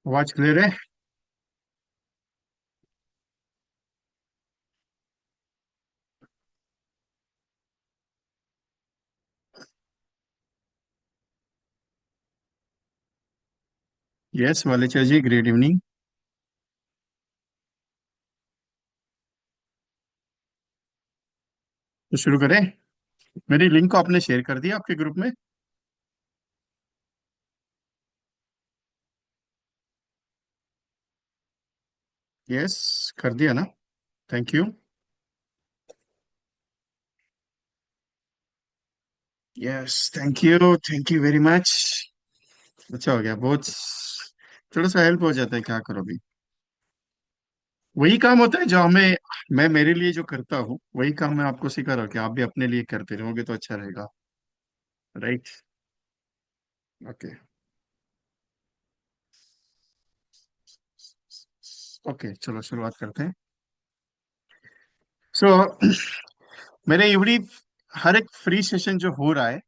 आवाज क्लियर है। यस वालेचा जी, great evening. तो शुरू करें। मेरी लिंक को आपने शेयर कर दिया आपके ग्रुप में। यस, कर दिया ना। Thank you. Yes, thank you very much. अच्छा हो गया बहुत। थोड़ा सा हेल्प हो जाता है, क्या करो अभी। वही काम होता है जो हमें, मैं मेरे लिए जो करता हूँ वही काम मैं आपको सिखा रहा हूँ कि आप भी अपने लिए करते रहोगे तो अच्छा रहेगा। राइट। ओके। ओके, चलो शुरुआत करते हैं। सो मेरे एवरी हर एक फ्री सेशन जो हो रहा है,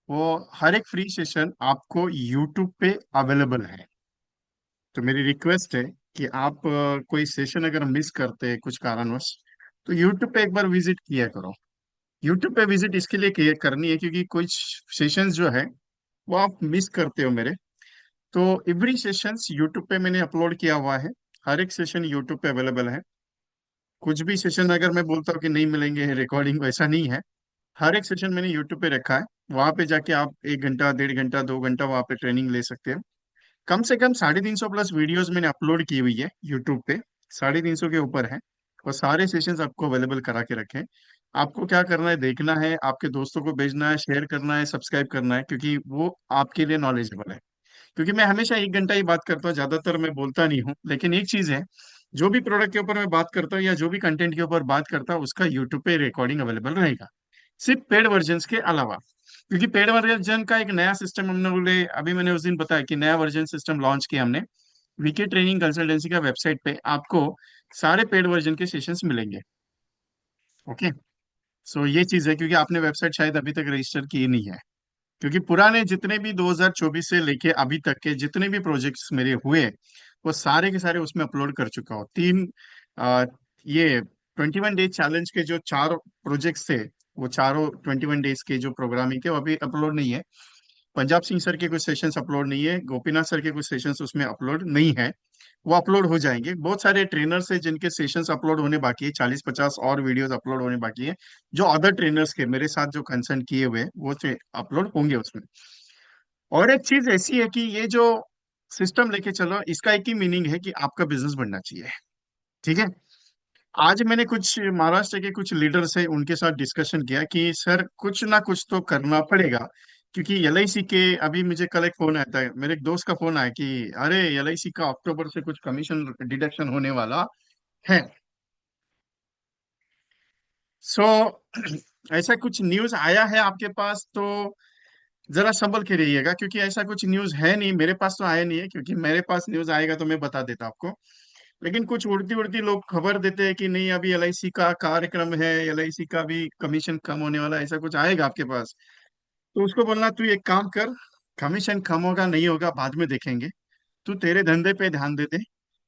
वो हर एक फ्री सेशन आपको यूट्यूब पे अवेलेबल है। तो मेरी रिक्वेस्ट है कि आप कोई सेशन अगर मिस करते हैं कुछ कारणवश, तो यूट्यूब पे एक बार विजिट किया करो। यूट्यूब पे विजिट इसके लिए करनी है क्योंकि कुछ सेशंस जो है वो आप मिस करते हो मेरे। तो एवरी सेशंस यूट्यूब पे मैंने अपलोड किया हुआ है। हर एक सेशन यूट्यूब पे अवेलेबल है। कुछ भी सेशन अगर मैं बोलता हूँ कि नहीं मिलेंगे रिकॉर्डिंग, वैसा नहीं है। हर एक सेशन मैंने यूट्यूब पे रखा है। वहां पे जाके आप 1 घंटा, 1.5 घंटा, 2 घंटा वहां पे ट्रेनिंग ले सकते हैं। कम से कम 350 प्लस वीडियोस मैंने अपलोड की हुई है यूट्यूब पे। 350 के ऊपर है। और सारे सेशंस आपको अवेलेबल करा के रखे हैं। आपको क्या करना है, देखना है, आपके दोस्तों को भेजना है, शेयर करना है, सब्सक्राइब करना है, क्योंकि वो आपके लिए नॉलेजेबल है। क्योंकि मैं हमेशा 1 घंटा ही बात करता हूँ, ज्यादातर मैं बोलता नहीं हूँ, लेकिन एक चीज है, जो भी प्रोडक्ट के ऊपर मैं बात करता हूँ या जो भी कंटेंट के ऊपर बात करता हूँ उसका यूट्यूब पे रिकॉर्डिंग अवेलेबल रहेगा, सिर्फ पेड वर्जन के अलावा। क्योंकि पेड वर्जन का एक नया सिस्टम हमने बोले, अभी मैंने उस दिन बताया कि नया वर्जन सिस्टम लॉन्च किया हमने। वीके ट्रेनिंग कंसल्टेंसी का वेबसाइट पे आपको सारे पेड वर्जन के सेशंस मिलेंगे। ओके। सो ये चीज है, क्योंकि आपने वेबसाइट शायद अभी तक रजिस्टर की नहीं है। क्योंकि पुराने जितने भी 2024 से लेके अभी तक के जितने भी प्रोजेक्ट्स मेरे हुए, वो सारे के सारे उसमें अपलोड कर चुका हूँ। ये 21 डेज चैलेंज के जो 4 प्रोजेक्ट्स थे, वो चारों 21 डेज के जो प्रोग्रामिंग थे वो अभी अपलोड नहीं है। पंजाब सिंह सर के कुछ सेशंस अपलोड नहीं है, गोपीनाथ सर के कुछ सेशंस उसमें अपलोड नहीं है। वो अपलोड हो जाएंगे। बहुत सारे ट्रेनर्स हैं जिनके सेशंस अपलोड होने बाकी है, 40-50 और वीडियोस अपलोड होने बाकी है। जो अदर ट्रेनर्स के मेरे साथ जो कंसर्न किए हुए हैं, वो अपलोड होंगे उसमें। और एक चीज ऐसी है कि ये जो सिस्टम लेके चलो, इसका एक ही मीनिंग है कि आपका बिजनेस बढ़ना चाहिए। ठीक है। आज मैंने कुछ महाराष्ट्र के कुछ लीडर्स है उनके साथ डिस्कशन किया कि सर कुछ ना कुछ तो करना पड़ेगा। क्योंकि एलआईसी के, अभी मुझे कल एक फोन आया था, मेरे एक दोस्त का फोन आया कि अरे एलआईसी का अक्टूबर से कुछ कमीशन डिडक्शन होने वाला है। सो ऐसा कुछ न्यूज आया है आपके पास तो जरा संभल के रहिएगा, क्योंकि ऐसा कुछ न्यूज है नहीं, मेरे पास तो आया नहीं है। क्योंकि मेरे पास न्यूज आएगा तो मैं बता देता आपको। लेकिन कुछ उड़ती उड़ती लोग खबर देते हैं कि नहीं, अभी एलआईसी का कार्यक्रम है, एलआईसी का भी कमीशन कम होने वाला है, ऐसा कुछ आएगा आपके पास। तो उसको बोलना तू एक काम कर, कमीशन कम होगा नहीं होगा बाद में देखेंगे, तू तेरे धंधे पे ध्यान दे दे।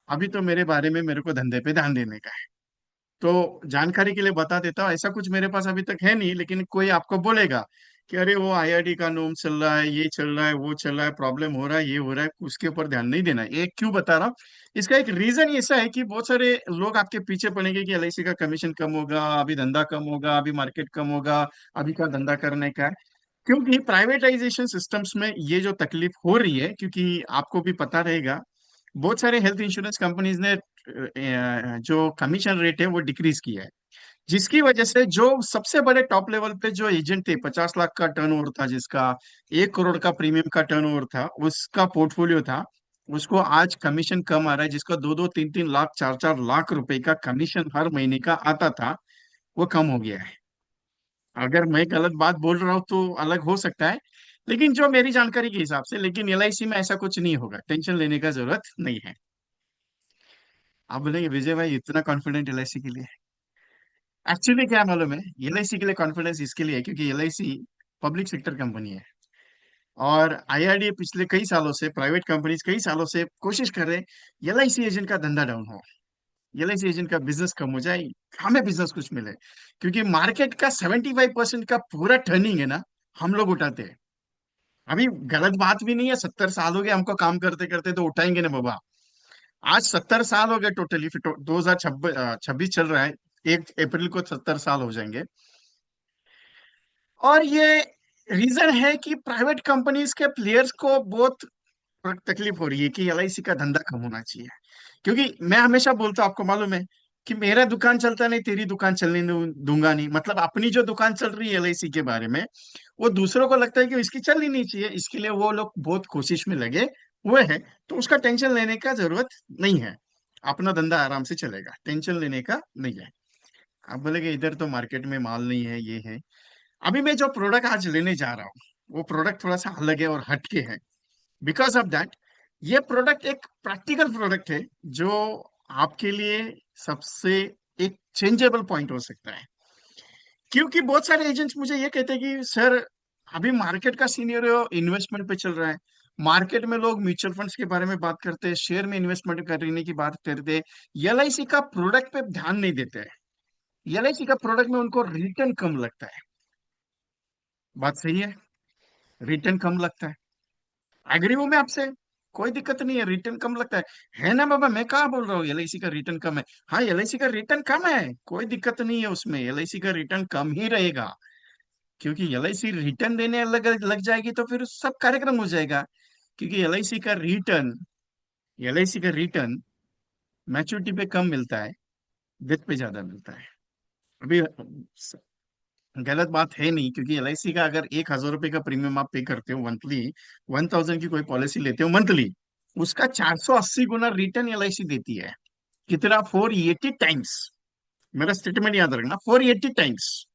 अभी तो मेरे बारे में मेरे को धंधे पे ध्यान देने का है। तो जानकारी के लिए बता देता हूँ, ऐसा कुछ मेरे पास अभी तक है नहीं। लेकिन कोई आपको बोलेगा कि अरे वो आईआईटी का नोम चल रहा है, ये चल रहा है, वो चल रहा है, प्रॉब्लम हो रहा है, ये हो रहा है, उसके ऊपर ध्यान नहीं देना है। ये क्यों बता रहा हूँ, इसका एक रीजन ऐसा है कि बहुत सारे लोग आपके पीछे पड़ेंगे कि एलआईसी का कमीशन कम होगा, अभी धंधा कम होगा, अभी मार्केट कम होगा, अभी का धंधा करने का है। क्योंकि प्राइवेटाइजेशन सिस्टम्स में ये जो तकलीफ हो रही है, क्योंकि आपको भी पता रहेगा, बहुत सारे हेल्थ इंश्योरेंस कंपनीज ने जो कमीशन रेट है वो डिक्रीज किया है। जिसकी वजह से जो सबसे बड़े टॉप लेवल पे जो एजेंट थे, 50 लाख का टर्नओवर था जिसका, 1 करोड़ का प्रीमियम का टर्नओवर था, उसका पोर्टफोलियो था, उसको आज कमीशन कम आ रहा है। जिसका 2-2, 3-3 लाख, 4-4 लाख रुपए का कमीशन हर महीने का आता था, वो कम हो गया है। अगर मैं गलत बात बोल रहा हूँ तो अलग हो सकता है, लेकिन जो मेरी जानकारी के हिसाब से, लेकिन एलआईसी में ऐसा कुछ नहीं होगा, टेंशन लेने का जरूरत नहीं है। आप बोलेंगे विजय भाई इतना कॉन्फिडेंट एलआईसी के लिए। एक्चुअली क्या मालूम है, एलआईसी के लिए कॉन्फिडेंस इसके लिए है क्योंकि एलआईसी पब्लिक सेक्टर कंपनी है। और आईआरडीए पिछले कई सालों से, प्राइवेट कंपनीज कई सालों से कोशिश कर रहे हैं एलआईसी एजेंट का धंधा डाउन हो, एलआईसी एजेंट का बिजनेस कम हो जाए, हमें बिजनेस कुछ मिले। क्योंकि मार्केट का 75% का पूरा टर्निंग है ना, हम लोग उठाते हैं। अभी गलत बात भी नहीं है, 70 साल हो गए हमको काम करते करते, तो उठाएंगे ना बाबा। आज 70 साल हो गए टोटली, फिर 2026 चल रहा है, 1 अप्रैल को 70 साल हो जाएंगे। और ये रीजन है कि प्राइवेट कंपनीज के प्लेयर्स को बहुत तकलीफ हो रही है कि एलआईसी का धंधा कम होना चाहिए। क्योंकि मैं हमेशा बोलता हूं, आपको मालूम है कि मेरा दुकान चलता नहीं, तेरी दुकान चलने दूंगा नहीं। मतलब अपनी जो दुकान चल रही है एलआईसी के बारे में, वो दूसरों को लगता है कि इसकी चल ही नहीं चाहिए, इसके लिए वो लोग बहुत कोशिश में लगे हुए हैं। तो उसका टेंशन लेने का जरूरत नहीं है, अपना धंधा आराम से चलेगा, टेंशन लेने का नहीं है। आप बोलेगे इधर तो मार्केट में माल नहीं है, ये है। अभी मैं जो प्रोडक्ट आज लेने जा रहा हूँ, वो प्रोडक्ट थोड़ा सा अलग है और हटके है। बिकॉज ऑफ दैट, ये प्रोडक्ट एक प्रैक्टिकल प्रोडक्ट है, जो आपके लिए सबसे एक चेंजेबल पॉइंट हो सकता है। क्योंकि बहुत सारे एजेंट्स मुझे ये कहते हैं कि सर, अभी मार्केट का सिनेरियो इन्वेस्टमेंट पे चल रहा है। मार्केट में लोग म्यूचुअल फंड्स के बारे में बात करते हैं, शेयर में इन्वेस्टमेंट करने की बात करते हैं, एलआईसी का प्रोडक्ट पे ध्यान नहीं देते हैं। एलआईसी का प्रोडक्ट में उनको रिटर्न कम लगता है। बात सही है, रिटर्न कम लगता है। एग्री हूं मैं आपसे, कोई दिक्कत नहीं है, रिटर्न कम लगता है ना बाबा। मैं कहाँ बोल रहा हूँ एलआईसी का रिटर्न कम है। हाँ, एलआईसी का रिटर्न कम है, कोई दिक्कत नहीं है उसमें, एलआईसी का रिटर्न कम ही रहेगा। क्योंकि एलआईसी रिटर्न देने लग लग जाएगी तो फिर सब कार्यक्रम हो जाएगा। क्योंकि एलआईसी का रिटर्न मैच्योरिटी पे कम मिलता है, डेथ पे ज्यादा मिलता है। अभी गलत बात है नहीं, क्योंकि एलआईसी का अगर 1,000 रुपए का प्रीमियम आप पे करते हो मंथली, 1,000 की कोई पॉलिसी लेते हो मंथली, उसका 480 गुना रिटर्न एलआईसी देती है। कितना? 480 टाइम्स। मेरा स्टेटमेंट याद रखना, 480 टाइम्स।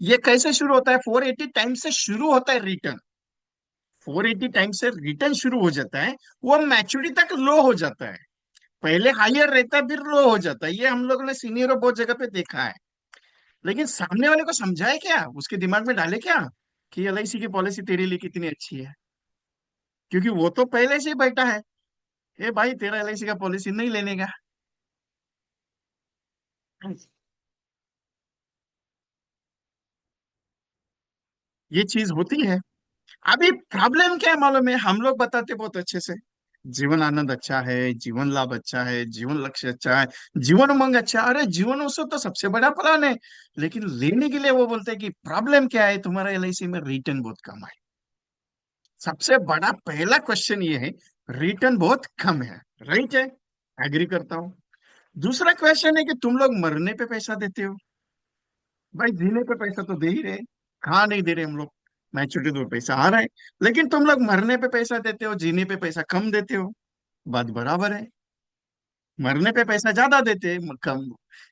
ये कैसे शुरू होता है? 480 टाइम्स से शुरू होता है रिटर्न। 480 टाइम्स से रिटर्न शुरू हो जाता है, वो मैच्योरिटी तक लो हो जाता है। पहले हायर रहता है, फिर लो हो जाता है। ये हम लोगों ने सीनियरों बहुत जगह पे देखा है। लेकिन सामने वाले को समझाए क्या, उसके दिमाग में डाले क्या कि एलआईसी की पॉलिसी तेरे लिए कितनी अच्छी है। क्योंकि वो तो पहले से ही बैठा है, ए भाई तेरा एलआईसी का पॉलिसी नहीं लेने का। ये चीज होती है। अभी प्रॉब्लम क्या है मालूम है? हम लोग बताते बहुत अच्छे से, जीवन आनंद अच्छा है, जीवन लाभ अच्छा है, जीवन लक्ष्य अच्छा है, जीवन उमंग अच्छा है। अरे जीवन उत्सव तो सबसे बड़ा प्लान है। लेकिन लेने के लिए वो बोलते हैं कि प्रॉब्लम क्या है, तुम्हारा एलआईसी में रिटर्न बहुत कम है। सबसे बड़ा पहला क्वेश्चन ये है, रिटर्न बहुत कम है। राइट है, एग्री करता हूँ। दूसरा क्वेश्चन है कि तुम लोग मरने पे पैसा देते हो। भाई जीने पे पैसा तो दे ही रहे, कहाँ नहीं दे रहे हम लोग। मैच्योरिटी तो पैसा आ रहा है, लेकिन तुम लोग मरने पे पैसा देते हो, जीने पे पैसा कम देते हो। बात बराबर है, मरने पे पैसा ज्यादा देते हैं, कम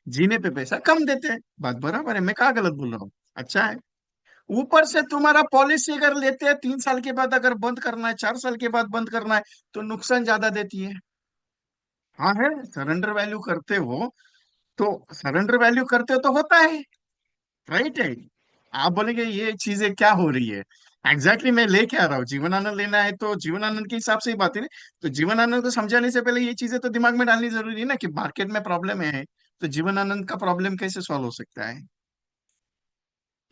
जीने पे पैसा कम देते हैं। बात बराबर है, मैं कहाँ गलत बोल रहा हूँ? अच्छा है। ऊपर से तुम्हारा पॉलिसी अगर लेते हैं 3 साल के बाद अगर बंद करना है, 4 साल के बाद बंद करना है, तो नुकसान ज्यादा देती है। हाँ है, सरेंडर वैल्यू करते हो तो, सरेंडर वैल्यू करते हो तो होता है। राइट है। आप बोलेंगे ये चीजें क्या हो रही है। एग्जैक्टली मैं लेके आ रहा हूँ, जीवनानंद लेना है तो जीवनानंद के हिसाब से ही बात है ना। तो जीवनानंद को समझाने से पहले ये चीजें तो दिमाग में डालनी जरूरी है ना, कि मार्केट में प्रॉब्लम है, तो जीवनानंद का प्रॉब्लम कैसे सॉल्व हो सकता है।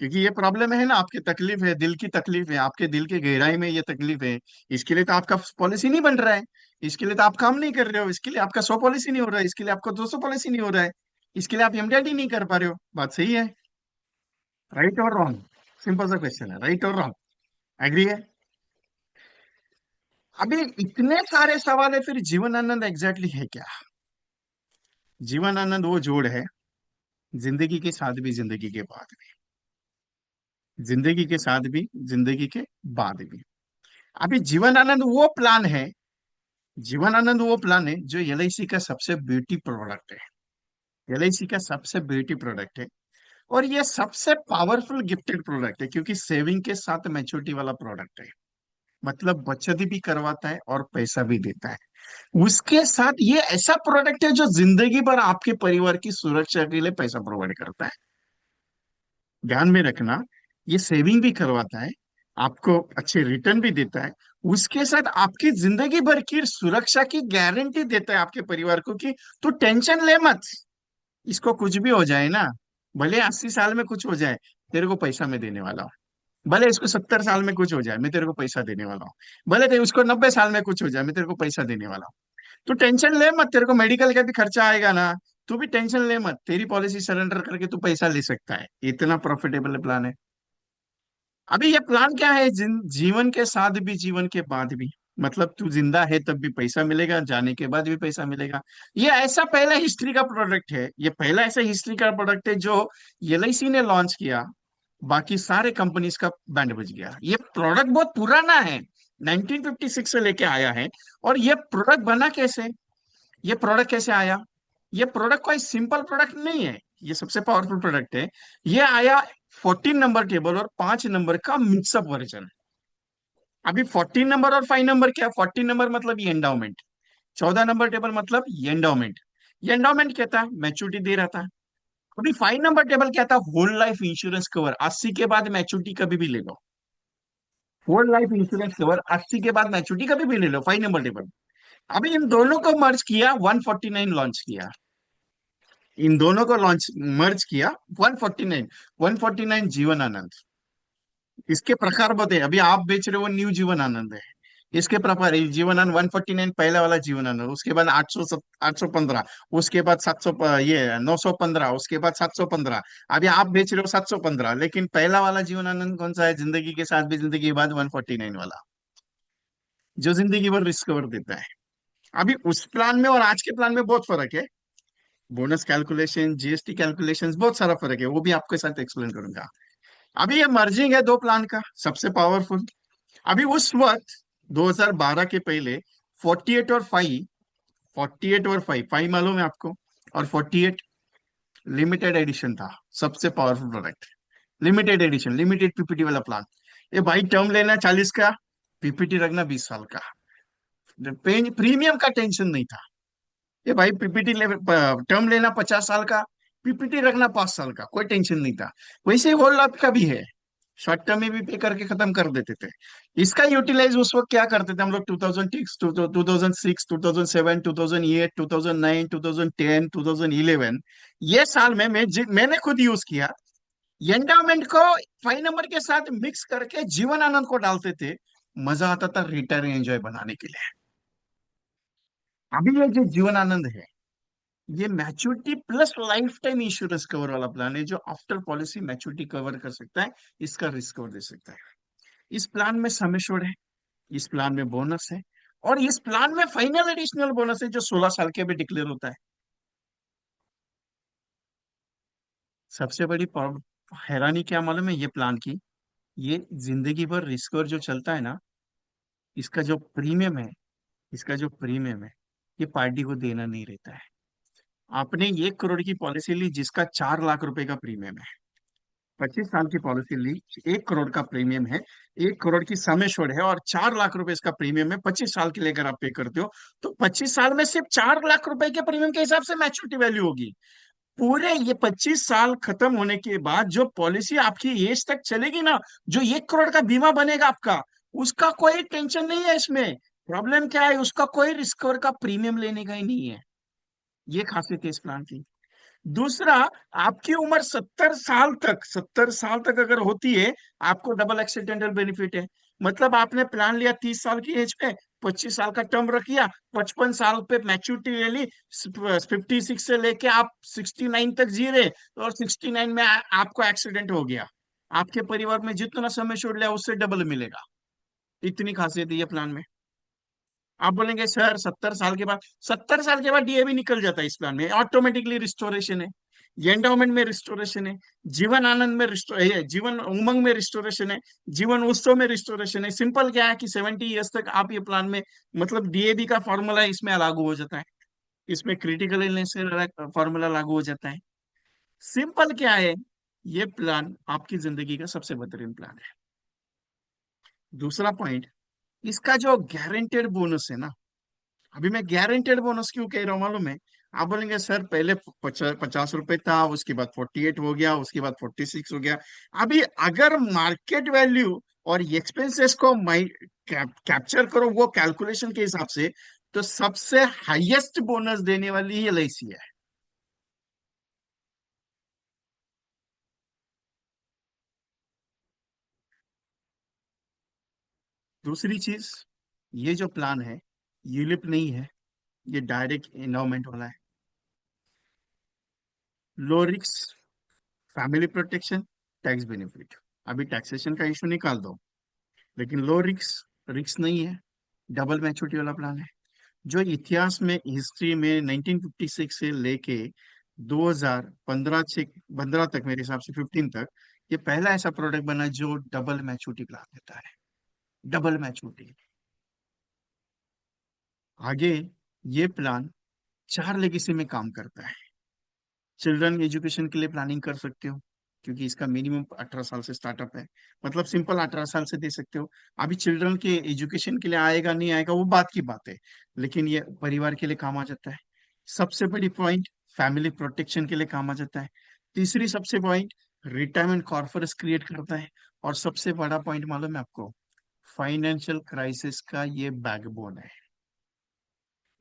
क्योंकि ये प्रॉब्लम है ना, आपकी तकलीफ है, दिल की तकलीफ है, आपके दिल के गहराई में ये तकलीफ है। इसके लिए तो आपका पॉलिसी नहीं बन रहा है, इसके लिए तो आप काम नहीं कर रहे हो, इसके लिए आपका 100 पॉलिसी नहीं हो रहा है, इसके लिए आपको 200 पॉलिसी नहीं हो रहा है, इसके लिए आप एमडीआरटी नहीं कर पा रहे हो। बात सही है, राइट और रॉन्ग? सिंपल सा क्वेश्चन है, राइट और रॉन्ग। एग्री है? अभी इतने सारे सवाल है, फिर जीवनानंद एग्जैक्टली है क्या? जीवनानंद वो जोड़ है, जिंदगी के साथ भी, जिंदगी के बाद भी, जिंदगी के साथ भी, जिंदगी के बाद भी। अभी जीवनानंद वो प्लान है, जीवनानंद वो प्लान है जो एलआईसी का सबसे ब्यूटी प्रोडक्ट है। एलआईसी का सबसे ब्यूटी प्रोडक्ट है। और ये सबसे पावरफुल गिफ्टेड प्रोडक्ट है, क्योंकि सेविंग के साथ मैच्योरिटी वाला प्रोडक्ट है। मतलब बचत भी करवाता है और पैसा भी देता है। उसके साथ ये ऐसा प्रोडक्ट है जो जिंदगी भर आपके परिवार की सुरक्षा के लिए पैसा प्रोवाइड करता है। ध्यान में रखना, ये सेविंग भी करवाता है आपको अच्छे रिटर्न भी देता है, उसके साथ आपकी जिंदगी भर की सुरक्षा की गारंटी देता है आपके परिवार को कि तू टेंशन ले मत, इसको कुछ भी हो जाए ना, भले 80 साल में कुछ हो जाए, तेरे को पैसा मैं देने वाला हूँ। भले इसको 70 साल में कुछ हो जाए, मैं तेरे को पैसा देने वाला हूँ। भले तेरे उसको 90 साल में कुछ हो जाए, मैं तेरे को पैसा देने वाला हूँ। तू टेंशन ले मत, तेरे को मेडिकल का भी खर्चा आएगा ना, तू भी टेंशन ले मत, तेरी पॉलिसी सरेंडर करके तू पैसा ले सकता है। इतना प्रॉफिटेबल प्लान है। अभी ये प्लान क्या है, जीवन के साथ भी जीवन के बाद भी, मतलब तू जिंदा है तब भी पैसा मिलेगा, जाने के बाद भी पैसा मिलेगा। ये ऐसा पहला हिस्ट्री का प्रोडक्ट है, ये पहला ऐसा हिस्ट्री का प्रोडक्ट है जो एलआईसी ने लॉन्च किया। बाकी सारे कंपनीज का बैंड बज गया। ये प्रोडक्ट बहुत पुराना है, 1956 से लेके आया है। और ये प्रोडक्ट बना कैसे, ये प्रोडक्ट कैसे आया? ये प्रोडक्ट कोई सिंपल प्रोडक्ट नहीं है, ये सबसे पावरफुल प्रोडक्ट है। ये आया 14 नंबर टेबल और 5 नंबर का मिक्सअप वर्जन। अभी 14 नंबर और 5 नंबर क्या? 14 नंबर मतलब ये एंडाउमेंट, 14 नंबर टेबल मतलब ये एंडाउमेंट। ये एंडाउमेंट क्या था? मैच्योरिटी दे रहा था। अभी 5 नंबर टेबल क्या था? होल लाइफ इंश्योरेंस कवर, 80 के बाद मैच्योरिटी कभी भी ले लो। होल लाइफ इंश्योरेंस कवर 80 के बाद मैच्योरिटी कभी भी ले लो, 5 नंबर टेबल। अभी इन दोनों को मर्ज किया, 149 लॉन्च किया। इन दोनों को लॉन्च मर्ज किया, 149। 149 जीवन आनंद। इसके प्रकार बताए, अभी आप बेच रहे हो न्यू जीवन आनंद है। इसके प्रकार ये जीवन आनंद 149 पहला वाला जीवन आनंद, उसके बाद 815, उसके बाद 700, ये 915, उसके बाद 715। अभी आप बेच रहे हो 715, लेकिन पहला वाला जीवन आनंद कौन सा है? जिंदगी के साथ भी जिंदगी के बाद 149 वाला, जो जिंदगी भर रिस्क कवर देता है। अभी उस प्लान में और आज के प्लान में बहुत फर्क है। बोनस कैलकुलेशन, जीएसटी कैलकुलेशंस, बहुत सारा फर्क है, वो भी आपके साथ एक्सप्लेन करूंगा। अभी ये मर्जिंग है दो प्लान का, सबसे पावरफुल। अभी उस वक्त 2012 के पहले 48 और 5, 48 और 5, 5 मालूम है आपको, और 48 लिमिटेड एडिशन था, सबसे powerful product. Limited edition, limited PPT वाला प्लान। ये भाई टर्म लेना 40 का, पीपीटी रखना 20 साल का। प्रीमियम का टेंशन नहीं था। ये भाई पीपीटी ले, टर्म लेना 50 साल का, पीपीटी रखना 5 साल का, कोई टेंशन नहीं था। वैसे ही होल लाइफ का भी है, शॉर्ट टर्म में भी पे करके खत्म कर देते थे। इसका यूटिलाइज उस वक्त क्या करते थे हम लोग? 2006, 2006, 2007, 2008, 2009, 2010, 2011, ये साल में मैंने खुद यूज किया। एंडाउमेंट को 5 नंबर के साथ मिक्स करके जीवन आनंद को डालते थे। मजा आता था रिटायर एंजॉय बनाने के लिए। अभी ये जो जीवन आनंद है, ये maturity plus life time insurance cover वाला प्लान है, जो आफ्टर पॉलिसी मैच्योरिटी कवर कर सकता है, इसका रिस्क कवर दे सकता है। इस प्लान में सम एश्योर्ड है, इस प्लान में बोनस है, और इस प्लान में फाइनल एडिशनल बोनस है जो 16 साल के भी डिक्लेयर होता है। सबसे बड़ी हैरानी क्या मालूम है ये प्लान की? ये जिंदगी भर रिस्क कवर जो चलता है ना, इसका जो प्रीमियम है, इसका जो प्रीमियम है, ये पार्टी को देना नहीं रहता है। आपने 1 करोड़ की पॉलिसी ली जिसका 4 लाख रुपए का प्रीमियम है, 25 साल की पॉलिसी ली, 1 करोड़ का प्रीमियम है, 1 करोड़ की सम एश्योर्ड है, और 4 लाख रुपए इसका प्रीमियम है। 25 साल के लिए अगर आप पे करते हो, तो 25 साल में सिर्फ 4 लाख रुपए के प्रीमियम के हिसाब से मैच्योरिटी वैल्यू होगी। पूरे ये 25 साल खत्म होने के बाद जो पॉलिसी आपकी एज तक चलेगी ना, जो 1 करोड़ का बीमा बनेगा आपका, उसका कोई टेंशन नहीं है इसमें। प्रॉब्लम क्या है? उसका कोई रिस्क कवर का प्रीमियम लेने का ही नहीं है। ये खासियत है इस प्लान की। दूसरा, आपकी उम्र 70 साल तक, 70 साल तक अगर होती है, आपको डबल एक्सीडेंटल बेनिफिट है। मतलब आपने प्लान लिया 30 साल की एज पे, 25 साल का टर्म रखिया, 55 साल पे मैच्योरिटी ले ली, 56 से लेके आप 69 तक जी रहे, और 69 में आपको एक्सीडेंट हो गया, आपके परिवार में जितना समय छोड़ लिया उससे डबल मिलेगा। इतनी खासियत है ये प्लान में। आप बोलेंगे सर 70 साल के बाद, 70 साल के बाद डीए भी निकल जाता है इस प्लान में, ऑटोमेटिकली रिस्टोरेशन है। एंडोमेंट में रिस्टोरेशन है, जीवन आनंद में जीवन उमंग में रिस्टोरेशन है, जीवन उत्सव में रिस्टोरेशन है। सिंपल क्या है कि 70 ईयर्स तक आप ये प्लान में, मतलब डीएबी का फॉर्मूला इसमें लागू हो जाता है, इसमें क्रिटिकल इलनेस फॉर्मूला लागू हो जाता है। सिंपल क्या है, ये प्लान आपकी जिंदगी का सबसे बेहतरीन प्लान है। दूसरा पॉइंट, इसका जो गारंटेड बोनस है ना, अभी मैं गारंटेड बोनस क्यों कह रहा हूँ मालूम है? आप बोलेंगे सर पहले 50 रुपए था, उसके बाद 48 हो गया, उसके बाद 46 हो गया। अभी अगर मार्केट वैल्यू और एक्सपेंसेस को कैप्चर करो वो कैलकुलेशन के हिसाब से, तो सबसे हाईएस्ट बोनस देने वाली ही एलआईसी है। दूसरी चीज, ये जो प्लान है, यूलिप नहीं है, ये डायरेक्ट एंडोमेंट वाला है। Low risk, family protection, tax benefit. अभी टैक्सेशन का इशू निकाल दो, लेकिन लो रिस्क, रिस्क नहीं है, डबल मैच्योरिटी वाला प्लान है। जो इतिहास में, हिस्ट्री में 1956 से लेके 2015 से 15 तक, मेरे हिसाब से 15 तक, ये पहला ऐसा प्रोडक्ट बना जो डबल मैच्योरिटी प्लान देता है। Double maturity. आगे ये प्लान 4 लेगेसी में काम करता है। चिल्ड्रन एजुकेशन के लिए प्लानिंग कर सकते हो, क्योंकि इसका मिनिमम 18 साल से स्टार्टअप है। मतलब सिंपल 18 साल से दे सकते हो। अभी चिल्ड्रन के एजुकेशन के लिए आएगा नहीं आएगा वो बात की बात है, लेकिन ये परिवार के लिए काम आ जाता है। सबसे बड़ी पॉइंट, फैमिली प्रोटेक्शन के लिए काम आ जाता है। तीसरी सबसे पॉइंट, रिटायरमेंट कॉर्पोरेट्स क्रिएट करता है। और सबसे बड़ा पॉइंट मालूम है आपको, फाइनेंशियल क्राइसिस का ये बैकबोन है।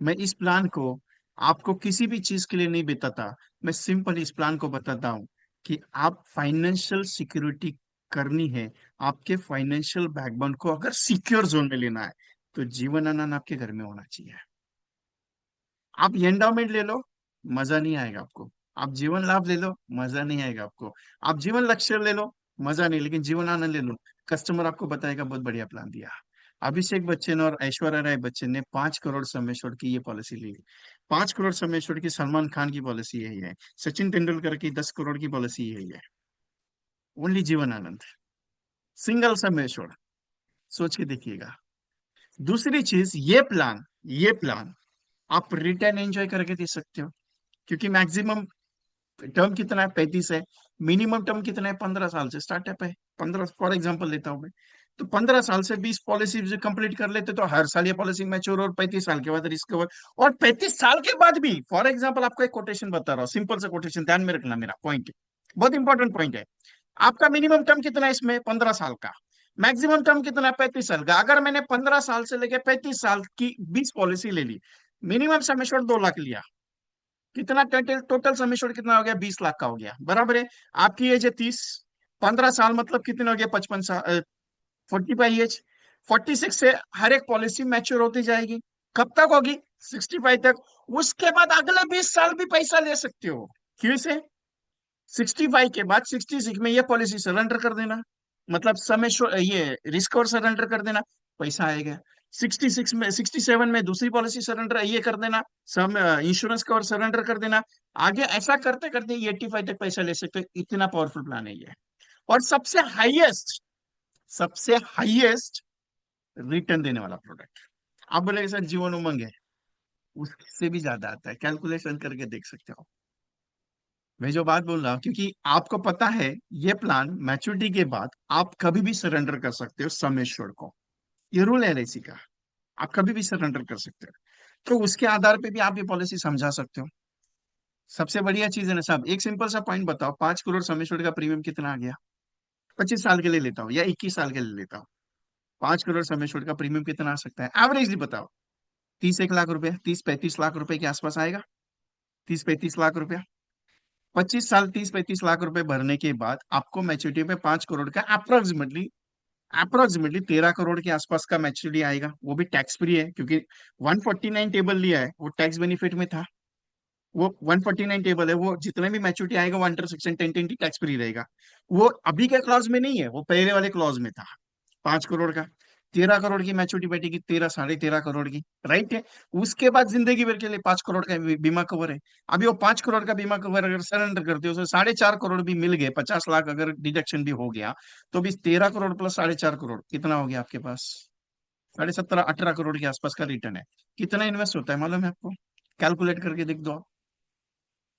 मैं इस प्लान को आपको किसी भी चीज के लिए नहीं बताता, मैं सिंपल इस प्लान को बताता हूँ कि आप फाइनेंशियल सिक्योरिटी करनी है, आपके फाइनेंशियल बैकबोन को अगर सिक्योर जोन में लेना है, तो जीवन आनंद आपके घर में होना चाहिए। आप एंडोमेंट ले लो, मजा नहीं आएगा आपको। आप जीवन लाभ ले लो, मजा नहीं आएगा आपको। आप जीवन लक्ष्य ले लो, मजा नहीं, लेकिन जीवन आनंद ले लो, कस्टमर आपको बताएगा बहुत बढ़िया प्लान दिया। अभिषेक बच्चन और ऐश्वर्या राय बच्चन ने 5 करोड़ सम एश्योर्ड की ये पॉलिसी ली। 5 करोड़ सम एश्योर्ड की सलमान खान की पॉलिसी यही है। सचिन तेंदुलकर की 10 करोड़ की पॉलिसी यही है। Only Jeevan Anand, single sum assured. सोच के देखिएगा। दूसरी चीज, ये प्लान आप रिटर्न एंजॉय करके दे सकते हो, क्योंकि मैक्सिमम टर्म कितना है, 35 है। मिनिमम टर्म कितना है, 15 साल से स्टार्टअप है। 15 फॉर एग्जांपल लेता हूं मैं, तो 15 साल से 20 पॉलिसी कंप्लीट कर लेते, तो हर साल ये पॉलिसी मैच्योर, और 35 साल के बाद रिस्क कवर। और 35 साल के बाद भी, फॉर एग्जाम्पल आपको एक कोटेशन बता रहा हूँ, सिंपल सा कोटेशन, ध्यान में रखना, मेरा पॉइंट बहुत इंपॉर्टेंट पॉइंट है। आपका मिनिमम टर्म कितना है इसमें, 15 साल का। मैक्सिमम टर्म कितना है, 35 साल का। अगर मैंने 15 साल से लेकर 35 साल की 20 पॉलिसी ले ली, मिनिमम सम एश्योर्ड 2 लाख लिया, कितना टोटल टोटल सम एश्योर्ड कितना हो गया, 20 लाख का हो गया, बराबर है। आपकी एज है 30, 15 साल मतलब कितने हो गया, 55 साल, 45 एज। 46 से हर एक पॉलिसी मैच्योर होती जाएगी। कब तक होगी, 65 तक। उसके बाद अगले 20 साल भी पैसा ले सकते हो। क्यों से, 65 के बाद 66 में ये पॉलिसी सरेंडर कर देना, मतलब समय ये रिस्क और सरेंडर कर देना, पैसा आएगा। 66 में, 67 में दूसरी पॉलिसी सरेंडर ये कर देना, सम इंश्योरेंस कवर सरेंडर कर देना। आगे ऐसा करते करते 85 तक पैसा ले सकते हो, इतना पावरफुल प्लान है ये। और सबसे हाईएस्ट रिटर्न देने वाला प्रोडक्ट। आप बोलेगे सर जीवन उमंग है, उससे भी ज्यादा आता है, कैलकुलेशन करके देख सकते हो। मैं जो बात बोल रहा हूँ, क्योंकि आपको पता है ये प्लान मैच्योरिटी के बाद आप कभी भी सरेंडर कर सकते हो सम एश्योर्ड को। ये रूल है एलआईसी का, आप कभी भी सरेंडर कर सकते हो। तो उसके आधार पे भी आप ये पॉलिसी समझा सकते हो। सबसे बढ़िया चीज है ना साहब, एक सिंपल सा पॉइंट बताओ, 5 करोड़ सम एश्योर्ड का प्रीमियम कितना आ गया। 25 साल के लिए लेता हूँ या 21 साल के लिए लेता हूँ, 5 करोड़ सम एश्योर्ड का प्रीमियम कितना आ सकता है, एवरेजली बताओ। 30 1 लाख रुपए, 30 35 लाख रुपए के आसपास आएगा। 30 35 लाख रुपया। 25 साल 30 35 लाख रुपए भरने के बाद आपको मैच्योरिटी पे 5 करोड़ का अप्रोक्सीमेटली अप्रोक्सीमेटली 13 करोड़ के आसपास का मैच्योरिटी आएगा। वो भी टैक्स फ्री है, क्योंकि 149 टेबल लिया है वो टैक्स बेनिफिट में था। वो 149 टेबल है, वो जितने भी मैच्योरिटी आएगा वो अंडर सेक्शन 1020 टैक्स फ्री रहेगा। वो अभी के क्लॉज में नहीं है, वो पहले वाले क्लॉज में था। 5 करोड़ का, 13 करोड़ की मैच्योरिटी बैठेगी, 13 साढ़े 13 करोड़ की, राइट है। उसके बाद जिंदगी भर के लिए 5 करोड़ का बीमा कवर है। अभी वो 5 करोड़ का बीमा कवर अगर सरेंडर करते हो तो 4.5 करोड़ भी मिल गए, 50 लाख अगर डिडक्शन भी हो गया, तो भी 13 करोड़ प्लस 4.5 करोड़ कितना हो गया आपके पास, 17 18 करोड़ के आसपास का रिटर्न है। कितना इन्वेस्ट होता है मालूम है आपको, कैलकुलेट करके देख दो।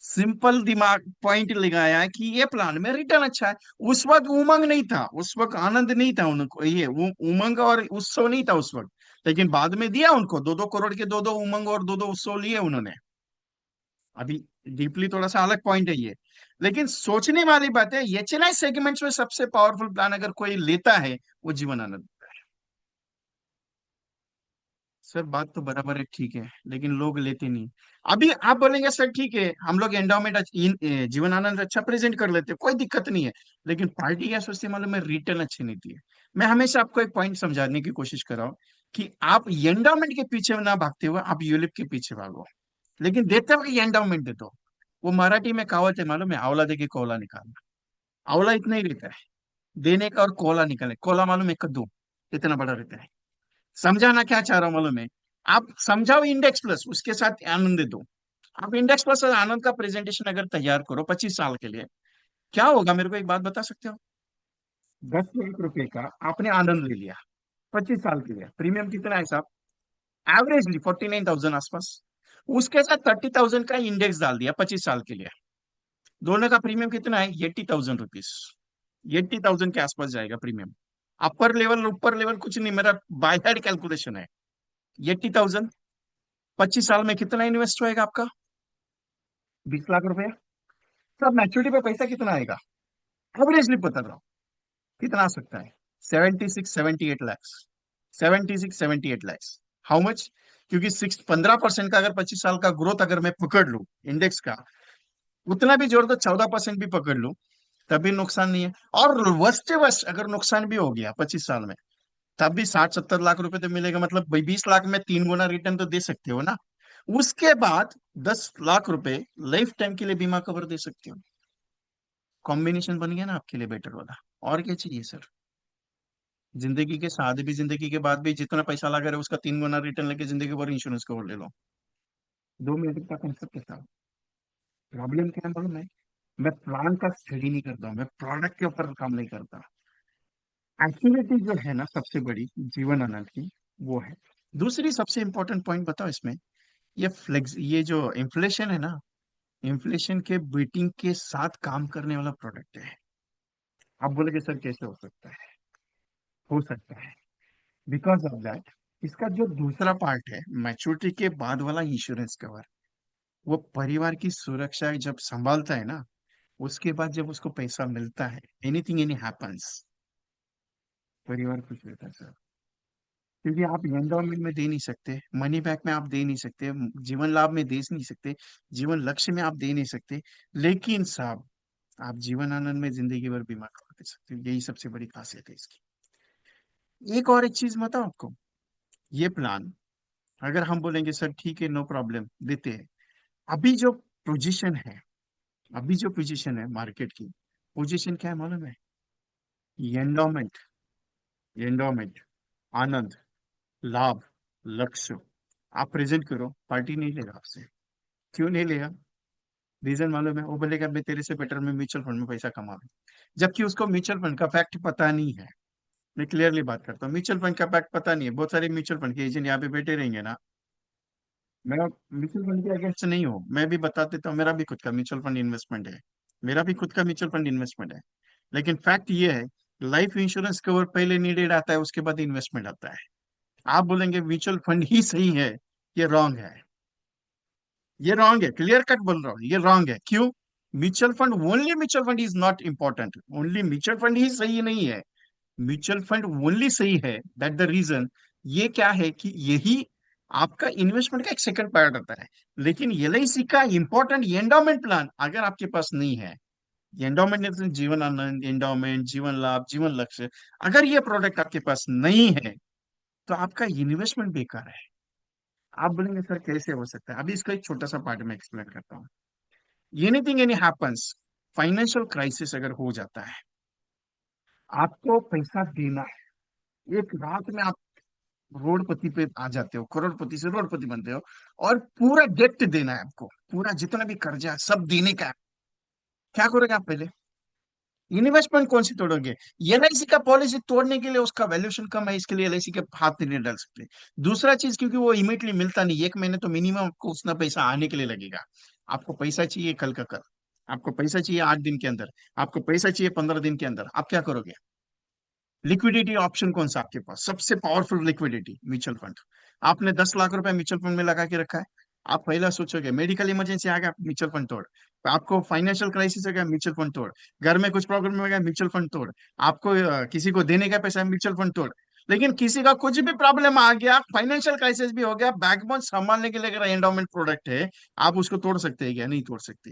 सिंपल दिमाग पॉइंट लगाया है कि ये प्लान में रिटर्न अच्छा है। उस वक्त उमंग नहीं था, उस वक्त आनंद नहीं था उनको, ये वो उमंग और उत्सव नहीं था उस वक्त। लेकिन बाद में दिया उनको 2 2 करोड़ के, 2 2 उमंग और 2 2 उत्सव लिए उन्होंने। अभी डीपली थोड़ा सा अलग पॉइंट है ये, लेकिन सोचने वाली बात है, एचएनआई सेगमेंट्स में सबसे पावरफुल प्लान अगर कोई लेता है वो जीवन आनंद। सर बात तो बराबर है, ठीक है, लेकिन लोग लेते नहीं। अभी आप बोलेंगे सर ठीक है, हम लोग एंडोमेंट जीवन आनंद अच्छा प्रेजेंट कर लेते हैं, कोई दिक्कत नहीं है, लेकिन पार्टी क्या सोचती है मालूम है, रिटर्न अच्छी नहीं दी है। मैं हमेशा आपको एक पॉइंट समझाने की कोशिश कर रहा हूँ कि आप एंडोमेंट के पीछे ना भागते हुए आप यूलिप के पीछे भागो, लेकिन देते हो कि एंडोमेंट दे दो। वो मराठी में कहावत है मालूम है, आवला दे के कोला निकालना। आवला इतना ही रहता है देने का, और कोला निकाले, कोला मालूम है, कद्दू इतना बड़ा रहता है। समझाना क्या चाह रहा हूं मालूम है, आप समझाओ इंडेक्स प्लस उसके साथ आनंद दो। आप इंडेक्स प्लस और आनंद का प्रेजेंटेशन अगर तैयार करो 25 साल के लिए, क्या होगा मेरे को एक बात बता सकते हो? 10 लाख रुपए का आपने आनंद ले लिया 25 साल के लिए, प्रीमियम कितना है साहब? एवरेजली 49,000 आसपास। उसके साथ 30,000 का इंडेक्स डाल दिया 25 साल के लिए, दोनों का प्रीमियम कितना है? 80,000 रुपीज। 80,000 के आसपास जाएगा प्रीमियम। ऊपर लेवल कुछ नहीं, मेरा बाय हेड कैलकुलेशन है। 80,000, 25 साल में कितना इन्वेस्ट होएगा आपका? 20 लाख रुपए। सब मैच्योरिटी पे पैसा कितना आएगा? एवरेजली बता रहा हूँ, कितना आ सकता है? 76-78 लैक्स। 76-78 लैक्स। How much? क्योंकि 15% का अगर 25 साल का ग्रोथ अगर मैं पकड़ लूं इंडेक्स का, उतना भी जोड़ दो, 14% भी पकड़ लूं, तभी नुकसान नहीं है। और वर्स्ट वर्स्ट अगर नुकसान भी हो गया 25 साल में, तब भी 60-70 लाख रुपए तो मिलेगा, मतलब भाई 20 लाख में 3 गुना रिटर्न तो दे सकते हो ना। उसके बाद 10 लाख रुपए लाइफ टाइम के लिए बीमा कवर दे सकते हो। कॉम्बिनेशन बन गया ना आपके लिए बेटर वाला। और क्या चाहिए सर? जिंदगी के साथ भी, जिंदगी के बाद भी जितना पैसा लगा रहे उसका 3 गुना रिटर्न लेके जिंदगी भर इंश्योरेंस कवर ले लो। 2 मिनट का कंसेप्ट के साथ। प्रॉब्लम क्या है मालूम है? मैं प्लान का स्टडी नहीं करता हूँ, मैं प्रोडक्ट के ऊपर काम नहीं करता। एक्टिविटी जो है ना सबसे बड़ी जीवन आनंद की, वो है। दूसरी सबसे इंपॉर्टेंट पॉइंट बताओ इसमें, ये जो इन्फ्लेशन है ना, इन्फ्लेशन के बीटिंग के साथ काम करने वाला प्रोडक्ट है। आप बोले सर कैसे हो सकता है? हो सकता है बिकॉज ऑफ दैट, इसका जो दूसरा पार्ट है मैच्योरिटी के बाद वाला इंश्योरेंस कवर, वो परिवार की सुरक्षा जब संभालता है ना, उसके बाद जब उसको पैसा मिलता है, एनीथिंग एनी हैपन्स, परिवार खुश रहता है सर। क्योंकि आप एंडोमेंट में दे नहीं सकते, मनी बैक में आप दे नहीं सकते, जीवन लाभ में दे नहीं सकते, जीवन लक्ष्य में आप दे नहीं सकते, लेकिन साहब आप जीवन आनंद में जिंदगी भर बीमा करा दे सकते हो। यही सबसे बड़ी खासियत है इसकी। एक और एक चीज बताओ आपको, ये प्लान अगर हम बोलेंगे सर ठीक है नो प्रॉब्लम देते हैं, अभी जो पोजीशन है, अभी जो पोजीशन है मार्केट की, पोजीशन क्या है मालूम है? एंडोमेंट, एंडोमेंट, आनंद, लाभ, लक्ष्य, आप प्रेजेंट करो, पार्टी नहीं लेगा आपसे। क्यों नहीं लेगा? रीजन मालूम है? वो बोलेगा मैं तेरे से बेटर में म्यूचुअल फंड में पैसा कमा लूं, जबकि उसको म्यूचुअल फंड का फैक्ट पता नहीं है। मैं क्लियरली बात करता हूँ, म्यूचुअल फंड का फैक्ट पता नहीं है। बहुत सारे म्यूचुअल फंड के एजेंट यहाँ पे बैठे रहेंगे ना, मैं म्यूचुअल फंड के अगेंस्ट नहीं हूँ, मैं भी बता देता हूँ, मेरा भी खुद का म्यूचुअल फंड इन्वेस्टमेंट है, मेरा भी खुद का म्यूचुअल फंड इन्वेस्टमेंट है। लेकिन फैक्ट ये है, लाइफ इंश्योरेंस कवर पहले नीडेड आता है, उसके बाद इन्वेस्टमेंट आता है। आप बोलेंगे म्यूचुअल फंड ही सही है, ये रॉन्ग है। ये रॉन्ग है, क्लियर कट बोल रहा हूँ, ये रॉन्ग है। क्यों? Mutual fund, only mutual fund is not important, only mutual fund ही सही नहीं है। म्यूचुअल फंड ओनली सही है, दैट द रीजन, ये क्या है कि यही आपका इन्वेस्टमेंट का एक सेकंड पार्ट आता है। लेकिन एलआईसी का इंपॉर्टेंट एंडोमेंट प्लान अगर आपके पास नहीं है, एंडोमेंट जीवन आनंद, एंडोमेंट, जीवन लाभ, जीवन लक्ष्य, अगर ये प्रोडक्ट आपके पास नहीं है, तो आपका इन्वेस्टमेंट बेकार है। आप बोलेंगे सर कैसे हो सकता है? अभी इसका एक छोटा सा पार्ट में एक्सप्लेन करता हूँ। Anything any happens, financial crisis अगर हो जाता है, आपको पैसा देना है, एक रात में आप करोड़पति पे आ जाते हो, करोड़पति से करोड़पति बनते हो, और पूरा डेट देना है आपको, पूरा जितना भी कर्जा है सब देने का है। क्या करोगे आप पहले? इन्वेस्टमेंट कौन सी तोड़ोगे? एलआईसी का पॉलिसी तोड़ने के लिए उसका वैल्यूएशन कम है, इसके लिए एलआईसी के हाथ नहीं डाल सकते। दूसरा चीज, क्योंकि वो इमीडिएटली मिलता नहीं, 1 महीने तो मिनिमम आपको उतना पैसा आने के लिए लगेगा। आपको पैसा चाहिए कल का कल, आपको पैसा चाहिए 8 दिन के अंदर, आपको पैसा चाहिए 15 दिन के अंदर, आप क्या करोगे? लिक्विडिटी ऑप्शन कौन सा आपके पास सबसे पावरफुल? Liquidity, mutual fund. आपने 10 लाख रुपए म्यूचुअल फंड में लगा के रखा है, आप पहला सोचोगे मेडिकल इमरजेंसी आ गया, म्यूचुअल फंड तोड़। आपको फाइनेंशियल क्राइसिस हो गया, म्यूचुअल फंड तोड़। घर में कुछ प्रॉब्लम हो गया, म्यूचुअल फंड तोड़। आपको किसी को देने का पैसा है, म्यूचुअल फंड तोड़। लेकिन किसी का कुछ भी प्रॉब्लम आ गया, फाइनेंशियल क्राइसिस भी हो गया, बैकबोन संभालने के लिए अगर एंडोमेंट प्रोडक्ट है, आप उसको तोड़ सकते हैं क्या? नहीं तोड़ सकते।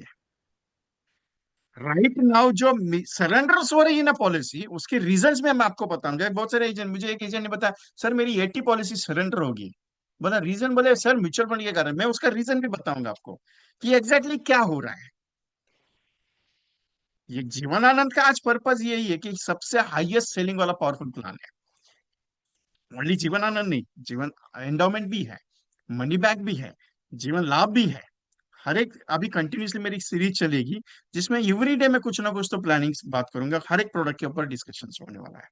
राइट नाउ जो सरेंडर्स हो रही है ना पॉलिसी, उसके रीजंस में मैं आपको बताऊंगा। बहुत सारे एजेंट, मुझे एक एजेंट ने बताया सर मेरी 80 पॉलिसी सरेंडर होगी। बोला रीजन, बोले सर म्यूचुअल फंड के कारण। मैं उसका रीजन भी बताऊंगा आपको कि एग्जैक्टली क्या हो रहा है। ये जीवनानंद का आज पर्पज यही है कि सबसे हाईएस्ट सेलिंग वाला पावरफुल प्लान है। ओनली जीवनानंद नहीं, जीवन एंडोमेंट भी है, मनी बैक भी है, जीवन लाभ भी है। हर एक अभी कंटिन्यूसली मेरी सीरीज चलेगी, जिसमें एवरी डे में कुछ ना कुछ तो प्लानिंग बात करूंगा, हर एक प्रोडक्ट के ऊपर डिस्कशन होने वाला है।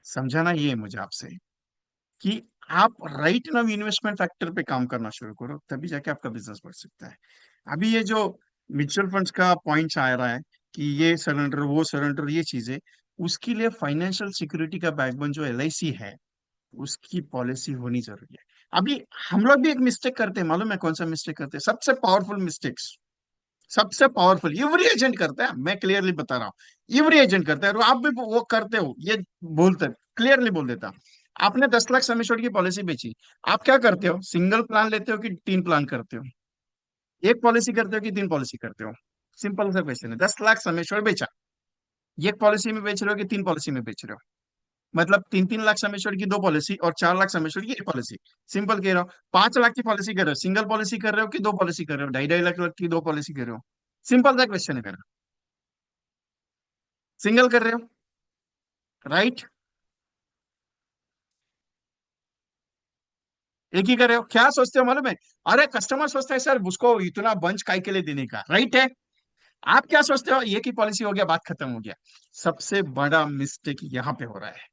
समझाना ये है मुझे आपसे कि आप राइट नाउ इन्वेस्टमेंट फैक्टर पे काम करना शुरू करो, तभी जाके आपका बिजनेस बढ़ सकता है। अभी ये जो म्यूचुअल फंड्स का पॉइंट आ रहा है कि ये सरेंडर वो सरेंडर ये चीजें, उसके लिए फाइनेंशियल सिक्योरिटी का बैकबोन जो एलआईसी है, उसकी पॉलिसी होनी जरूरी है। अभी हम लोग भी एक मिस्टेक करते हैं, मालूम है कौन सा मिस्टेक करते हैं? सबसे पावरफुल मिस्टेक्स, सबसे पावरफुल एवरी एजेंट करता है, मैं क्लियरली बता रहा हूँ। एवरी एजेंट करता है, और आप भी वो करते हो, ये बोलते क्लियरली बोल देता। आपने 10 लाख सम एश्योर्ड की पॉलिसी बेची, आप क्या करते हो? सिंगल प्लान लेते हो कि 3 प्लान करते हो? एक पॉलिसी करते हो कि 3 पॉलिसी करते हो? सिंपल सा क्वेश्चन है। 10 लाख सम एश्योर्ड बेचा, एक पॉलिसी में बेच रहे हो कि 3 पॉलिसी में बेच रहे हो? मतलब 3-3 लाख सम एश्योर्ड की 2 पॉलिसी और 4 लाख सम एश्योर्ड की एक पॉलिसी। सिंपल कह रहा हूँ, 5 लाख की पॉलिसी कर रहे हो, सिंगल पॉलिसी कर रहे हो कि 2 पॉलिसी कर रहे हो? 2.5-2.5 लाख की 2 पॉलिसी कर रहे हो? सिंपल सा क्वेश्चन है मेरा। सिंगल कर रहे हो, राइट? एक ही कर रहे हो, क्या सोचते हो मालूम है? अरे कस्टमर सोचता है सर उसको इतना बंच काय के लिए देने का, राइट है? आप क्या सोचते हो? एक ही पॉलिसी हो गया, बात खत्म हो गया। सबसे बड़ा मिस्टेक यहाँ पे हो रहा है।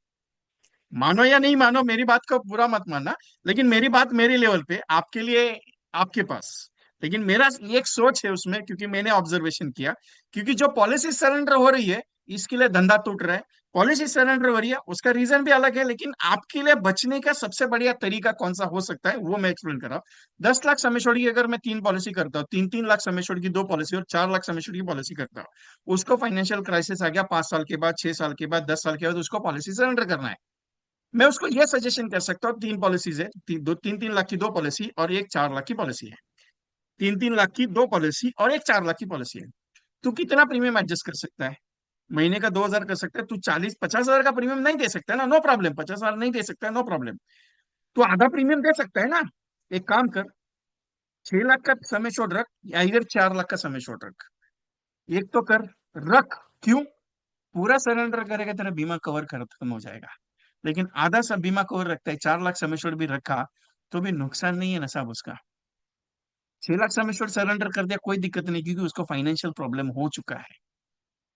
मानो या नहीं मानो, मेरी बात को बुरा मत मानना, लेकिन मेरी बात मेरे लेवल पे, आपके लिए, आपके पास। लेकिन मेरा एक सोच है उसमें, क्योंकि मैंने ऑब्जर्वेशन किया। क्योंकि जो पॉलिसी सरेंडर हो रही है, इसके लिए धंधा टूट रहा है। पॉलिसी सरेंडर हो रही है, उसका रीजन भी अलग है, लेकिन आपके लिए बचने का सबसे बढ़िया तरीका कौन सा हो सकता है वो मैं एक्सप्लेन कर रहा हूँ। 10 लाख सम एश्योर्ड की अगर मैं 3 पॉलिसी करता हूँ, 3-3 लाख सम एश्योर्ड की 2 पॉलिसी और 4 लाख सम एश्योर्ड की पॉलिसी करता हूँ, उसको फाइनेंशियल क्राइसिस आ गया 5 साल के बाद, 6 साल के बाद, 10 साल के बाद, उसको पॉलिसी सरेंडर करना है। मैं उसको ये सजेशन कर सकता हूँ, 3 पॉलिसीज है, 3-3 लाख की 2 पॉलिसी और एक 4 लाख की पॉलिसी है। 3-3 लाख की 2 पॉलिसी और एक 4 लाख की पॉलिसी है। तू कितना प्रीमियम एडजस्ट कर सकता है? महीने का 2,000 कर सकता है तू? 40-50 हजार का प्रीमियम नहीं दे सकता है ना, नो प्रॉब्लम। 50 हजार नहीं दे सकता है, नो प्रॉब्लम। तू आधा प्रीमियम दे सकता है ना। एक काम कर, 6 लाख का समय छोड़ रख, या इधर 4 लाख का समय छोड़ रख। एक तो कर, रख। क्यों? पूरा सरेंडर करेगा तेरा बीमा कवर खत्म हो जाएगा। लेकिन आधा सा बीमा कवर रखता है, 4 लाख सम एश्योर्ड भी रखा, तो भी नुकसान नहीं है ना साहब उसका। 6 लाख सम एश्योर्ड सरेंडर कर दिया, कोई दिक्कत नहीं, क्योंकि उसको फाइनेंशियल प्रॉब्लम हो चुका है।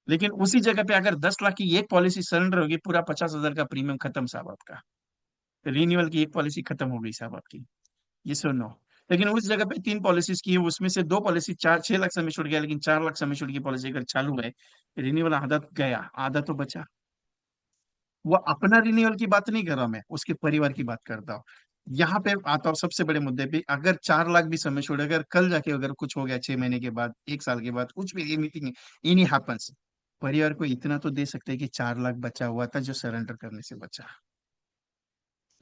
लेकिन उसी जगह पे अगर 10 लाख की एक पॉलिसी सरेंडर होगी, पूरा 50 हजार का प्रीमियम खत्म साहब आपका। रिन्यूअल की एक पॉलिसी खत्म हो गई साहब आपकी। ये सुनो। लेकिन उस जगह पे 3 पॉलिसीज की है, उसमें से 2 पॉलिसी, 6 लाख सम एश्योर्ड गया, लेकिन 4 लाख सम एश्योर्ड की पॉलिसी अगर चालू है, रिन्यूअल आधा गया, आधा तो बचा। वो अपना रिन्यूअल की बात नहीं कर रहा, मैं उसके परिवार की बात करता हूँ। यहाँ पे आता हूँ सबसे बड़े मुद्दे पे। अगर 4 लाख भी समय छोड़े, अगर कल जाके अगर कुछ हो गया, 6 महीने के बाद, 1 साल के बाद, कुछ भी एनीथिंग इन हैपेंस, परिवार को इतना तो दे सकते हैं कि 4 लाख बचा हुआ था जो सरेंडर करने से बचा।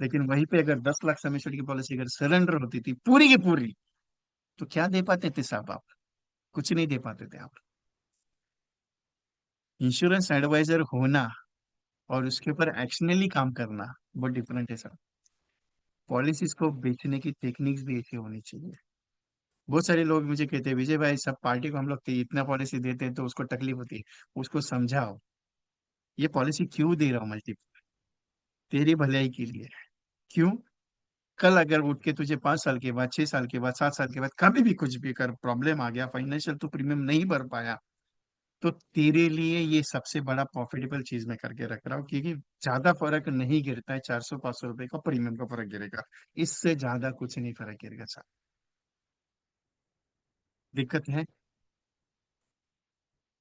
लेकिन वहीं पे अगर 10 लाख समय छोड़ की पॉलिसी अगर सरेंडर होती थी पूरी की पूरी, तो क्या दे पाते थे साहब आप? कुछ नहीं दे पाते थे आप। इंश्योरेंस एडवाइजर होना और उसके ऊपर एक्शनली काम करना बहुत डिफरेंट है सर। पॉलिसीज को बेचने की टेक्निक्स भी ऐसी होनी चाहिए। बहुत सारे लोग मुझे कहते हैं विजय भाई, सब पार्टी को हम लोग इतना पॉलिसी देते हैं तो उसको तकलीफ होती है। उसको समझाओ, ये पॉलिसी क्यों दे रहा हूँ मल्टीपल, तेरी भलाई के लिए। क्यों? कल अगर उठ के तुझे 5 साल के बाद, 6 साल के बाद, 7 साल के बाद कभी भी कुछ भी कर प्रॉब्लम आ गया, फाइनेंशियल तो प्रीमियम नहीं भर पाया, तो तेरे लिए ये सबसे बड़ा प्रॉफिटेबल चीज मैं करके रख रहा हूँ, क्योंकि ज्यादा फर्क नहीं गिरता है, 400-500 रुपए का प्रीमियम का फर्क गिरेगा। इससे ज्यादा कुछ नहीं फर्क गिरेगा सर। दिक्कत है?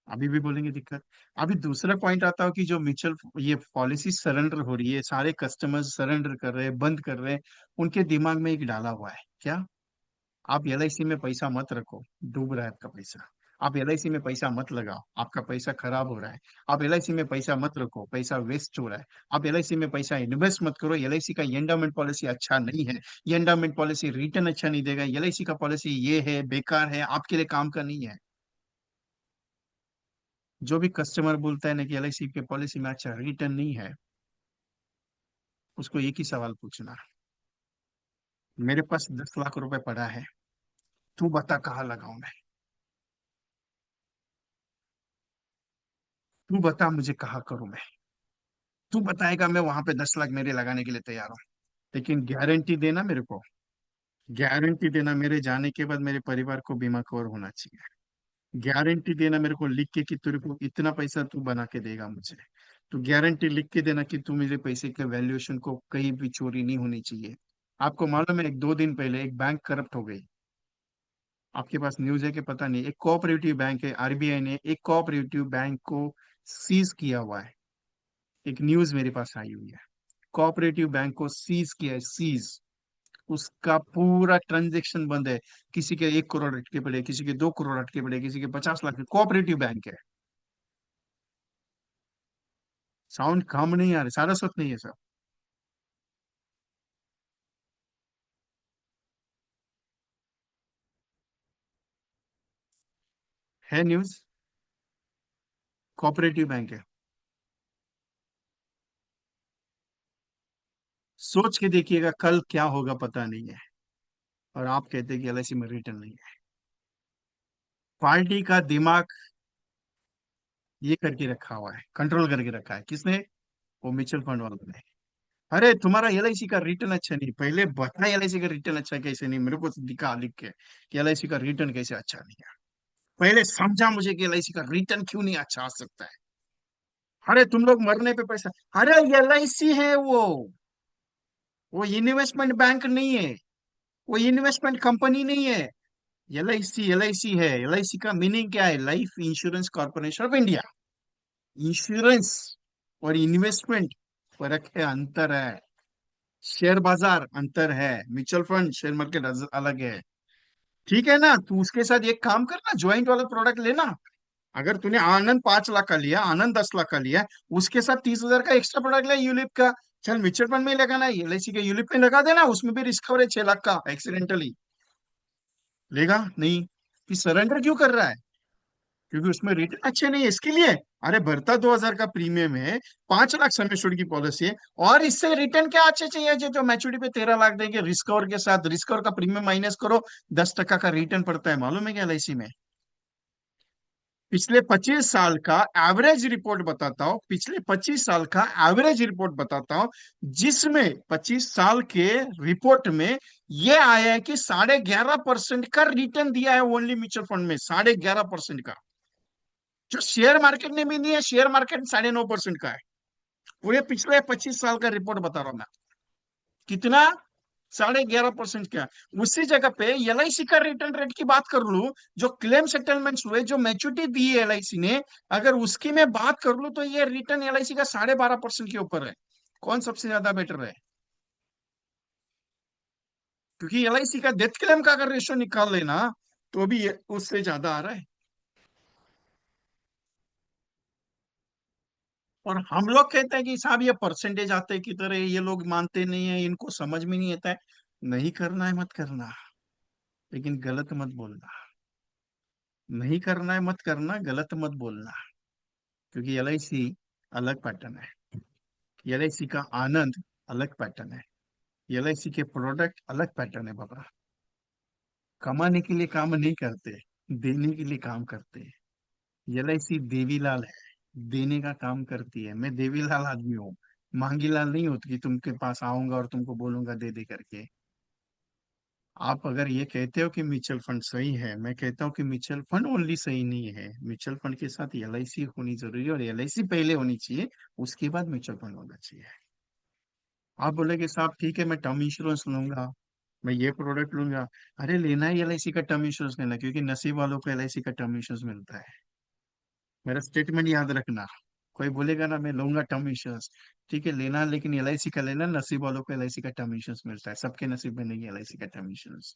अभी भी बोलेंगे दिक्कत? अभी दूसरा पॉइंट आता है कि जो म्यूचुअल ये पॉलिसी सरेंडर हो रही है, सारे कस्टमर्स सरेंडर कर रहे हैं, बंद कर रहे हैं, उनके दिमाग में एक डाला हुआ है क्या? आप एलआईसी में पैसा मत रखो, डूब रहा है आपका पैसा। आप एलआईसी में पैसा मत लगाओ, आपका पैसा खराब हो रहा है। आप एलआईसी में पैसा मत रखो, पैसा वेस्ट हो रहा है। आप एलआईसी में पैसा इन्वेस्ट मत करो, एलआईसी का एंडाउमेंट पॉलिसी अच्छा नहीं है। ये एंडाउमेंट पॉलिसी रिटर्न अच्छा नहीं देगा, एलआईसी का पॉलिसी ये है, बेकार है, आपके लिए काम का नहीं है। जो भी कस्टमर बोलता है ना कि एलआईसी के पॉलिसी में अच्छा रिटर्न नहीं है, उसको एक ही सवाल पूछना, मेरे पास 10 लाख रुपए पड़ा है, तू बता कहाँ लगाऊं मैं। तू बता मुझे कहाँ करूं मैं। तू बताएगा, मैं वहां पे 10 लाख मेरे लगाने के लिए तैयार हूँ। लेकिन गारंटी देना मेरे को, गारंटी देना मेरे जाने के बाद मेरे परिवार को बीमा कवर होना चाहिए। गारंटी देना मेरे को लिख के कि तेरे को इतना पैसा तू बना के देगा मुझे। तो गारंटी लिख के देना कि तू मेरे पैसे के वैल्यूएशन को कहीं भी चोरी नहीं होनी चाहिए। आपको मालूम है, एक 2 दिन पहले एक बैंक करप्ट हो गई। आपके पास न्यूज है कि पता नहीं, एक कोऑपरेटिव बैंक है, आरबीआई ने एक कोऑपरेटिव बैंक को सीज किया हुआ है। एक न्यूज मेरे पास आई हुई है, कोऑपरेटिव बैंक को सीज किया है, सीज। उसका पूरा ट्रांजेक्शन बंद है। किसी के 1 करोड़ अटके पड़े, किसी के 2 करोड़ अटके पड़े, किसी के 50 लाख, कोऑपरेटिव बैंक है। साउंड काम नहीं आ रहा, सारस्वत नहीं है सर। है न्यूज, कोऑपरेटिव बैंक है। सोच के देखिएगा कल क्या होगा पता नहीं है। और आप कहते हैं कि एलआईसी में रिटर्न नहीं है। पार्टी का दिमाग ये करके रखा हुआ है, कंट्रोल करके रखा है, किसने? वो म्यूचुअल फंड वालों ने। अरे तुम्हारा एलआईसी का रिटर्न अच्छा नहीं, पहले बता एलआईसी का रिटर्न अच्छा कैसे नहीं, मेरे को दिखा लिख के कि एलआईसी का रिटर्न कैसे अच्छा नहीं है। पहले समझा मुझे कि एलआईसी का रिटर्न क्यों नहीं अच्छा आ सकता है। अरे तुम लोग मरने पे पैसा, अरे एलआईसी है वो इन्वेस्टमेंट बैंक नहीं है, वो इन्वेस्टमेंट कंपनी नहीं है। एलआईसी एलआईसी है। एलआईसी का मीनिंग क्या है? Life insurance corporation of India. Insurance और इन्वेस्टमेंट फर्क है, अंतर है। शेयर बाजार अंतर है, म्यूचुअल फंड शेयर मार्केट अलग है। ठीक है ना, तू उसके साथ एक काम करना, ज्वाइंट वाला प्रोडक्ट लेना। अगर तूने आनंद 5 लाख का लिया, आनंद 10 लाख का लिया, उसके साथ 30 हजार का एक्स्ट्रा प्रोडक्ट ले यूलिप का। चल म्यूचुअल फंड में ही लगाना है, एलआईसी के यूलिप में लगा देना, उसमें भी रिस्क कवर है 6 लाख का एक्सीडेंटली। लेगा नहीं? कि सरेंडर क्यों कर रहा है? क्योंकि उसमें रिटर्न अच्छे नहीं है इसके लिए। अरे भरता 2 हजार का प्रीमियम है, 5 लाख सम एश्योर्ड की पॉलिसी है, और इससे रिटर्न क्या अच्छे चाहिए जो मैच्योरिटी पे 13 लाख देंगे रिस्क कवर के साथ। रिस्क कवर का प्रीमियम माइनस करो, 10% का रिटर्न पड़ता है, मालूम है क्या एलआईसी में? पिछले 25 साल का एवरेज रिपोर्ट बताता हूं, पिछले 25 साल का एवरेज रिपोर्ट बताता हूं, जिसमें 25 साल के रिपोर्ट में ये आया है कि 11.5% का रिटर्न दिया है ओनली म्यूचुअल फंड में, 11.5% का। जो शेयर मार्केट ने भी नहीं है, शेयर मार्केट 9.5% का है। पूरे पिछले 25 साल का रिपोर्ट बता रहा हूं मैं। कितना? 11.5% का। उसी जगह पे एलआईसी का रिटर्न रेट की बात कर लूं, जो क्लेम सेटलमेंट्स हुए, जो मैच्योरिटी दी है एलआईसी ने, अगर उसकी मैं बात कर लूं तो ये रिटर्न एलआईसी का 12.5% के ऊपर है। कौन सबसे ज्यादा बेटर है? क्योंकि एलआईसी का डेथ क्लेम का अगर रेशियो निकाल लेना, तो भी ये उससे ज्यादा आ रहा है। और हम लोग कहते हैं कि साहब ये परसेंटेज आते की तरह, ये लोग मानते नहीं है, इनको समझ में नहीं आता है। नहीं करना है मत करना, लेकिन गलत मत बोलना। नहीं करना है मत करना, गलत मत बोलना। क्योंकि एलआईसी अलग पैटर्न है, एलआईसी का आनंद अलग पैटर्न है, एलआईसी के प्रोडक्ट अलग पैटर्न है बाबा। कमाने के लिए काम नहीं करते, देने के लिए काम करते हैं। एलआईसी देवीलाल है, देने का काम करती है। मैं देवीलाल आदमी हूँ, मांगीलाल नहीं होती कि तुमके पास आऊंगा और तुमको बोलूंगा दे दे करके। आप अगर ये कहते हो कि म्यूचुअल फंड सही है, मैं कहता हूँ कि म्यूचुअल फंड ओनली सही नहीं है, म्यूचुअल फंड के साथ एलआईसी होनी जरूरी है, और एलआईसी पहले होनी चाहिए, उसके बाद म्यूचुअल फंड होना चाहिए। आप बोले कि साहब ठीक है, मैं टर्म इंश्योरेंस लूंगा, मैं ये प्रोडक्ट लूंगा। अरे लेना है एलआईसी का टर्म इंश्योरेंस लेना, क्योंकि नसीब वालों को एलआईसी का टर्म इंश्योरेंस मिलता है। मेरा स्टेटमेंट याद रखना। कोई बोलेगा ना मैं लूंगा टर्म इंश्योरेंस, ठीक है लेना, लेकिन एलआईसी का लेना, नसीब वालों को एलआईसी का टर्म इंश्योरेंस मिलता है, सबके नसीब में नहीं है एलआईसी का टर्म इंश्योरेंस।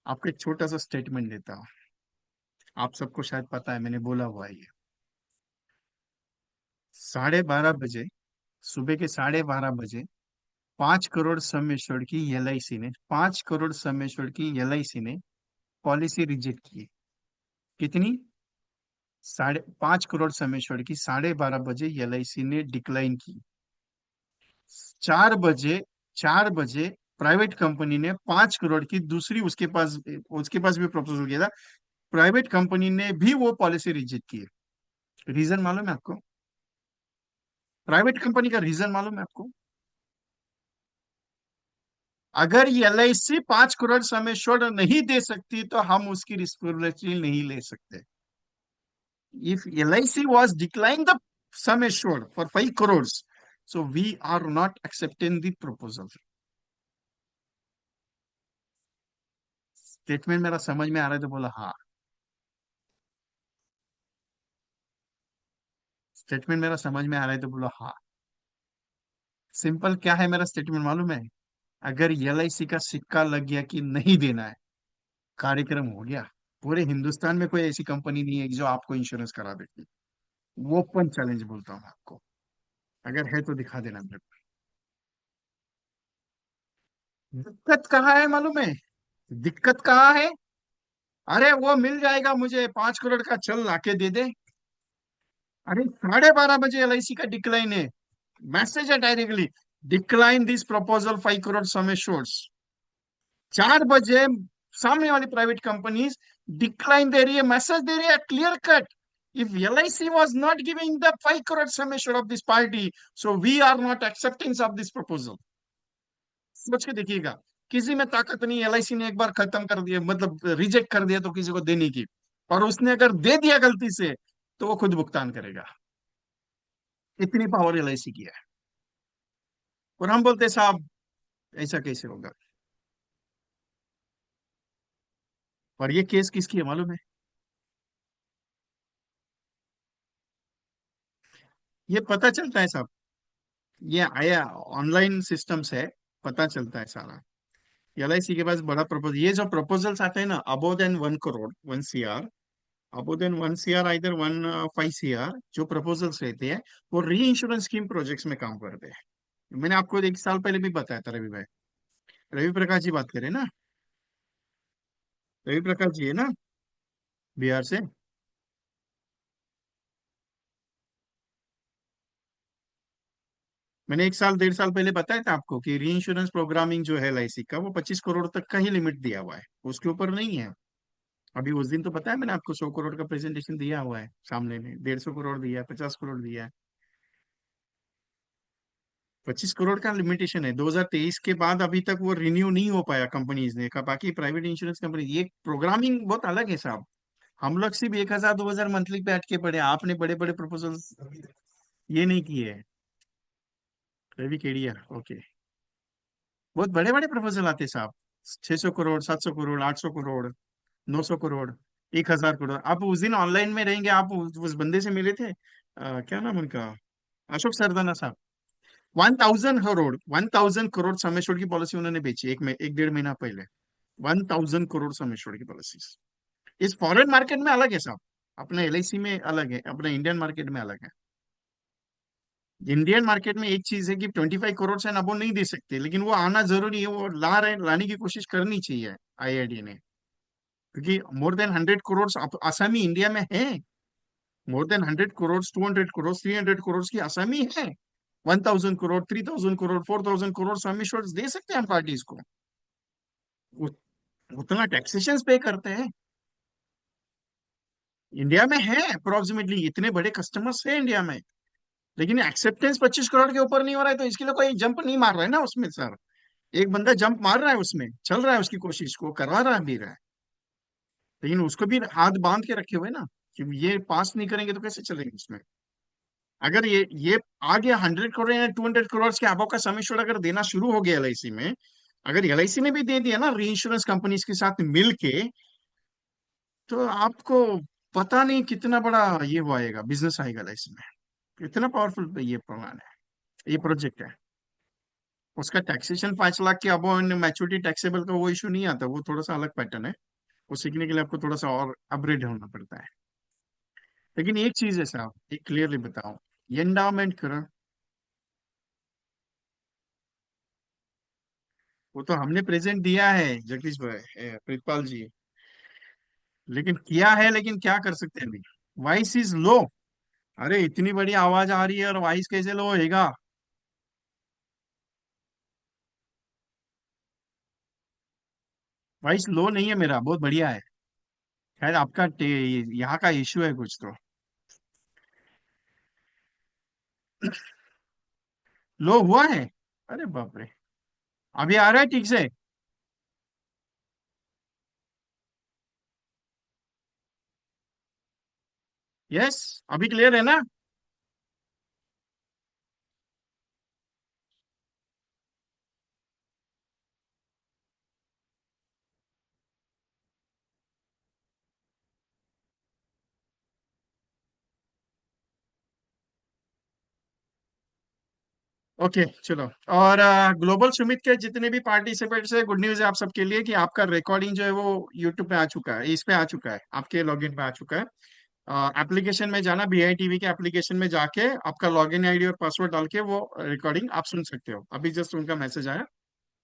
आपको एक छोटा सा स्टेटमेंट देता हूँ। आप सबको शायद पता है, मैंने बोला हुआ है ये। 12:30 बजे, सुबह के 12:30 बजे 5 करोड़ सम एश्योर्ड की एलआईसी ने, 5 करोड़ सम एश्योर्ड की एलआईसी ने पॉलिसी रिजेक्ट की। कितनी? 5.5 करोड़ सम एश्योर्ड की 12:30 बजे एलआईसी ने डिक्लाइन की। 4 बजे, 4 बजे प्राइवेट कंपनी ने 5 करोड़ की दूसरी, उसके पास भी प्रपोजल किया था। प्राइवेट कंपनी ने भी वो पॉलिसी रिजेक्ट की है। रीजन मालूम है आपको? प्राइवेट कंपनी का रीजन मालूम है आपको? अगर ये एलआईसी 5 करोड़ सम एश्योर्ड नहीं दे सकती तो हम उसकी रिस्पॉन्सिबिलिटी नहीं ले सकते। If LIC was declined the sum assured for 5 crores, so we are not accepting the proposal. Statement मेरा समझ में आ रहा है तो बोला हाँ। स्टेटमेंट मेरा समझ में आ रहा है तो बोला हाँ। सिंपल क्या है मेरा स्टेटमेंट मालूम है? अगर एलआईसी का सिक्का लग गया कि नहीं देना है, कार्यक्रम हो गया। पूरे हिंदुस्तान में कोई ऐसी कंपनी नहीं है जो आपको इंश्योरेंस करा देती। वो ओपन चैलेंज बोलता हूँ आपको। अगर है तो दिखा देना मेरे को। दिक्कत कहाँ है मालूम है? दिक्कत कहाँ है? अरे वो मिल जाएगा मुझे, 5 करोड़ का चल लाके दे दे। अरे 12:30 बजे एलआईसी का डिक्लाइन है। मैसेज है directly, decline this proposal 5 crore sum assureds. 4 बजे सामने वाली प्राइवेट कंपनीज डिक्लाइन दे रही है, मैसेज दे रही है clear cut. If LIC was not giving the 5 crore sum assured of this party, so we are not accepting of this proposal. सोच के देखिएगा। किसी में ताकत नहीं, एलआईसी ने एक बार खत्म कर दिया, मतलब रिजेक्ट कर दिया तो किसी को देने की। और उसने अगर दे दिया गलती से तो वो खुद भुगतान करेगा। इतनी पावर एलआईसी की है। और हम बोलते हैं, साहब ऐसा कैसे होगा? और ये केस किसकी है मालूम है? ये पता चलता है साहब। ये आया, ऑनलाइन सिस्टम्स है, पता चलता है सारा। एलआईसी के पास बड़ा प्रपोजल, ये जो प्रपोजल्स आते हैं ना, above than 1 crore, 1 CR, above than 1 CR, इधर 1.5 CR, जो प्रपोजल्स रहते हैं वो री इंश्योरेंस स्कीम प्रोजेक्ट्स में काम करते हैं। मैंने आपको 1 साल पहले भी बताया था, रवि भाई। रवि प्रकाश जी बात करें ना? रवि प्रकाश जी है ना, बिहार से। मैंने 1 साल 1.5 साल पहले बताया था आपको कि री इंश्योरेंस प्रोग्रामिंग जो है एलआईसी का, वो 25 करोड़ तक का ही लिमिट दिया हुआ है, उसके ऊपर नहीं है। अभी उस दिन तो पता है मैंने आपको 100 करोड़ का प्रेजेंटेशन दिया हुआ है, सामने में 150 करोड़ दिया है, 50 करोड़ दिया है। 25 करोड़ का लिमिटेशन है। 2023 के बाद अभी तक वो रिन्यू नहीं हो पाया कंपनीज ने का। बाकी प्राइवेट इंश्योरेंस कंपनी, ये प्रोग्रामिंग बहुत अलग है साहब। हम लोग सिर्फ 1,000 2,000 मंथली पे अटके पड़े हैं। आपने बड़े बड़े प्रपोजल्स ये नहीं किए हैं। रवि केडिया, ओके। बहुत बड़े बड़े प्रपोजल आते हैं साहब। 600 करोड़, 700 करोड़, 800 करोड़, 900 करोड़, 1,000 करोड़। आप उस दिन ऑनलाइन में रहेंगे, आप उस बंदे से मिले थे, क्या नाम उनका, अशोक सरदाना साहब। 1,000 करोड़, 1,000 करोड़ सम एश्योर्ड की पॉलिसी उन्होंने बेची, 1 1.5 महीना पहले। 1,000 करोड़ सम एश्योर्ड की पॉलिसी। इस फॉरेन मार्केट में अलग है साहब, अपने एलआईसी में अलग है, अपने इंडियन मार्केट में अलग है। इंडियन मार्केट में एक चीज है कि 25 करोड़ से अबो नहीं दे सकते, लेकिन वो आना जरूरी है, वो लाने की कोशिश करनी चाहिए आईआईडी ने। क्योंकि मोर देन 100 करोड़ आसामी इंडिया में है। मोर देन 100 करोड़, 200 करोड़, 300 करोड़ की आसामी है। 1,000 करोड़, 3,000 करोड़, 4,000 करोड़ स्वामी श्योर्स दे सकते हैं हम पार्टीज को। उ- उतना टैक्सेशन पे करते हैं। इंडिया में है अप्रोक्सीमेटली, इतने बड़े कस्टमर्स है इंडिया में। लेकिन एक्सेप्टेंस 25 करोड़ के ऊपर नहीं हो रहा है, तो इसके लिए कोई जंप नहीं मार रहा है ना उसमें सर। एक बंदा जंप मार रहा है, उसमें चल रहा है, उसकी कोशिश को करवा रहा भी रहा है। लेकिन उसको भी हाथ बांध के रखे हुए ना, कि ये पास नहीं करेंगे तो कैसे चलेंगे उसमें। अगर ये आ गया 100 करोड़ या 200 करोड़ के अबव का सम एश्योर्ड अगर देना शुरू हो गया एलआईसी में, अगर एलआईसी ने भी दे दिया ना री इंश्योरेंस कंपनीज के साथ मिल के, तो आपको पता नहीं कितना बड़ा ये वो आएगा, बिजनेस आएगा एलआईसी में। इतना पावरफुल ये प्लान है, ये प्रोजेक्ट है। उसका टैक्सेशन 5 लाख के अबव मैच्योरिटी टैक्सेबल का वो इशू नहीं आता, वो थोड़ा सा अलग पैटर्न है। वो सीखने के लिए आपको थोड़ा सा और अपग्रेड होना पड़ता है। लेकिन एक चीज है साहब, एक क्लियरली बताओ, एंडाउमेंट करा, वो तो हमने प्रेजेंट दिया है जगदीश भाई, प्रितपाल जी। लेकिन किया है, लेकिन क्या कर सकते हैं अभी। Voice is low. अरे इतनी बड़ी आवाज आ रही है और वॉइस कैसे लो होएगा। वॉइस लो नहीं है मेरा, बहुत बढ़िया है। शायद आपका यहाँ का इश्यू है कुछ तो। लो हुआ है। अरे बाप रे। अभी आ रहा है ठीक से। यस। अभी क्लियर है ना। ओके चलो। और ग्लोबल सुमित के जितने भी पार्टिसिपेंट्स है, गुड न्यूज है आप सबके लिए कि आपका रिकॉर्डिंग जो है वो यूट्यूब पे आ चुका है, इस पे आ चुका है, आपके लॉगिन पे आ चुका है। एप्लीकेशन में जाना, BITV के एप्लीकेशन में जाके आपका लॉगिन आईडी और पासवर्ड डाल के वो रिकॉर्डिंग आप सुन सकते हो। अभी जस्ट उनका मैसेज आया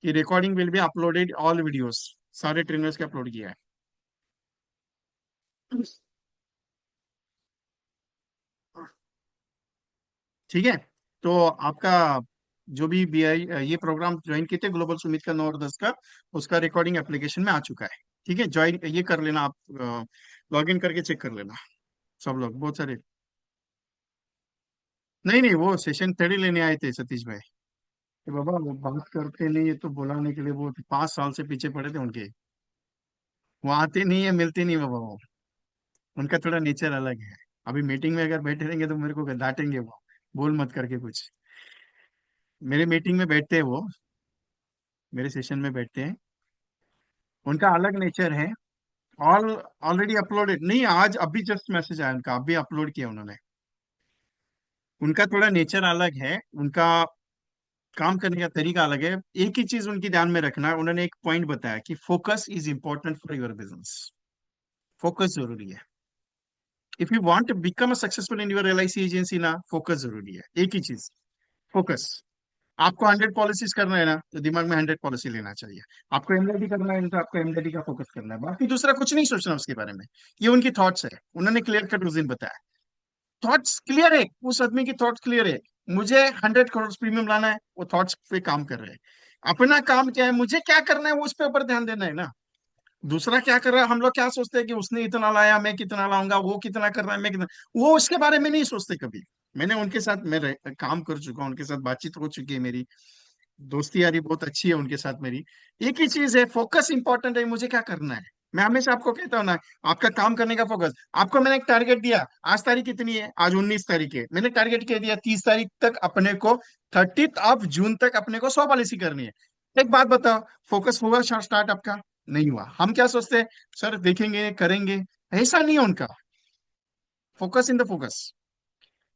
कि recording will be uploaded all videos, सारे ट्रेनर्स के अपलोड किया है। ठीक है। तो आपका जो भी BI ये प्रोग्राम ज्वाइन किए थे ग्लोबल सुमित का 9 और 10 का, उसका रिकॉर्डिंग एप्लीकेशन में आ चुका है। ठीक है, ज्वाइन ये कर लेना आप, लॉग इन करके चेक कर लेना सब लोग, बहुत सारे। नहीं नहीं, वो सेशन 30 लेने आए थे सतीश भाई। कि बाबा वो बात करते नहीं है तो बुलाने के लिए, वो 5 साल से पीछे पड़े थे उनके। वो आते नहीं है, मिलते नहीं बाबा वो। उनका थोड़ा नेचर अलग है। अभी मीटिंग में अगर बैठे रहेंगे तो मेरे को डांटेंगे वो, बोल मत करके कुछ। मेरे मीटिंग में बैठते हैं वो, मेरे सेशन में बैठते हैं। उनका अलग नेचर है। ऑल ऑलरेडी अपलोडेड नहीं, आज अभी जस्ट मैसेज आया उनका, अभी अपलोड किया उन्होंने। उनका थोड़ा नेचर अलग है, उनका काम करने का तरीका अलग है। एक ही चीज उनकी ध्यान में रखना है, उन्होंने एक पॉइंट बताया कि focus is important for your business. Focus जरूरी है। If you want to become a successful in your LIC agency ना, फोकस जरूरी है, एक ही चीज, फोकस। आपको 100 पॉलिसीज करना है ना, तो दिमाग में 100 पॉलिसी लेना चाहिए। आपको MLD करना है तो आपको MLD का फोकस करना है, बाकी दूसरा कुछ नहीं सोचना उसके बारे में। ये उनकी थॉट्स है, उन्होंने क्लियर कट उस दिन बताया। थॉट्स क्लियर है, उस आदमी की थॉट्स क्लियर है। मुझे 100 करोड़ प्रीमियम लाना है, वो थॉट्स पे काम कर रहे हैं। अपना काम क्या है, मुझे क्या करना है, वो उस पे ऊपर ध्यान देना है ना। दूसरा क्या कर रहा है, हम लोग क्या सोचते हैं कि उसने इतना लाया, मैं कितना लाऊंगा, वो कितना कर रहा है, मैं कितना। वो उसके बारे में नहीं सोचते कभी। मैंने उनके साथ काम कर चुका हूं, उनके साथ बातचीत हो चुकी है मेरी, दोस्ती यारी बहुत अच्छी है उनके साथ मेरी। एक ही चीज है, फोकस इंपॉर्टेंट है, मुझे क्या करना है। मैं हमेशा आपको कहता हूँ ना, आपका काम करने का फोकस। आपको मैंने एक टारगेट दिया, आज तारीख कितनी है, आज 19 तारीख है, मैंने टारगेट कह दिया 30 तारीख तक अपने को, 30 जून तक अपने को 100 पॉलिसी करनी है। एक बात बताओ, फोकस हुआ स्टार्ट आपका? नहीं हुआ। हम क्या सोचते हैं, सर देखेंगे करेंगे, ऐसा नहीं है उनका। Focus in the focus.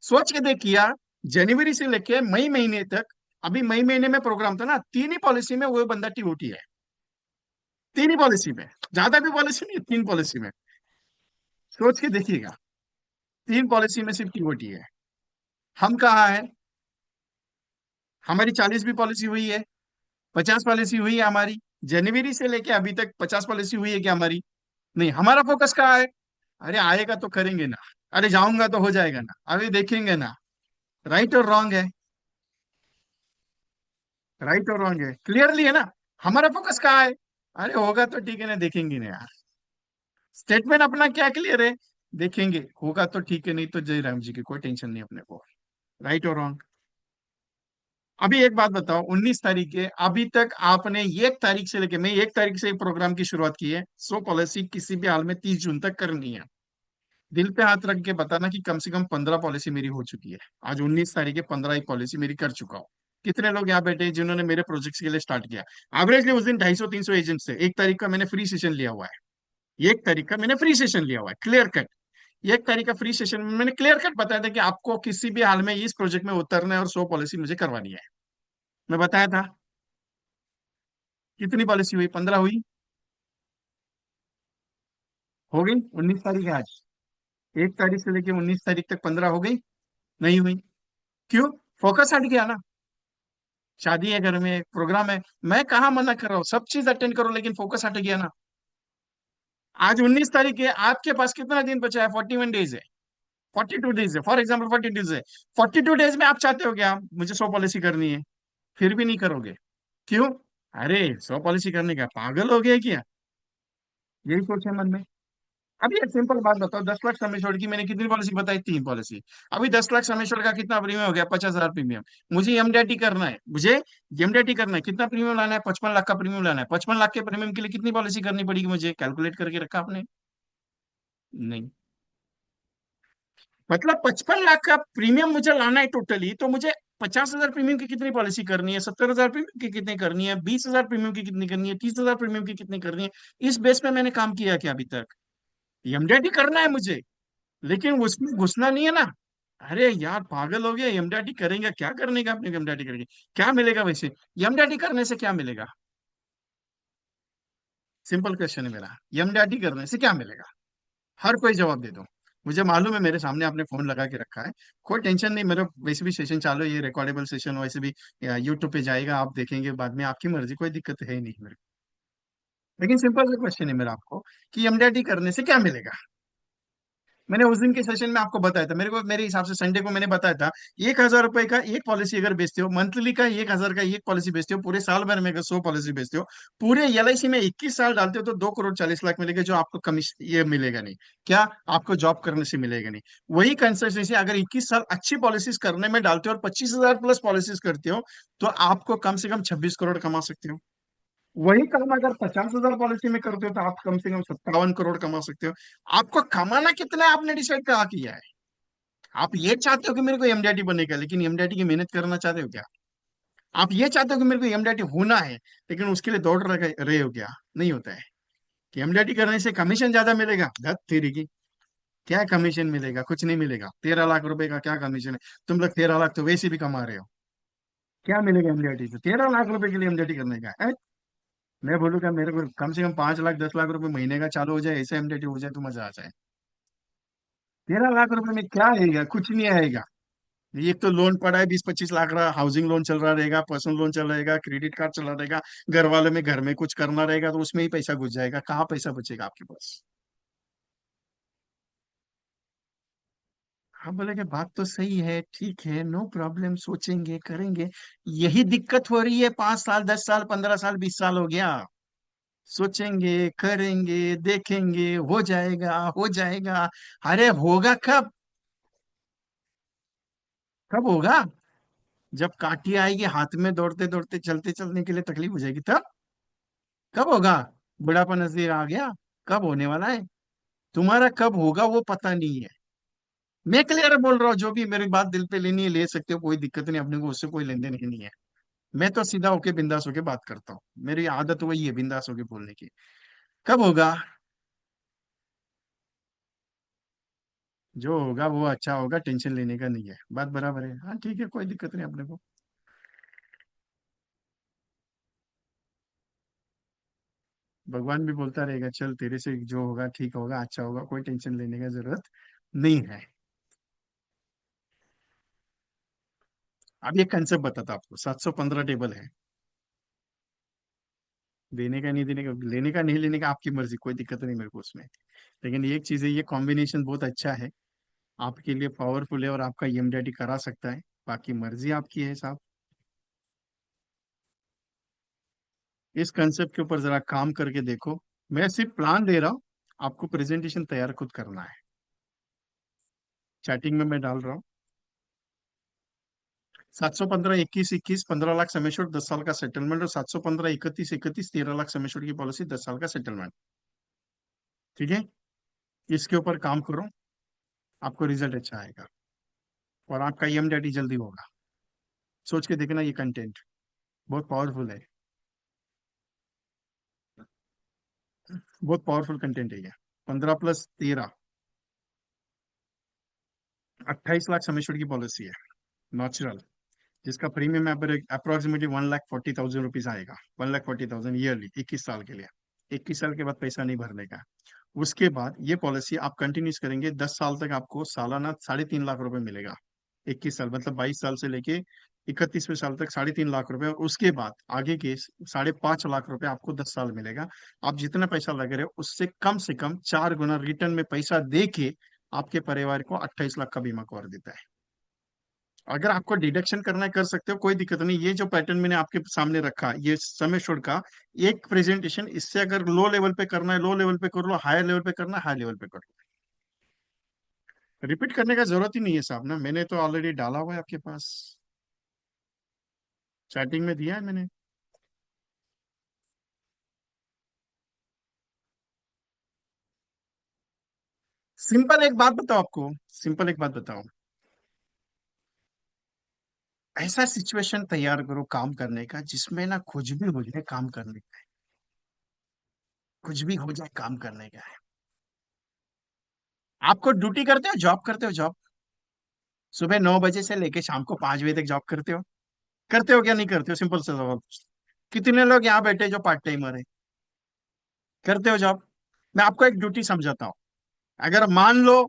सोच के देखिए, जनवरी से लेके मई महीने तक, अभी मई महीने में प्रोग्राम था ना, 3 ही पॉलिसी में वो बंदा TOT है। 3 ही पॉलिसी में, ज्यादा भी पॉलिसी नहीं, 3 पॉलिसी में। सोच के देखिएगा, 3 पॉलिसी में सिर्फ TOT है। हम कहाँ है, हमारी 40 भी पॉलिसी हुई है, 50 पॉलिसी हुई है हमारी। जनवरी से लेके अभी तक 50 पॉलिसी हुई है क्या हमारी? नहीं। हमारा फोकस कहाँ है? अरे आएगा तो करेंगे ना, अरे जाऊंगा तो हो जाएगा ना, अभी देखेंगे ना। राइट और रॉन्ग है, राइट और रॉन्ग है, क्लियरली है ना। हमारा फोकस कहाँ है? अरे होगा तो ठीक है ना, देखेंगे ना यार। स्टेटमेंट अपना क्या क्लियर है, देखेंगे, होगा तो ठीक है, नहीं तो जय राम जी की, कोई टेंशन नहीं अपने को। राइट और रॉन्ग। अभी एक बात बताओ, 19 तारीख है, अभी तक आपने 1 तारीख से लेके, मैं 1 तारीख से प्रोग्राम की शुरुआत की है, 100 पॉलिसी किसी भी हाल में 30 जून तक करनी है। दिल पे हाथ रख के बताना कि कम से कम 15 पॉलिसी मेरी हो चुकी है। आज 19 तारीख है, 15 ही पॉलिसी मेरी कर चुका हूँ। कितने लोग यहाँ बैठे हैं जिन्होंने मेरे प्रोजेक्ट्स के लिए स्टार्ट किया? एवरेजली उस दिन 250-300 एजेंट थे। 1 तारीख का मैंने फ्री सेशन लिया हुआ है। 1 तारीख का मैंने फ्री सेशन लिया हुआ है, क्लियर कट। 1 तारीख का फ्री सेशन में मैंने क्लियर कट बताया था कि आपको किसी भी हाल में इस प्रोजेक्ट में उतरना है और 100 पॉलिसी मुझे करवानी है। मैं बताया था। कितनी पॉलिसी हुई? 15 हुई? हो गई? 19 तारीख है आज। 1 तारीख से लेके 19 तारीख तक 15 हो गई? नहीं हुई? क्यों? फोकस हट गया ना। शादी है, घर में प्रोग्राम है। मैं कहाँ मना कर रहा हूँ, सब चीज अटेंड करो, लेकिन फोकस हट गया ना। आज 19 तारीख है, आपके पास कितना दिन बचा है? 41 डेज है। 42 डेज है, फॉर एग्जाम्पल 42 है। 42 डेज में आप चाहते हो क्या मुझे 100 पॉलिसी करनी है? फिर भी नहीं करोगे। क्यों? अरे 100 पॉलिसी करने का पागल हो गया क्या? यही सोच है मन में। अभी एक सिंपल बात बताओ, 10 लाख सम एश्योर्ड की मैंने कितनी पॉलिसी बताई? 3 पॉलिसी। अभी 10 लाख सम एश्योर्ड का कितना प्रीमियम हो गया? 50,000 प्रीमियम। मुझे एमडीआरटी करना है, मुझे एमडीआरटी करना है। कितना प्रीमियम लाना है? 55 लाख का प्रीमियम लाना है। 55 लाख के प्रीमियम के लिए कितनी पॉलिसी करनी पड़ेगी? मुझे कैलकुलेट करके रखा आपने? नहीं। मतलब 55 लाख का प्रीमियम मुझे लाना है टोटली, तो मुझे 50,000 प्रीमियम की कितनी पॉलिसी करनी है? 70,000 प्रीमियम की कितनी करनी है? 20,000 प्रीमियम की कितनी करनी है? 30,000 प्रीमियम की कितनी करनी है? इस बेस पे मैंने काम किया क्या अभी तक? एमडीआरटी करना है मुझे, लेकिन उसमें घुसना नहीं है ना। अरे यार पागल हो गया, एमडीआरटी करेंगे क्या? करने का अपने एमडीआरटी करेंगे, क्या मिलेगा वैसे? एमडीआरटी करने से क्या मिलेगा? सिंपल क्वेश्चन है मेरा। एमडीआरटी करने से क्या मिलेगा? हर कोई जवाब दे दो। मुझे मालूम है, मेरे सामने आपने फोन लगा के रखा है। कोई टेंशन नहीं, मेरा वैसे भी सेशन चालू है, ये रिकॉर्डेबल सेशन वैसे भी यूट्यूब पे जाएगा, आप देखेंगे बाद में, आपकी मर्जी, कोई दिक्कत है ही नहीं मेरे को। लेकिन सिंपल सा क्वेश्चन है मेरा आपको, कि एमडीआरटी करने से क्या मिलेगा? मैंने उस दिन के सेशन में आपको बताया था, मेरे को मेरे हिसाब से संडे को मैंने बताया था। 1,000 रुपए का एक पॉलिसी अगर बेचते हो, मंथली का 1,000 का एक पॉलिसी बेचते हो, पूरे साल भर में अगर 100 पॉलिसी बेचते हो, पूरे एलआईसी में 21 साल डालते हो, तो 2,40,00,000 मिलेगा, जो आपको कमीशन ये मिलेगा नहीं। क्या? आपको जॉब करने से मिलेगा नहीं। वही कंसिस्टेंसी अगर 21 साल अच्छी पॉलिसीज करने में डालते हो और 25,000 प्लस पॉलिसीज करते हो, तो आपको कम से कम 26 करोड़ कमा सकते हो। वही काम अगर 50,000 पॉलिसी में करते हो, तो आप कम से कम 57 करोड़ कमा सकते हो। आपको कमाना कितना है आपने डिसाइड कहा किया है। आप ये चाहते हो कि मेरे को एमडीआरटी बनेगा, लेकिन एमडीआरटी की मेहनत करना चाहते हो क्या? आप ये चाहते हो कि मेरे को एमडीआरटी होना है, लेकिन उसके लिए दौड़ रहे हो क्या? नहीं होता है। कि एमडीआरटी करने से कमीशन ज्यादा मिलेगा? धत तेरी की। क्या कमीशन मिलेगा? कुछ नहीं मिलेगा। 13 लाख रुपए का क्या कमीशन है? तुम लोग 13 लाख तो वैसे भी कमा रहे हो। क्या मिलेगा एमडीआरटी से? 13 लाख रुपए के लिए एमडीआरटी करने का है? मैं बोलूंगा मेरे को कम से कम 5 लाख 10 लाख रुपए महीने का चालू हो जाए, ऐसे एमडीआरटी हो जाए तो मजा आ जाए। 13 लाख रुपए में क्या आएगा? कुछ नहीं आएगा। ये तो लोन पड़ा है 20-25 लाख रहा, हाउसिंग लोन चल रहा रहेगा, पर्सनल लोन चल रहेगा, क्रेडिट कार्ड चला रहेगा, घर वाले में घर में कुछ करना रहेगा, तो उसमें ही पैसा घुस जाएगा। कहाँ पैसा बचेगा आपके पास? हाँ, बोले कि बात तो सही है, ठीक है, नो प्रॉब्लम, सोचेंगे करेंगे। यही दिक्कत हो रही है, 5 साल 10 साल 15 साल 20 साल हो गया। सोचेंगे करेंगे देखेंगे, हो जाएगा हो जाएगा। अरे होगा कब? कब होगा? जब काटी आएगी हाथ में, दौड़ते दौड़ते चलते चलने के लिए तकलीफ हो जाएगी, तब। कब होगा? बुढ़ापा नजदीक आ गया? कब होने वाला है? तुम्हारा कब होगा वो पता नहीं है। मैं क्लियर बोल रहा हूँ, जो भी मेरी बात दिल पे लेनी है ले सकते हो, कोई दिक्कत नहीं, अपने को उससे कोई लेन देन ही नहीं है। मैं तो सीधा होके बिंदास होके बात करता हूँ, मेरी आदत वही है बिंदास होके बोलने की। कब होगा? जो होगा वो अच्छा होगा, टेंशन लेने का नहीं है, बात बराबर है। हाँ ठीक है, कोई दिक्कत नहीं अपने को। भगवान भी बोलता रहेगा, चल तेरे से जो होगा ठीक होगा, अच्छा होगा, कोई टेंशन लेने का जरूरत नहीं है। अब ये कंसेप्ट बताता हूं आपको, 715 टेबल है। देने का नहीं देने का, लेने का नहीं लेने का आपकी मर्जी, कोई दिक्कत नहीं मेरे को उसमें। लेकिन एक चीज है, ये कॉम्बिनेशन बहुत अच्छा है, आपके लिए पावरफुल है, और आपका ईएमडीडी करा सकता है। बाकी मर्जी आपकी है साहब। इस कंसेप्ट के ऊपर जरा काम करके देखो। मैं सिर्फ प्लान दे रहा हूँ, आपको प्रेजेंटेशन तैयार खुद करना है। चैटिंग में मैं डाल रहा हूँ। 715 21 21 15 लाख समेश्वर 10 साल का सेटलमेंट, और 715 31 31 13 लाख समेश्वर की पॉलिसी 10 साल का सेटलमेंट। ठीक है? इसके ऊपर काम करो, आपको रिजल्ट अच्छा आएगा, और आपका ईएमडीडी जल्दी होगा। सोच के देखना, ये कंटेंट बहुत पावरफुल है। बहुत पावरफुल कंटेंट है ये। 15 + 13, 28 लाख समेश्वर की पॉलिसी है, नेचुरल। जिसका प्रीमियम अप्रोक्सीमेटली 1,40,000 रुपीज आएगा, 1,40,000 ईयरली, 21 साल के लिए। 21 साल के बाद पैसा नहीं भरने का। उसके बाद ये पॉलिसी आप कंटिन्यूस करेंगे, 10 साल तक आपको सालाना 3.5 लाख रुपए मिलेगा। 21 साल मतलब 22 साल से लेके 31वें साल तक 3.5 लाख रुपए, और उसके बाद आगे के 5.5 लाख रुपए आपको 10 साल मिलेगा। आप जितना पैसा लगे रहे हो उससे कम से कम 4 गुना रिटर्न में पैसा दे के आपके परिवार को 28 लाख का बीमा कवर देता है। अगर आपको डिडक्शन करना है कर सकते हो, कोई दिक्कत नहीं। ये जो पैटर्न मैंने आपके सामने रखा, ये समय शुड का एक प्रेजेंटेशन, इससे अगर लो लेवल पे करना है लो लेवल पे कर लो, हायर लेवल पे करना है हाई लेवल पे कर लो। रिपीट करने का जरूरत ही नहीं है साहब ना, मैंने तो ऑलरेडी डाला हुआ है आपके पास, चैटिंग में दिया है मैंने। सिंपल एक बात बताओ आपको, सिंपल एक बात बताओ, ऐसा सिचुएशन तैयार करो काम करने का जिसमें ना कुछ भी हो जाए काम करने का, कुछ भी हो जाए काम करने का है। आपको ड्यूटी करते हो, जॉब करते हो, जॉब सुबह 9 बजे से लेके शाम को 5 बजे तक जॉब करते हो क्या नहीं करते हो? सिंपल सा सवाल पूछता हूं। कितने लोग यहाँ बैठे जो पार्ट टाइमर है? करते हो जॉब? मैं आपको एक ड्यूटी समझाता हूँ। अगर मान लो,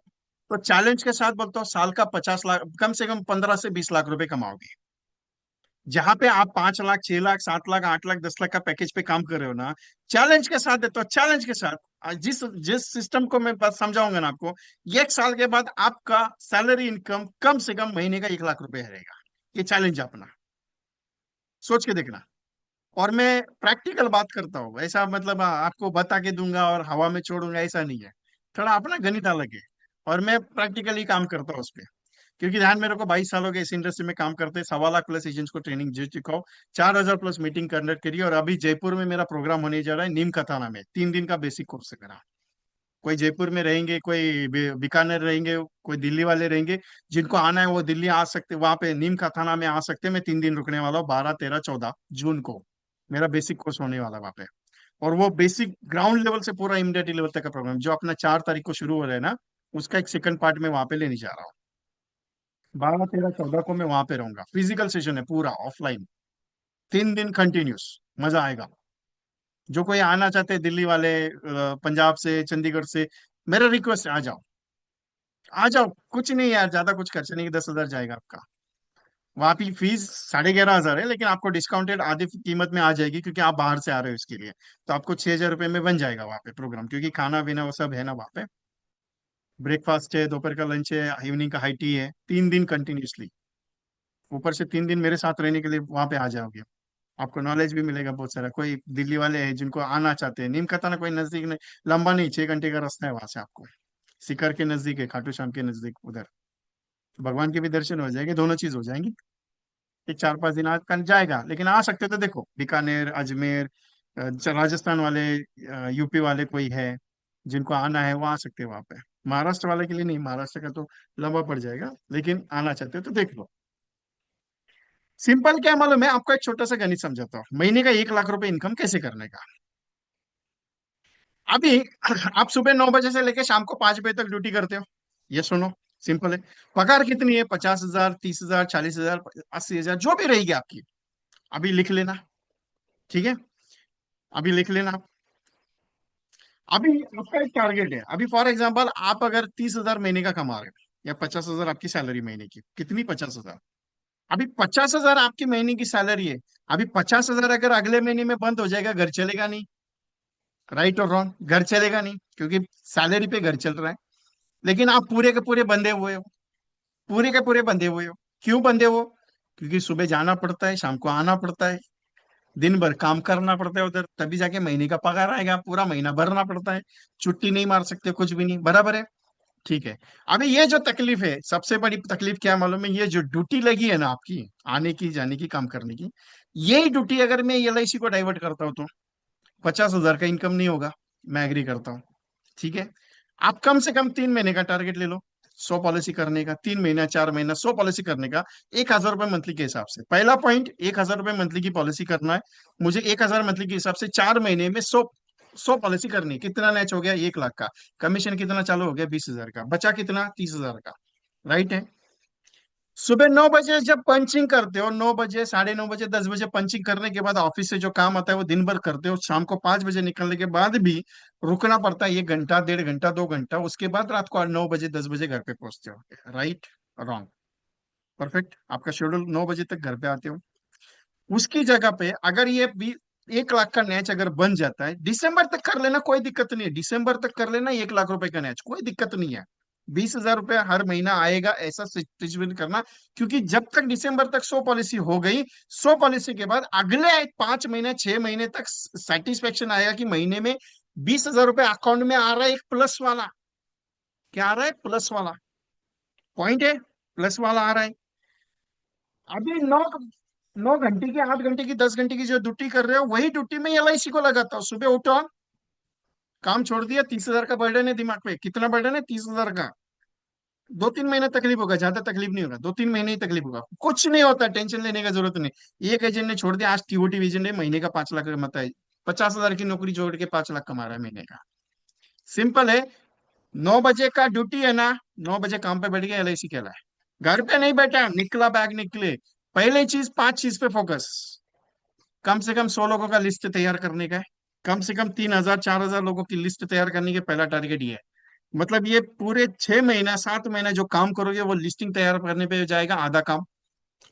तो चैलेंज के साथ बोलता हूँ, साल का 50 लाख, कम से कम 15 से 20 लाख रुपए कमाओगे। जहां पे आप 5 लाख, 6 लाख, 7 लाख, 8 लाख, 10 लाख का पैकेज पे काम कर रहे हो ना, चैलेंज के साथ देता हूँ, चैलेंज के साथ। जिस जिस सिस्टम को मैं बात समझाऊंगा ना आपको, 1 साल के बाद आपका सैलरी इनकम कम से कम महीने का 1 लाख रुपए रहेगा। ये चैलेंज अपना सोच के देखना। और मैं प्रैक्टिकल बात करता हूँ, ऐसा मतलब आपको बता के दूंगा और हवा में छोड़ूंगा ऐसा नहीं है। थोड़ा अपना गणित अलग है, और मैं प्रैक्टिकली काम करता हूँ उस पर। क्योंकि ध्यान मेरे को 22 साल हो गए इस इंडस्ट्री में काम करते, 1.25 लाख प्लस एजेंट्स को ट्रेनिंग दे चुका हूँ, 4,000 प्लस मीटिंग कंडक्ट करी, और अभी जयपुर में मेरा प्रोग्राम होने जा रहा है नीम का थाना में, 3 दिन का बेसिक कोर्स करा। कोई जयपुर में रहेंगे, कोई बीकानेर रहेंगे, कोई दिल्ली वाले रहेंगे, जिनको आना है वो दिल्ली आ सकते, वहां पे नीम का थाना में आ सकते हैं। मैं 3 दिन रुकने वाला हूँ, 12, 13, 14 जून को मेरा बेसिक कोर्स होने वाला है वहां पे। और वो बेसिक ग्राउंड लेवल से पूरा इमीडिएट लेवल तक का प्रोग्राम जो अपना 4 तारीख को शुरू हो रहा है ना, उसका एक सेकंड पार्ट में वहां पे लेने जा रहा हूँ। 12, 13, 14 को मैं वहां पे रहूंगा, फिजिकल सेशन है पूरा ऑफलाइन, 3 दिन कंटिन्यूस, मजा आएगा। जो कोई आना चाहते हैं दिल्ली वाले, पंजाब से, चंडीगढ़ से, मेरा रिक्वेस्ट है आ जाओ, आ जाओ। कुछ नहीं यार, ज्यादा कुछ खर्चा नहीं, 10,000 जाएगा आपका। वहाँ की फीस 11,500 है, लेकिन आपको डिस्काउंटेड आधी कीमत में आ जाएगी, क्योंकि आप बाहर से आ रहे हो इसके लिए। तो आपको 6,000 रुपये में बन जाएगा वहाँ पे प्रोग्राम, क्योंकि खाना पीना वो सब है ना वहाँ पे। ब्रेकफास्ट है, दोपहर का लंच है, इवनिंग का हाई टी है, 3 दिन कंटिन्यूसली। ऊपर से 3 दिन मेरे साथ रहने के लिए वहां पे आ जाओगे, आपको नॉलेज भी मिलेगा बहुत सारा। कोई दिल्ली वाले हैं जिनको आना चाहते हैं, नीम का थाना कोई नजदीक नहीं, लंबा नहीं, 6 घंटे का रास्ता है वहां से आपको। सीकर के नजदीक है, खाटू श्याम के नजदीक उधर। तो भगवान के भी दर्शन हो जाएंगे, दोनों चीज हो जाएंगी। एक 4-5 दिन आज कल जाएगा, लेकिन आ सकते हो तो देखो, बीकानेर, अजमेर, राजस्थान वाले, यूपी वाले कोई है जिनको आना है वो आ सकते हैं वहां पे। महाराष्ट्र वाले के लिए नहीं, महाराष्ट्र का तो लंबा पड़ जाएगा, लेकिन आना चाहते हो तो देख लो। सिंपल क्या है मालूम है आपको? एक छोटा सा गणित समझाता हूँ, महीने का 1 लाख रुपए इनकम कैसे करने का। अभी आप सुबह 9 बजे से लेकर शाम को 5 बजे तक ड्यूटी करते हो, ये सुनो, सिंपल है। पगार कितनी है? 50,000, 30,000, 40,000, 80,000, जो भी रहेगी आपकी। अभी लिख लेना, ठीक है? अभी लिख लेना। अभी आपका एक टारगेट है, अभी फॉर एग्जाम्पल आप अगर 30,000 महीने का कमा रहे हो, या 50,000 आपकी सैलरी महीने की, कितनी? 50,000। अभी 50,000 आपकी महीने की सैलरी है। अभी 50,000 अगर अगले महीने में बंद हो जाएगा, घर चलेगा नहीं। राइट और रॉन्ग? घर चलेगा नहीं, क्योंकि सैलरी पे घर चल रहा है। लेकिन आप पूरे के पूरे बंधे हुए हो, पूरे के पूरे बंधे हुए हो। क्यों बंधे हो? क्योंकि सुबह जाना पड़ता है, शाम को आना पड़ता है, दिन भर काम करना पड़ता है उधर, तभी जाके महीने का पगार आएगा, पूरा महीना भरना पड़ता है। छुट्टी नहीं मार सकते, कुछ भी नहीं, बराबर है? ठीक है। अभी ये जो तकलीफ है, सबसे बड़ी तकलीफ क्या है मालूम है? ये जो ड्यूटी लगी है ना आपकी, आने की जाने की काम करने की, यही ड्यूटी अगर मैं LIC को डाइवर्ट करता हूँ तो 50,000 का इनकम नहीं होगा। मैं एग्री करता हूँ, ठीक है। आप कम से कम 3 महीने का टारगेट ले लो, 100 पॉलिसी करने का, 3 महीना, 4 महीना, 100 पॉलिसी करने का, 1,000 रुपए मंथली के हिसाब से। पहला पॉइंट, 1,000 रुपए मंथली की पॉलिसी करना है मुझे। 1,000 मंथली के हिसाब से 4 महीने में 100 पॉलिसी करनी है। कितना मैच हो गया? 1 लाख का। कमीशन कितना चालू हो गया? 20,000 का। बचा कितना? 30,000 का। राइट है? सुबह 9 बजे जब पंचिंग करते हो, 9 बजे, 9:30 बजे, 10 बजे पंचिंग करने के बाद ऑफिस से जो काम आता है वो दिन भर करते हो, शाम को 5 बजे निकलने के बाद भी रुकना पड़ता है 1 घंटा, 1.5 घंटा, 2 घंटा, उसके बाद रात को 9 बजे, 10 बजे घर पे पहुंचते हो। राइट? रॉन्ग? परफेक्ट? आपका शेड्यूल 9 बजे तक घर पे आते हो। उसकी जगह पे अगर ये भी 1 लाख का मैच अगर बन जाता है, दिसंबर तक कर लेना, कोई दिक्कत नहीं है। दिसंबर तक कर लेना 1 लाख रुपए का मैच, कोई दिक्कत नहीं है। 20,000 रुपया हर महीना आएगा, ऐसा सिचुएशन करना। क्योंकि जब तक दिसंबर तक 100 पॉलिसी हो गई, 100 पॉलिसी के बाद अगले 5 महीने, 6 महीने तक सेटिस्फेक्शन आएगा कि महीने में 20,000 रुपये अकाउंट में आ रहा है, एक प्लस वाला। क्या आ रहा है? प्लस वाला। पॉइंट है, प्लस वाला आ रहा है। अभी 9 9 घंटे की, 8 घंटे की, 10 घंटे की जो ड्यूटी कर रहे हो, वही ड्यूटी में एलआईसी को लगाता हूँ। सुबह उठो, काम छोड़ दिया, 30,000 का बर्डन है दिमाग पे। कितना बर्डन है? 30,000 का। 2-3 महीने तकलीफ होगा, ज्यादा तकलीफ नहीं होगा, 2-3 महीने ही तकलीफ होगा, कुछ नहीं होता, टेंशन लेने का जरूरत नहीं। एक एजेंट ने छोड़ दिया, आज टीओटी एजेंट है, महीने का 5 लाख कमाता है। 50,000 की नौकरी छोड़ के 5 लाख कमा रहा है महीने का। सिंपल है। 9 बजे का ड्यूटी है ना, 9 बजे काम पे बैठ गया, एलआईसी कहलाए। घर पे नहीं बैठा, निकला बैग निकले। पहले चीज, 5 चीज पे फोकस। कम से कम 100 लोगों का लिस्ट तैयार करने का है। कम से कम 3,000, 4,000 लोगों की लिस्ट तैयार करने के पहला टारगेट ये है। मतलब ये पूरे 6 महीना, 7 महीना जो काम करोगे वो लिस्टिंग तैयार करने पे जाएगा आधा काम।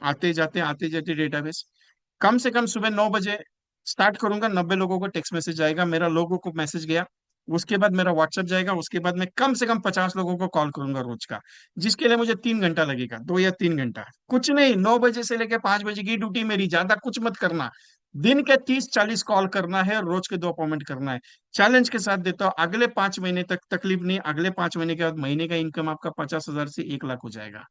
आते जाते डेटाबेस। कम से कम सुबह 9 बजे स्टार्ट करूंगा, 90 लोगों को टेक्स्ट मैसेज जाएगा, मेरा लोगों को मैसेज गया। उसके बाद मेरा व्हाट्सएप जाएगा, उसके बाद मैं कम से कम 50 लोगों को कॉल करूंगा रोज का। जिसके लिए मुझे 3 घंटा लगेगा, 2 या 3 घंटा। कुछ नहीं, 9 बजे से लेकर 5 बजे की ड्यूटी मेरी, ज्यादा कुछ मत करना। दिन के 30-40 कॉल करना है, रोज के 2 अपॉइंटमेंट करना है। चैलेंज के साथ देता हूँ, अगले 5 महीने तक तकलीफ नहीं, अगले 5 महीने के बाद महीने का इनकम आपका 50,000 से 1 लाख हो जाएगा।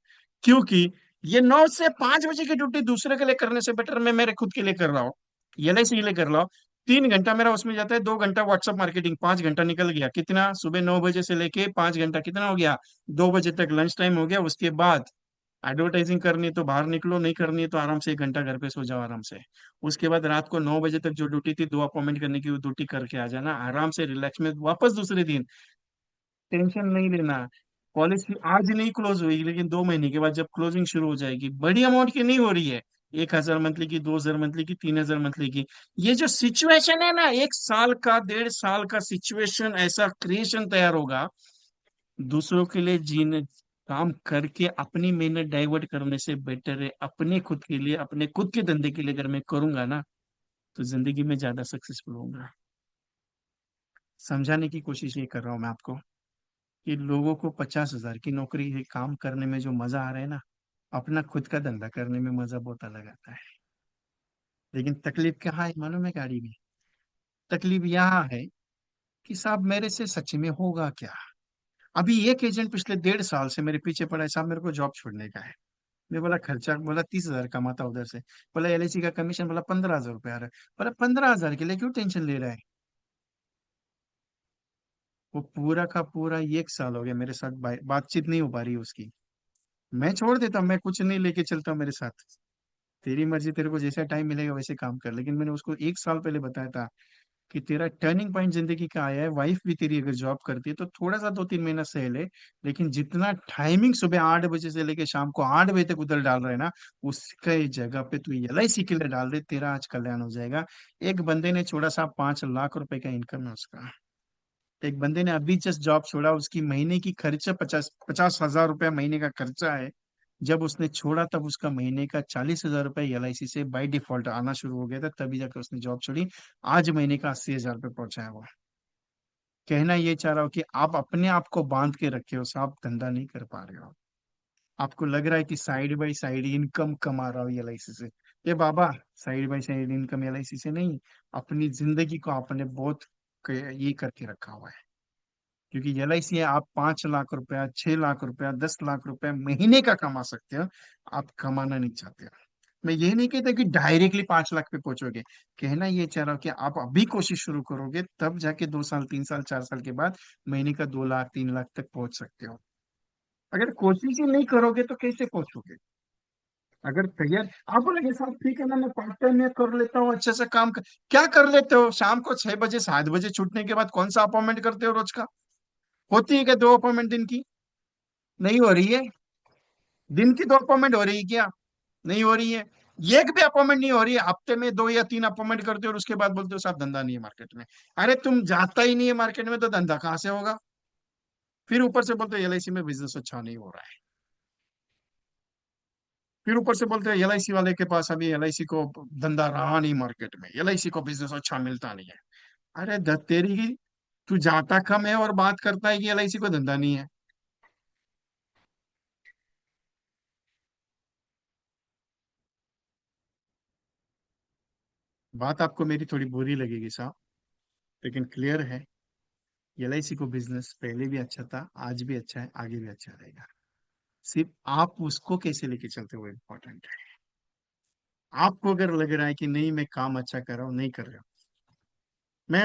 क्योंकि ये 9 से 5 बजे की ड्यूटी दूसरे के लिए करने से बेटर मैं मेरे खुद के लिए कर रहा हूँ, एलआईसी के लिए कर रहा हूँ। 3 घंटा मेरा उसमें जाता है, 2 घंटा व्हाट्सएप मार्केटिंग, 5 घंटा निकल गया। कितना? सुबह 9 बजे से लेके 5 घंटा, कितना हो गया? 2 बजे तक लंच टाइम हो गया। उसके बाद एडवर्टाइजिंग करनी है तो बाहर निकलो, नहीं करनी है तो आराम से 1 घंटा घर पे सो जाओ आराम से। उसके बाद रात को 9 बजे तक जो ड्यूटी थी, 2 अपॉइंटमेंट करने की, वो ड्यूटी करके आ जाना आराम से, रिलैक्स में वापस दूसरे दिन। टेंशन नहीं लेना। पॉलिसी आज नहीं क्लोज हुई, लेकिन 2 महीने के बाद जब क्लोजिंग शुरू हो जाएगी, बड़ी अमाउंट की नहीं हो रही है, 1,000 मंथली की, 2,000 मंथली की, 3,000 मंथली की। ये जो सिचुएशन है ना, 1 साल का, 1.5 साल का सिचुएशन, ऐसा क्रिएशन तैयार होगा। दूसरों के लिए जीने, काम करके अपनी मेहनत डाइवर्ट करने से बेटर है अपने खुद के लिए, अपने खुद के धंधे के लिए अगर मैं करूंगा ना, तो जिंदगी में ज्यादा सक्सेसफुल होऊंगा। समझाने की कोशिश ये कर रहा हूं मैं आपको कि लोगों को 50,000 की नौकरी है, काम करने में जो मजा आ रहा है ना, अपना खुद का धंधा करने में मजा बहुत अलग आता है। लेकिन तकलीफ कहाँ है मालूम है गाड़ी में? तकलीफ यहाँ है कि साहब मेरे से सच में होगा क्या। अभी एक एजेंट पिछले 1.5 साल से मेरे पीछे पड़ा है, साहब मेरे को जॉब छोड़ने का है। मैं बोला खर्चा, बोला 30,000 कमाता उधर से। बोला एलआईसी का कमीशन, बोला 15,000 रुपये आ रहा है। बोला 15,000 के लिए क्यों टेंशन ले रहा है? वो पूरा का पूरा 1 साल हो गया मेरे साथ बातचीत नहीं हो पा रही उसकी। मैं छोड़ देता हूँ, मैं कुछ नहीं लेके चलता हूँ मेरे साथ। तेरी मर्जी, तेरे को जैसा टाइम मिलेगा वैसे काम कर। लेकिन मैंने उसको 1 साल पहले बताया था कि तेरा टर्निंग पॉइंट जिंदगी का आया है, वाइफ भी तेरी अगर जॉब करती है तो थोड़ा सा 2-3 महीना सह ले। लेकिन जितना टाइमिंग सुबह 8 बजे से लेके शाम को 8 बजे तक उधर डाल रहे हैं ना, उसके जगह पे तू एलआईसी के लिए डाल रहे, तेरा आज कल्याण हो जाएगा। एक बंदे ने छोड़ा सा, 5 लाख रुपए का इनकम है उसका। एक बंदे ने अभी जस्ट जॉब छोड़ा, उसकी महीने की खर्चा 50-50,000 रुपया महीने का खर्चा है। जब उसने छोड़ा तब उसका महीने का 40,000 रुपये एलआईसी से बाय डिफॉल्ट आना शुरू हो गया था, तभी जाकर उसने जॉब छोड़ी। आज महीने का 80,000 रुपये पहुंचा है वो। कहना ये चाह रहा हूँ कि आप अपने आप को बांध के रखे हो, आप धंधा नहीं कर पा रहे हो। आपको लग रहा है कि साइड बाय साइड इनकम कमा रहा हो एलआईसी से। ये बाबा, side by side income LIC से नहीं, अपनी जिंदगी को आपने बहुत ये करके रखा हुआ है। क्योंकि एलआईसी है, आप 5 लाख रुपया, 6 लाख रुपया, 10 लाख रुपया महीने का कमा सकते हो। आप कमाना नहीं चाहते हो। मैं ये नहीं कहता कि डायरेक्टली 5 लाख पे पहुंचोगे। कहना ये चाह रहा हूँ कि आप अभी कोशिश शुरू करोगे, तब जाके 2 साल, 3 साल, 4 साल के बाद महीने का 2 लाख, 3 लाख तक पहुंच सकते हो। अगर कोशिश ही नहीं करोगे तो कैसे पहुंचोगे? अगर तैयार, आप बोलेंगे साहब ठीक है ना, मैं पार्ट टाइम में कर लेता हूँ, अच्छे से क्या कर लेते हो? शाम को 6 बजे, 7 बजे छूटने के बाद कौन सा अपॉइंटमेंट करते हो रोज का? होती है क्या 2 अपॉइंटमेंट दिन की? नहीं हो रही है? दिन की 2 अपॉइंटमेंट हो रही है क्या? नहीं हो रही है। एक भी अपॉइंटमेंट नहीं हो रही है, हफ्ते में 2 या 3 अपॉइंटमेंट करते हो और उसके बाद बोलते हो साहब धंधा नहीं है मार्केट में। अरे तुम जाता ही नहीं है मार्केट में तो धंधा कहाँ से होगा? फिर ऊपर से बोलते हो एलआईसी में बिजनेस अच्छा नहीं हो रहा है। फिर ऊपर से बोलते हैं एलआईसी वाले के पास अभी एलआईसी को धंधा रहा नहीं मार्केट में, एलआईसी को बिजनेस अच्छा मिलता नहीं है। अरे तेरी की, तू जाता कम है और बात करता है कि एलआईसी को धंधा नहीं है। बात आपको मेरी थोड़ी बुरी लगेगी साहब, लेकिन क्लियर है। एलआईसी को बिजनेस पहले भी अच्छा था, आज भी अच्छा है, आगे भी अच्छा रहेगा। सिर्फ आप उसको कैसे लेके चलते हो इम्पोर्टेंट है। आपको अगर लग रहा है कि नहीं मैं काम अच्छा कर रहा हूँ, नहीं कर रहा हूँ,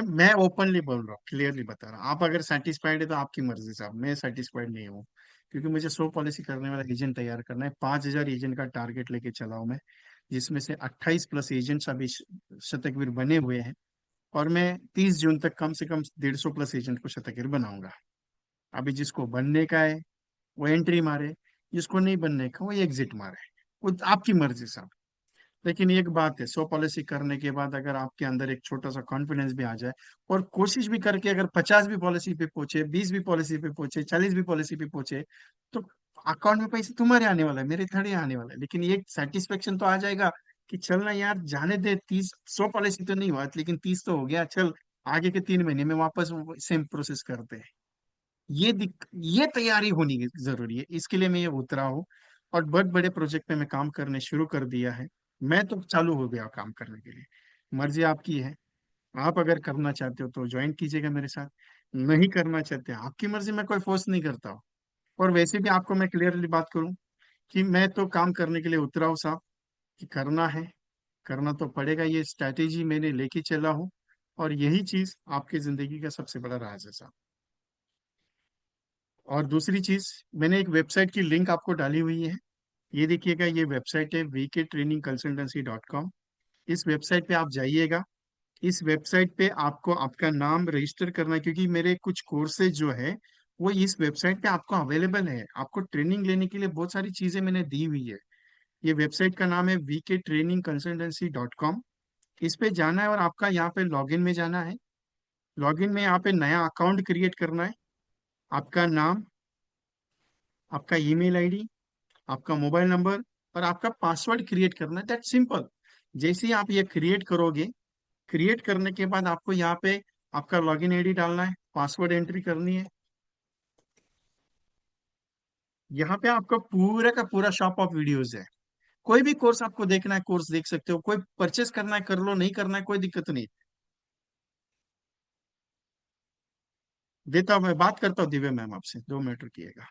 मैं ओपनली बोल रहा हूँ, क्लियरली बता रहा हूँ। आप अगर सेटिस्फाइड है तो आपकी मर्जी साहब, मैं सेटिस्फाइड नहीं हूँ। क्योंकि मुझे 100 पॉलिसी करने वाला एजेंट तैयार करना है, 5,000 एजेंट का टारगेट लेके चला हूं मैं। जिसमें से 28+ एजेंट्स अभी शतकवीर बने हुए हैं। और मैं 30 जून तक कम से कम 150+ एजेंट को शतकवीर बनाऊंगा। अभी जिसको बनने का है वो एंट्री मारे, जिसको नहीं बनने का वो एग्जिट मारे। वो आपकी मर्जी साहब। लेकिन एक बात है, 100 पॉलिसी करने के बाद अगर आपके अंदर एक छोटा सा कॉन्फिडेंस भी आ जाए और कोशिश भी करके अगर 50 भी पॉलिसी पे पहुंचे, 20 भी पॉलिसी पे पहुंचे, 40 भी पॉलिसी पे पहुंचे, तो अकाउंट में पैसे तुम्हारे आने वाला है, मेरे थोड़े आने वाला है। लेकिन ये सेटिस्फेक्शन तो आ जाएगा कि चलना यार जाने दे, 100 पॉलिसी तो नहीं हुआ लेकिन 30 तो हो गया, चल आगे के 3 महीने में वापस सेम प्रोसेस करते हैं। ये तैयारी होनी जरूरी है, इसके लिए मैं ये उतरा हूँ। और बहुत बड़े प्रोजेक्ट पे मैं काम करने शुरू कर दिया है। मैं तो चालू हो गया काम करने के लिए। मर्जी आपकी है। आप अगर करना चाहते हो तो ज्वाइन कीजिएगा मेरे साथ। नहीं करना चाहते आपकी मर्जी, मैं कोई फोर्स नहीं करता हूँ। और वैसे भी आपको मैं क्लियरली बात करूँ कि मैं तो काम करने के लिए उतरा हूँ साहब। कि करना है, करना तो पड़ेगा, ये स्ट्रैटेजी मैंने लेके चला हूँ। और यही चीज आपकी जिंदगी का सबसे बड़ा राज है साहब। और दूसरी चीज, मैंने एक वेबसाइट की लिंक आपको डाली हुई है। ये देखिएगा, ये वेबसाइट है vktrainingconsultancy.com। इस वेबसाइट पे आप जाइएगा। इस वेबसाइट पे आपको आपका नाम रजिस्टर करना है, क्योंकि मेरे कुछ कोर्सेज जो है वो इस वेबसाइट पे आपको अवेलेबल है। आपको ट्रेनिंग लेने के लिए बहुत सारी चीजें मैंने दी हुई है। ये वेबसाइट का नाम है vktrainingconsultancy.com। इस पे जाना है और आपका यहाँ पे लॉगिन में जाना है। लॉगिन में यहाँ पे नया अकाउंट क्रिएट करना है। आपका नाम, आपका ईमेल आईडी, आपका मोबाइल नंबर और आपका पासवर्ड क्रिएट करना है, दैट सिंपल। जैसे ही आप ये क्रिएट करोगे, क्रिएट करने के बाद आपको यहाँ पे आपका लॉगिन आईडी डालना है, पासवर्ड एंट्री करनी है। यहाँ पे आपका पूरा का पूरा शॉप ऑफ वीडियोस है। कोई भी कोर्स आपको देखना है कोर्स देख सकते हो, कोई परचेस करना है कर लो, नहीं करना है कोई दिक्कत नहीं। देता हूँ, मैं बात करता हूँ दिव्या मैम आपसे, 2 मिनट रुकिएगा।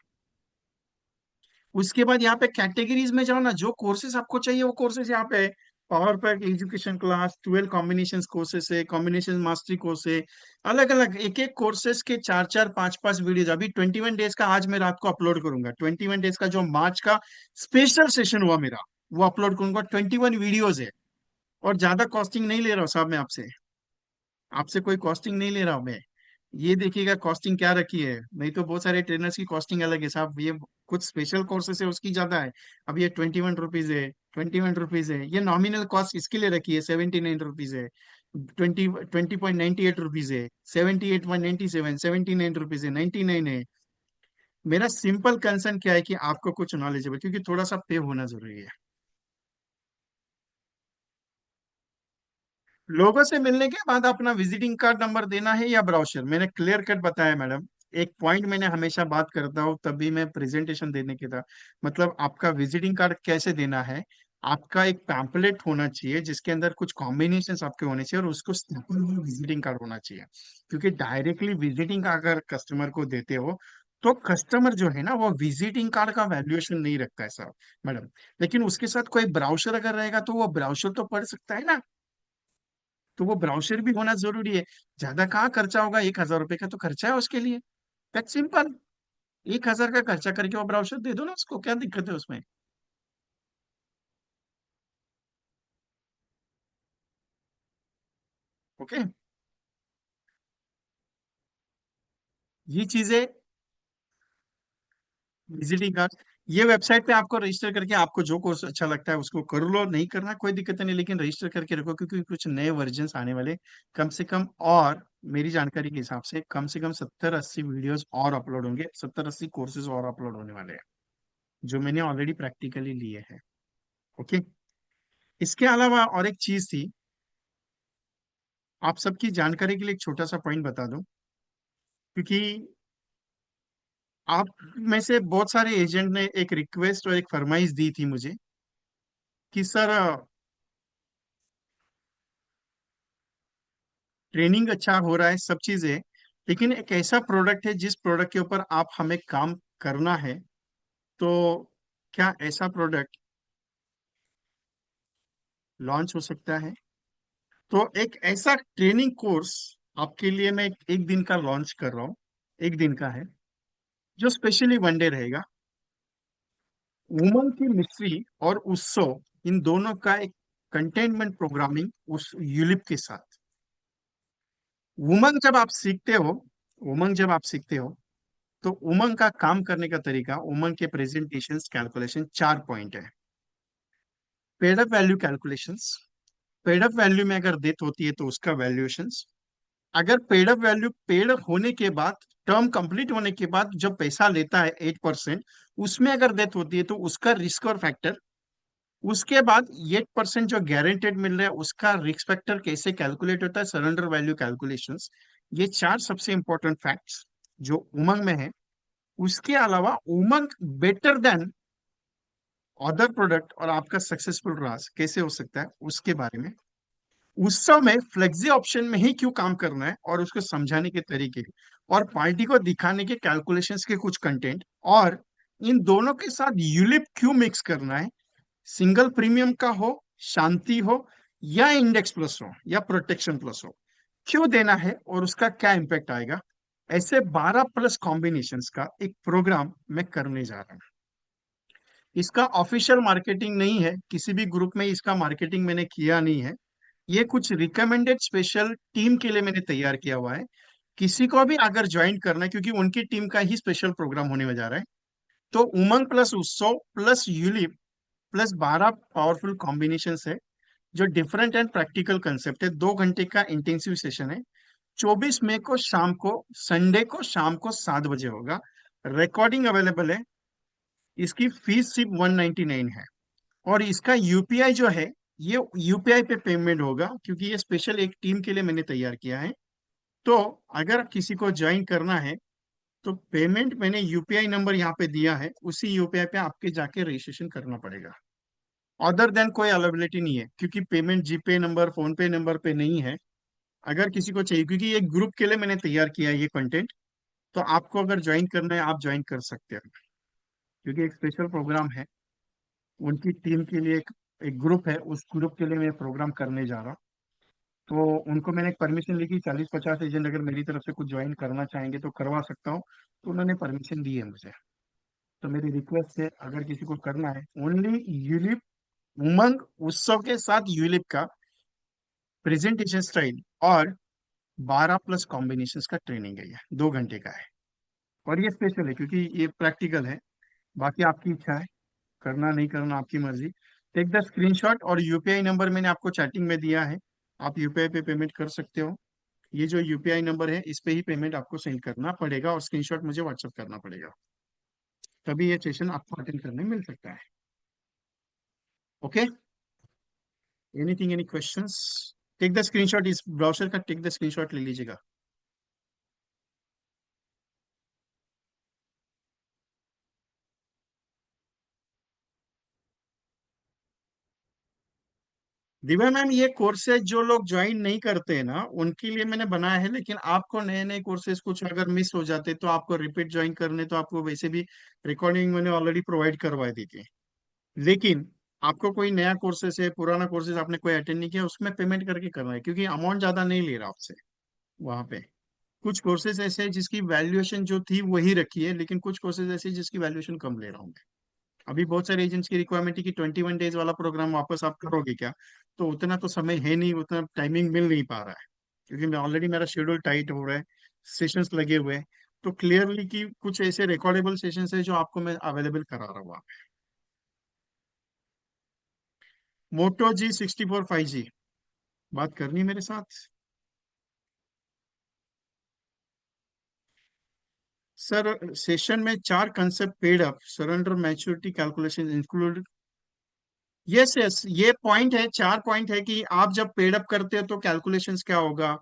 उसके बाद यहाँ पे कैटेगरीज में जाओ ना, जो कोर्सेज आपको चाहिए वो कोर्सेज यहाँ पे है। Power pack education class, 12 combination courses है, कॉम्बिनेशन मास्टरी कोर्स है। अलग अलग एक एक कोर्सेज के 4 4 5 5 वीडियोज। अभी 21 डेज का आज मैं रात को अपलोड करूंगा। 21 डेज का जो मार्च का स्पेशल सेशन हुआ मेरा, वो अपलोड करूंगा। 21 वीडियोज है। और ज्यादा कॉस्टिंग नहीं ले रहा हूँ साहब मैं आपसे। आपसे कोई कॉस्टिंग नहीं ले रहा हूं मैं। ये देखिएगा कॉस्टिंग क्या रखी है, नहीं तो बहुत सारे ट्रेनर्स की कॉस्टिंग अलग है साहब। ये कुछ स्पेशल कोर्सेस है उसकी ज्यादा है। अब ये 21 रुपीज है, 21 रुपीज है। ये नॉमिनल कॉस्ट इसके लिए रखी है, 79 रुपीज है। 20.98 रुपीज है, 78.97, 79 रुपीज है, 99 है। मेरा सिंपल कंसर्न क्या है कि आपको कुछ नॉलेजेबल, क्योंकि थोड़ा सा पे होना जरूरी है। लोगों से मिलने के बाद अपना विजिटिंग कार्ड नंबर देना है या ब्राउचर, मैंने क्लियर कट बताया मैडम। एक पॉइंट मैंने हमेशा बात करता हूँ तभी मैं प्रेजेंटेशन देने के था। मतलब आपका विजिटिंग कार्ड कैसे देना है। आपका एक पैम्पलेट होना चाहिए जिसके अंदर कुछ कॉम्बिनेशन आपके होने चाहिए और उसको विजिटिंग कार्ड होना चाहिए। क्योंकि डायरेक्टली विजिटिंग का अगर कस्टमर को देते हो तो कस्टमर जो है ना वो विजिटिंग कार्ड का वैल्यूएशन नहीं रखता है सर मैडम। लेकिन उसके साथ कोई ब्राउचर अगर रहेगा तो वो ब्राउचर तो पढ़ सकता है ना। तो वो ब्राउजर भी होना जरूरी है। ज्यादा कहाँ खर्चा होगा, 1,000 रुपए का तो खर्चा है उसके लिए। That simple. 1,000 का खर्चा करके वो ब्राउजर दे दो ना, उसको क्या दिक्कत है उसमें। ओके। ये चीजें विजिटिंग कार्ड, ये वेबसाइट पे आपको रजिस्टर करके आपको जो कोर्स अच्छा लगता है उसको कर लो, नहीं करना कोई दिक्कत नहीं, लेकिन रजिस्टर करके रखो क्योंकि कुछ नए वर्जन्स आने वाले कम से कम। और मेरी जानकारी के हिसाब से कम 70-80 वीडियोस और अपलोड होंगे, 70-80 कोर्सेज और अपलोड होने वाले हैं जो मैंने ऑलरेडी प्रैक्टिकली लिए हैं। ओके। इसके अलावा और एक चीज थी, आप सबकी जानकारी के लिए एक छोटा सा पॉइंट बता दूं, क्योंकि आप में से बहुत सारे एजेंट ने एक रिक्वेस्ट और एक फरमाइश दी थी मुझे कि सर ट्रेनिंग अच्छा हो रहा है, सब चीजें, लेकिन एक ऐसा प्रोडक्ट है जिस प्रोडक्ट के ऊपर आप हमें काम करना है, तो क्या ऐसा प्रोडक्ट लॉन्च हो सकता है? तो एक ऐसा ट्रेनिंग कोर्स आपके लिए मैं एक दिन का लॉन्च कर रहा हूँ। एक दिन का है जो स्पेशली वन डे रहेगा। उमंग की मिस्ट्री और उत्सव, इन दोनों का एक कंटेनमेंट प्रोग्रामिंग उस यूलिप के साथ। उमंग जब आप सीखते हो उमंग जब आप सीखते हो तो उमंग का काम करने का तरीका, उमंग के प्रेजेंटेशन कैलकुलेशन 4 पॉइंट है। Paid up value calculations, paid up value में अगर डेट होती है तो उसका वैल्यूएशंस, अगर पेड अप वैल्यू पेड होने के बाद, टर्म कंप्लीट होने के बाद जब पैसा लेता है 8%, उसमें अगर डेथ होती है तो उसका रिस्क और फैक्टर, उसके बाद 8% जो गारंटेड मिल रहा है उसका रिस्क फैक्टर कैसे कैलकुलेट होता है, सरेंडर वैल्यू कैलकुलेशंस। ये चार सबसे इंपॉर्टेंट फैक्ट्स जो उमंग में है। उसके अलावा उमंग बेटर देन अदर प्रोडक्ट और आपका सक्सेसफुल रहा कैसे हो सकता है उसके बारे में। उत्सव में फ्लेक्सी ऑप्शन में ही क्यों काम करना है और उसको समझाने के तरीके, और पार्टी को दिखाने के कैलकुलेशंस के कुछ कंटेंट, और इन दोनों के साथ यूलिप क्यों मिक्स करना है, सिंगल प्रीमियम का हो, शांति हो, या इंडेक्स प्लस हो, या प्रोटेक्शन प्लस हो, क्यों देना है और उसका क्या इंपैक्ट आएगा, ऐसे 12+ कॉम्बिनेशंस का एक प्रोग्राम मैं करने जा रहा हूँ। इसका ऑफिशियल मार्केटिंग नहीं है, किसी भी ग्रुप में इसका मार्केटिंग मैंने किया नहीं है। ये कुछ रिकमेंडेड स्पेशल टीम के लिए मैंने तैयार किया हुआ है। किसी को भी अगर ज्वाइन करना है, क्योंकि उनकी टीम का ही स्पेशल प्रोग्राम होने में जा रहा है, तो उमंग प्लस उत्सव plus ULIP plus 12 powerful combination है जो डिफरेंट एंड प्रैक्टिकल कंसेप्ट है। 2 घंटे का इंटेंसिव सेशन है। 24 मई को शाम को, संडे को शाम को 7 बजे होगा। रिकॉर्डिंग अवेलेबल है। इसकी फीस सिर्फ 199 है। और इसका यूपीआई जो है, ये यूपीआई पे पेमेंट होगा क्योंकि ये स्पेशल एक टीम के लिए मैंने तैयार किया है। तो अगर किसी को ज्वाइन करना है तो पेमेंट मैंने यूपीआई नंबर यहाँ पे दिया है, उसी यूपीआई पे आपके जाके रजिस्ट्रेशन करना पड़ेगा। अदर देन कोई अवेलेबिलिटी नहीं है क्योंकि पेमेंट जीपे नंबर, फोन पे नंबर पे नहीं है। अगर किसी को चाहिए, क्योंकि एक ग्रुप के लिए मैंने तैयार किया है ये कंटेंट, तो आपको अगर ज्वाइन करना है आप ज्वाइन कर सकते हैं, क्योंकि एक स्पेशल प्रोग्राम है। उनकी टीम के लिए एक ग्रुप है, उस ग्रुप के लिए मैं प्रोग्राम करने जा रहा हूँ। तो उनको मैंने परमिशन लिखी, 40-50 एजेंट अगर मेरी तरफ से कुछ ज्वाइन करना चाहेंगे तो करवा सकता हूँ। तो उन्होंने परमिशन दी है मुझे। तो मेरी रिक्वेस्ट है, अगर किसी को करना है, ओनली यूलिप, उमंग उत्सव के साथ यूलिप का प्रेजेंटेशन स्टाइल और 12+ कॉम्बिनेशन का ट्रेनिंग है, ये 2 घंटे का है। और ये स्पेशल है क्योंकि ये प्रैक्टिकल है। बाकी आपकी इच्छा है, करना नहीं करना आपकी मर्जी। टेक द स्क्रीनशॉट, और यूपीआई नंबर मैंने आपको चैटिंग में दिया है, आप यूपीआई पे पेमेंट कर सकते हो। ये जो यूपीआई नंबर है इस पे ही पेमेंट आपको सेंड करना पड़ेगा और स्क्रीनशॉट मुझे व्हाट्सअप करना पड़ेगा, तभी ये सेशन आपको अटेंड करने मिल सकता है। Okay. Anything, any questions? Take the screenshot, इस ब्राउजर का टेक द स्क्रीनशॉट ले लीजिएगा। दिव्या मैम, ये कोर्सेज जो लोग ज्वाइन नहीं करते हैं ना उनके लिए मैंने बनाया है, लेकिन आपको नए नए कोर्सेज कुछ अगर मिस हो जाते तो आपको रिपीट ज्वाइन करने, तो आपको वैसे भी रिकॉर्डिंग मैंने ऑलरेडी प्रोवाइड करवा दी थी। लेकिन आपको कोई नया कोर्सेज है, पुराना कोर्सेज आपने कोई अटेंड नहीं किया, उसमें पेमेंट करके करना है क्योंकि अमाउंट ज्यादा नहीं ले रहा आपसे वहां पे। कुछ कोर्सेज ऐसे हैं जिसकी वैल्यूएशन जो थी वही रखी है, लेकिन कुछ कोर्सेज ऐसे हैं जिसकी वैल्यूएशन कम ले रहा हूँ। अभी बहुत सारे एजेंट्स की रिक्वायरमेंट है कि 21 डेज वाला प्रोग्राम वापस आप करोगे क्या, तो उतना तो समय है नहीं, उतना टाइमिंग मिल नहीं पा रहा है क्योंकि मैं ऑलरेडी, मेरा शेड्यूल टाइट हो रहा है, सेशंस लगे हुए हैं। तो क्लियरली कि कुछ ऐसे रिकॉर्डेबल सेशंस है जो आपको मैं अवेलेबल करा रहा हूँ। मोटो G64 5G, बात करनी है मेरे साथ? सर सेशन में चार concept paid up, surrender, maturity, calculation include. Yes yes, ये पॉइंट है, चार पॉइंट है कि आप जब पेड अप करते हो तो कैलकुलेशंस क्या होगा,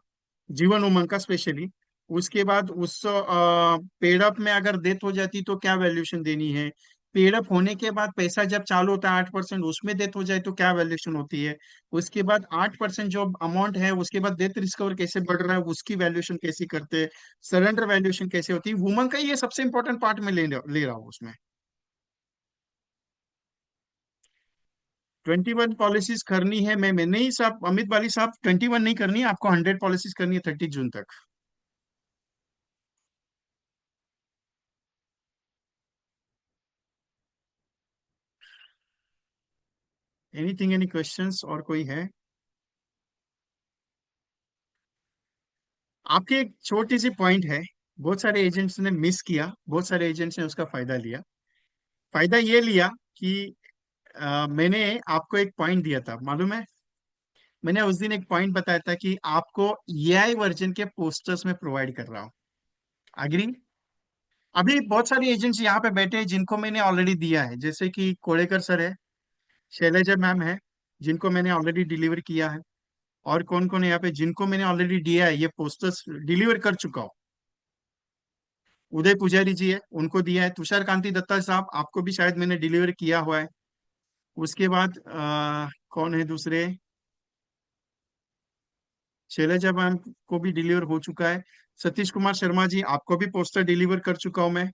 जीवन उमंग का स्पेशली। उसके बाद उस पेड अप में अगर डेथ हो जाती तो क्या वैल्यूएशन देनी है। पेड अप होने के बाद पैसा जब चालू होता है 8%, उसमें डेथ हो जाए तो क्या वैल्यूएशन होती है। उसके बाद 8% जो अमाउंट है उसके बाद डेथ रिस्कवर कैसे बढ़ रहा है उसकी वैल्यूएशन कैसे करते हैं। सरेंडर वैल्यूएशन कैसे होती है, वुमन का ये सबसे इंपॉर्टेंट पार्ट में ले रहा हूँ उसमें। 21 पॉलिसीज करनी है, मैं नहीं साहब, अमित वाली साहब, 21 नहीं करनी है आपको, 100 पॉलिसीज करनी है 30 जून तक। एनीथिंग, एनी क्वेश्चंस और कोई है? आपकी एक छोटी सी पॉइंट है, बहुत सारे एजेंट्स ने मिस किया, बहुत सारे एजेंट्स ने उसका फायदा लिया। फायदा ये लिया कि मैंने आपको एक पॉइंट दिया था, मालूम है? मैंने उस दिन एक पॉइंट बताया था कि आपको एआई वर्जन के पोस्टर्स में प्रोवाइड कर रहा हूँ। अग्री? अभी बहुत सारे एजेंट्स यहाँ पे बैठे हैं जिनको मैंने ऑलरेडी दिया है, जैसे कि कोड़ेकर सर है, शैलेजा मैम है, जिनको मैंने ऑलरेडी डिलीवर किया है। और कौन कौन है यहाँ पे जिनको मैंने ऑलरेडी दिया है, ये पोस्टर्स डिलीवर कर चुका हूँ। उदय पुजारी जी है, उनको दिया है। तुषार कांति दत्ता साहब, आपको भी शायद मैंने डिलीवर किया हुआ है। उसके बाद कौन है दूसरे, शैलजा मैम को भी डिलीवर हो चुका है। सतीश कुमार शर्मा जी, आपको भी पोस्टर डिलीवर कर चुका हूं मैं।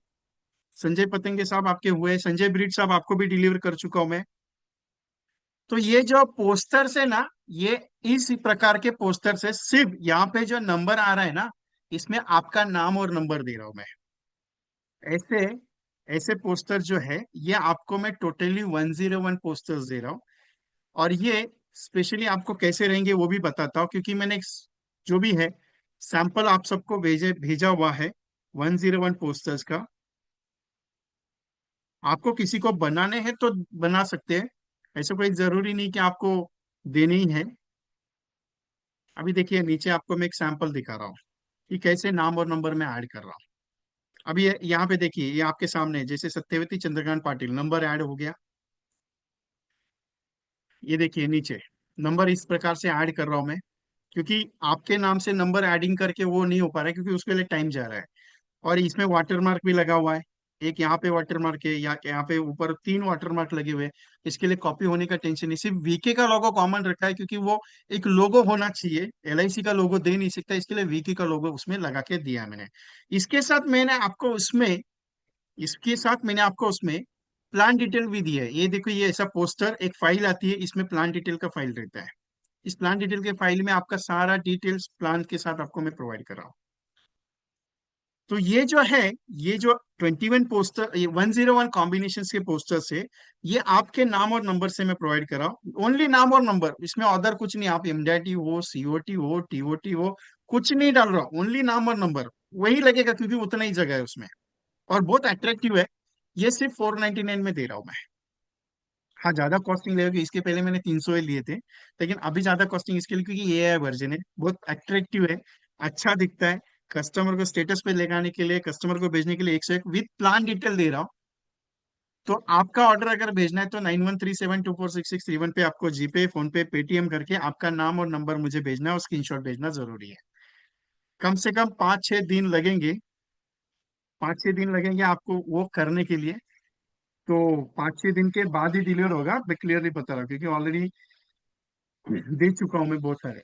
संजय पतंगे साहब आपके हुए, संजय ब्रिड साहब आपको भी डिलीवर कर चुका हूं मैं। तो ये जो पोस्टर्स है ना, ये इस प्रकार के पोस्टर्स है, सिर्फ यहाँ पे जो नंबर आ रहा है ना, इसमें आपका नाम और नंबर दे रहा हूं मैं। ऐसे ऐसे पोस्टर जो है, ये आपको मैं टोटली 101 पोस्टर्स दे रहा हूँ। और ये स्पेशली आपको कैसे रहेंगे वो भी बताता हूँ, क्योंकि मैंने जो भी है सैंपल आप सबको भेजा हुआ है 101 पोस्टर्स का। आपको किसी को बनाने हैं तो बना सकते हैं, ऐसा कोई जरूरी नहीं कि आपको देने ही है। अभी देखिए नीचे आपको मैं एक सैंपल दिखा रहा हूँ कि कैसे नाम और नंबर में ऐड कर रहा हूँ। अभी यहाँ पे देखिए, ये आपके सामने है, जैसे सत्यवती चंद्रकांत पाटिल नंबर ऐड हो गया। ये देखिए नीचे नंबर इस प्रकार से ऐड कर रहा हूं मैं, क्योंकि आपके नाम से नंबर एडिंग करके वो नहीं हो पा रहा है, क्योंकि उसके लिए टाइम जा रहा है। और इसमें वाटरमार्क भी लगा हुआ है, एक यहाँ पे वाटरमार्क है, या यहाँ पे ऊपर तीन वाटरमार्क लगे हुए हैं। इसके लिए कॉपी होने का टेंशन नहीं, सिर्फ वीके का लोगो कॉमन रखा है, क्योंकि वो एक लोगो होना चाहिए, एलआईसी का लोगो दे नहीं सकता, इसके लिए वीके का लोगो उसमें लगा के दिया है मैंने। इसके साथ मैंने आपको उसमें इसके साथ मैंने आपको उसमें प्लान डिटेल भी दी है। ये देखो, ये ऐसा पोस्टर, एक फाइल आती है, इसमें प्लान डिटेल का फाइल रहता है। इस प्लान डिटेल के फाइल में आपका सारा डिटेल्स प्लान के साथ आपको मैं प्रोवाइड कर रहा हूँ। तो ये जो है, ये जो 21 पोस्टर, ये 101 कॉम्बिनेशन के पोस्टर से, ये आपके नाम और नंबर से मैं प्रोवाइड कर रहा हूँ, ओनली नाम और नंबर, इसमें अदर कुछ नहीं। आप एमडीआईटी हो, सीओटी हो, टीओटी हो, कुछ नहीं डाल रहा हूँ, ओनली नाम और नंबर वही लगेगा, क्योंकि उतना ही जगह है उसमें। और बहुत अट्रैक्टिव है। ये सिर्फ 499 में दे रहा हूँ मैं। हाँ, ज्यादा कॉस्टिंग लगेगी, इसके पहले मैंने 300 लिए थे, लेकिन अभी ज्यादा कॉस्टिंग इसके लिए, क्योंकि ये है वर्जन है, बहुत अट्रैक्टिव है, अच्छा दिखता है। कस्टमर को स्टेटस पे लगाने के लिए, कस्टमर को भेजने के लिए 101 विद प्लान डिटेल दे रहा हूँ। तो आपका ऑर्डर अगर भेजना है तो 9137246631 पे आपको जीपे, फोन पे, पेटीएम करके आपका नाम और नंबर मुझे भेजना है, और स्क्रीनशॉट भेजना जरूरी है। कम से कम 5-6 दिन लगेंगे, 5-6 दिन लगेंगे आपको वो करने के लिए। तो 5-6 दिन के बाद ही डिलीवर होगा, मैं क्लियरली बता रहा हूँ, क्योंकि ऑलरेडी दे चुका हूं मैं बहुत सारे।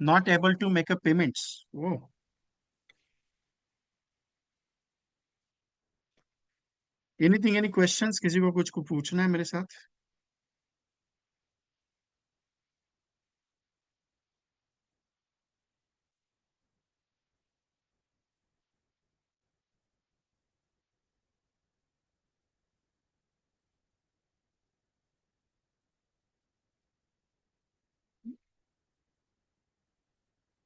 Not able to make up payments, वो। एनीथिंग, एनी क्वेश्चंस, किसी को कुछ को पूछना है मेरे साथ?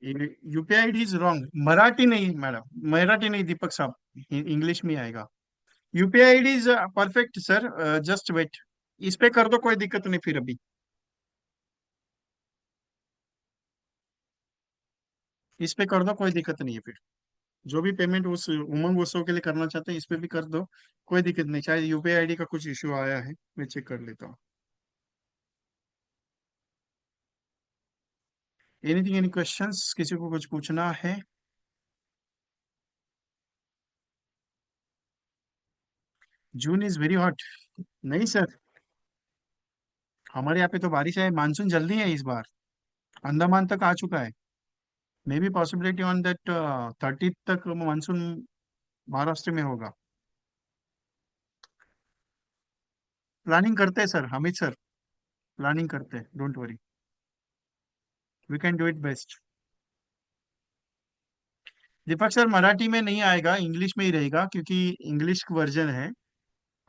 UPI ID is wrong, Marathi नहीं मैडम, मराठी नहीं दीपक साहब, इंग्लिश में आएगा। UPI ID is perfect sir, just wait, इस पे कर दो, कोई दिक्कत नहीं फिर अभी, इस पे कर दो, कोई दिक्कत नहीं है फिर। जो भी पेमेंट उस उमंग उत्सव के लिए करना चाहते हैं इस पे भी कर दो, कोई दिक्कत नहीं, शायद यूपीआई आईडी का कुछ इश्यू आया है, मैं चेक कर लेता हूँ। एनीथिंग, एनी क्वेश्चंस, किसी को कुछ पूछना है? June is very hot. नहीं सर, हमारे यहाँ पे तो बारिश है, मानसून जल्दी है इस बार, अंडमान तक आ चुका है। May be possibility on that 30 तक मानसून महाराष्ट्र में होगा। प्लानिंग करते हैं सर, अमित सर, प्लानिंग करते हैं, don't worry, we can do it best. Deepak sir Marathi में नहीं आएगा, इंग्लिश में ही रहेगा, क्योंकि इंग्लिश वर्जन है,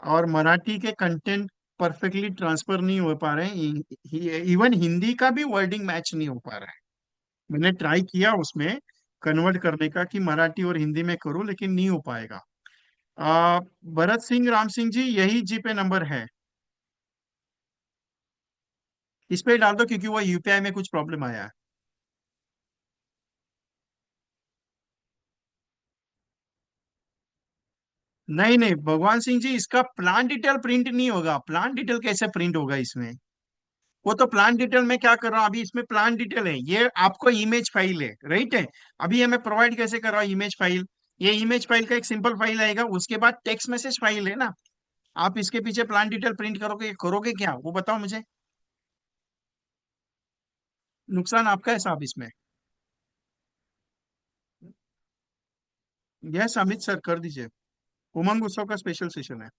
और मराठी के कंटेंट परफेक्टली ट्रांसफर नहीं हो पा रहे हैं, इवन हिंदी का भी वर्डिंग मैच नहीं हो पा रहा है। मैंने ट्राई किया उसमें कन्वर्ट करने का कि मराठी और हिंदी में करूं, लेकिन नहीं हो पाएगा। आ, भरत सिंह राम सिंह जी, यही जीपे नंबर है, इस पे डाल दो, क्योंकि वो यूपीआई में कुछ प्रॉब्लम आया है। नहीं नहीं भगवान सिंह जी, इसका प्लान डिटेल प्रिंट नहीं होगा, प्लान डिटेल कैसे प्रिंट होगा इसमें? वो तो प्लान डिटेल में क्या कर रहा हूँ अभी, इसमें प्लान डिटेल है, ये आपको इमेज फाइल है, राइट है। अभी ये मैं प्रोवाइड कैसे कर रहा हूँ इमेज फाइल, ये इमेज फाइल का एक सिंपल फाइल आएगा, उसके बाद टेक्स्ट मैसेज फाइल है ना। आप इसके पीछे प्लान डिटेल प्रिंट करोगे, करोगे क्या वो बताओ मुझे। नुकसान आपका है साहब इसमें। यस अमित सर, कर दीजिए, उमंग उत्सव का स्पेशल सेशन है।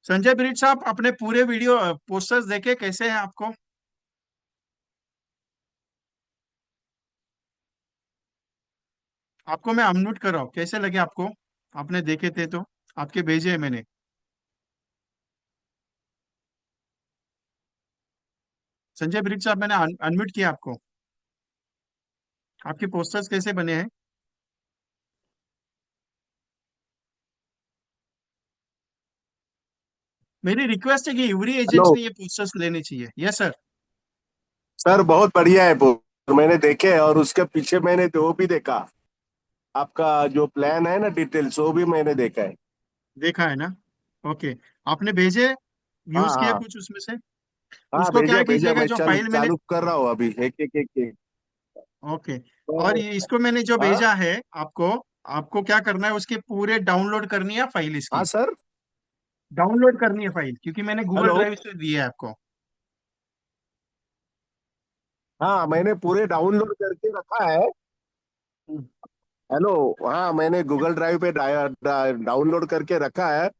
संजय ब्रिट साहब, अपने पूरे वीडियो पोस्टर्स देखे, कैसे हैं आपको? आपको मैं अनम्यूट कर रहा हूँ, कैसे लगे आपको? आपने देखे थे तो, आपके भेजे हैं मैंने। संजय ब्रिट साहब, मैंने अनम्यूट किया आपको। आपके पोस्टर्स कैसे बने हैं? मेरी रिक्वेस्ट है कि एवरी एजेंट्स हेलो ने ये पोस्टर्स लेने चाहिए, यस सर। सर, बहुत बढ़िया है वो। मैंने देखे और उसके पीछे मैंने वो भी देखा। आपका जो प्लान है ना, डिटेल्स वो भी मैंने देखा है। देखा है ना? ओके, आपने भेजे, हाँ यूज किया हाँ। कुछ उसमें से? हाँ, उसको क्या भेजा भेजा, कीजिएगा, मैं जो चल फाइल मैंने, चालू कर रहा हूँ अभी, एक एक एक एक। ओके, और तो इसको मैंने जो हाँ भेजा है आपको, आपको क्या करना है, उसके पूरे डाउनलोड करनी है फाइल हाँ इसकी, सर। डाउनलोड करनी है फाइल, क्योंकि मैंने गूगल हेलो। ड्राइव से दी है आपको। हाँ, मैंने पूरे डाउनलोड करके रखा है। हेलो। हाँ, मैंने गूगल ड्राइव पे डाउनलोड करके रखा है।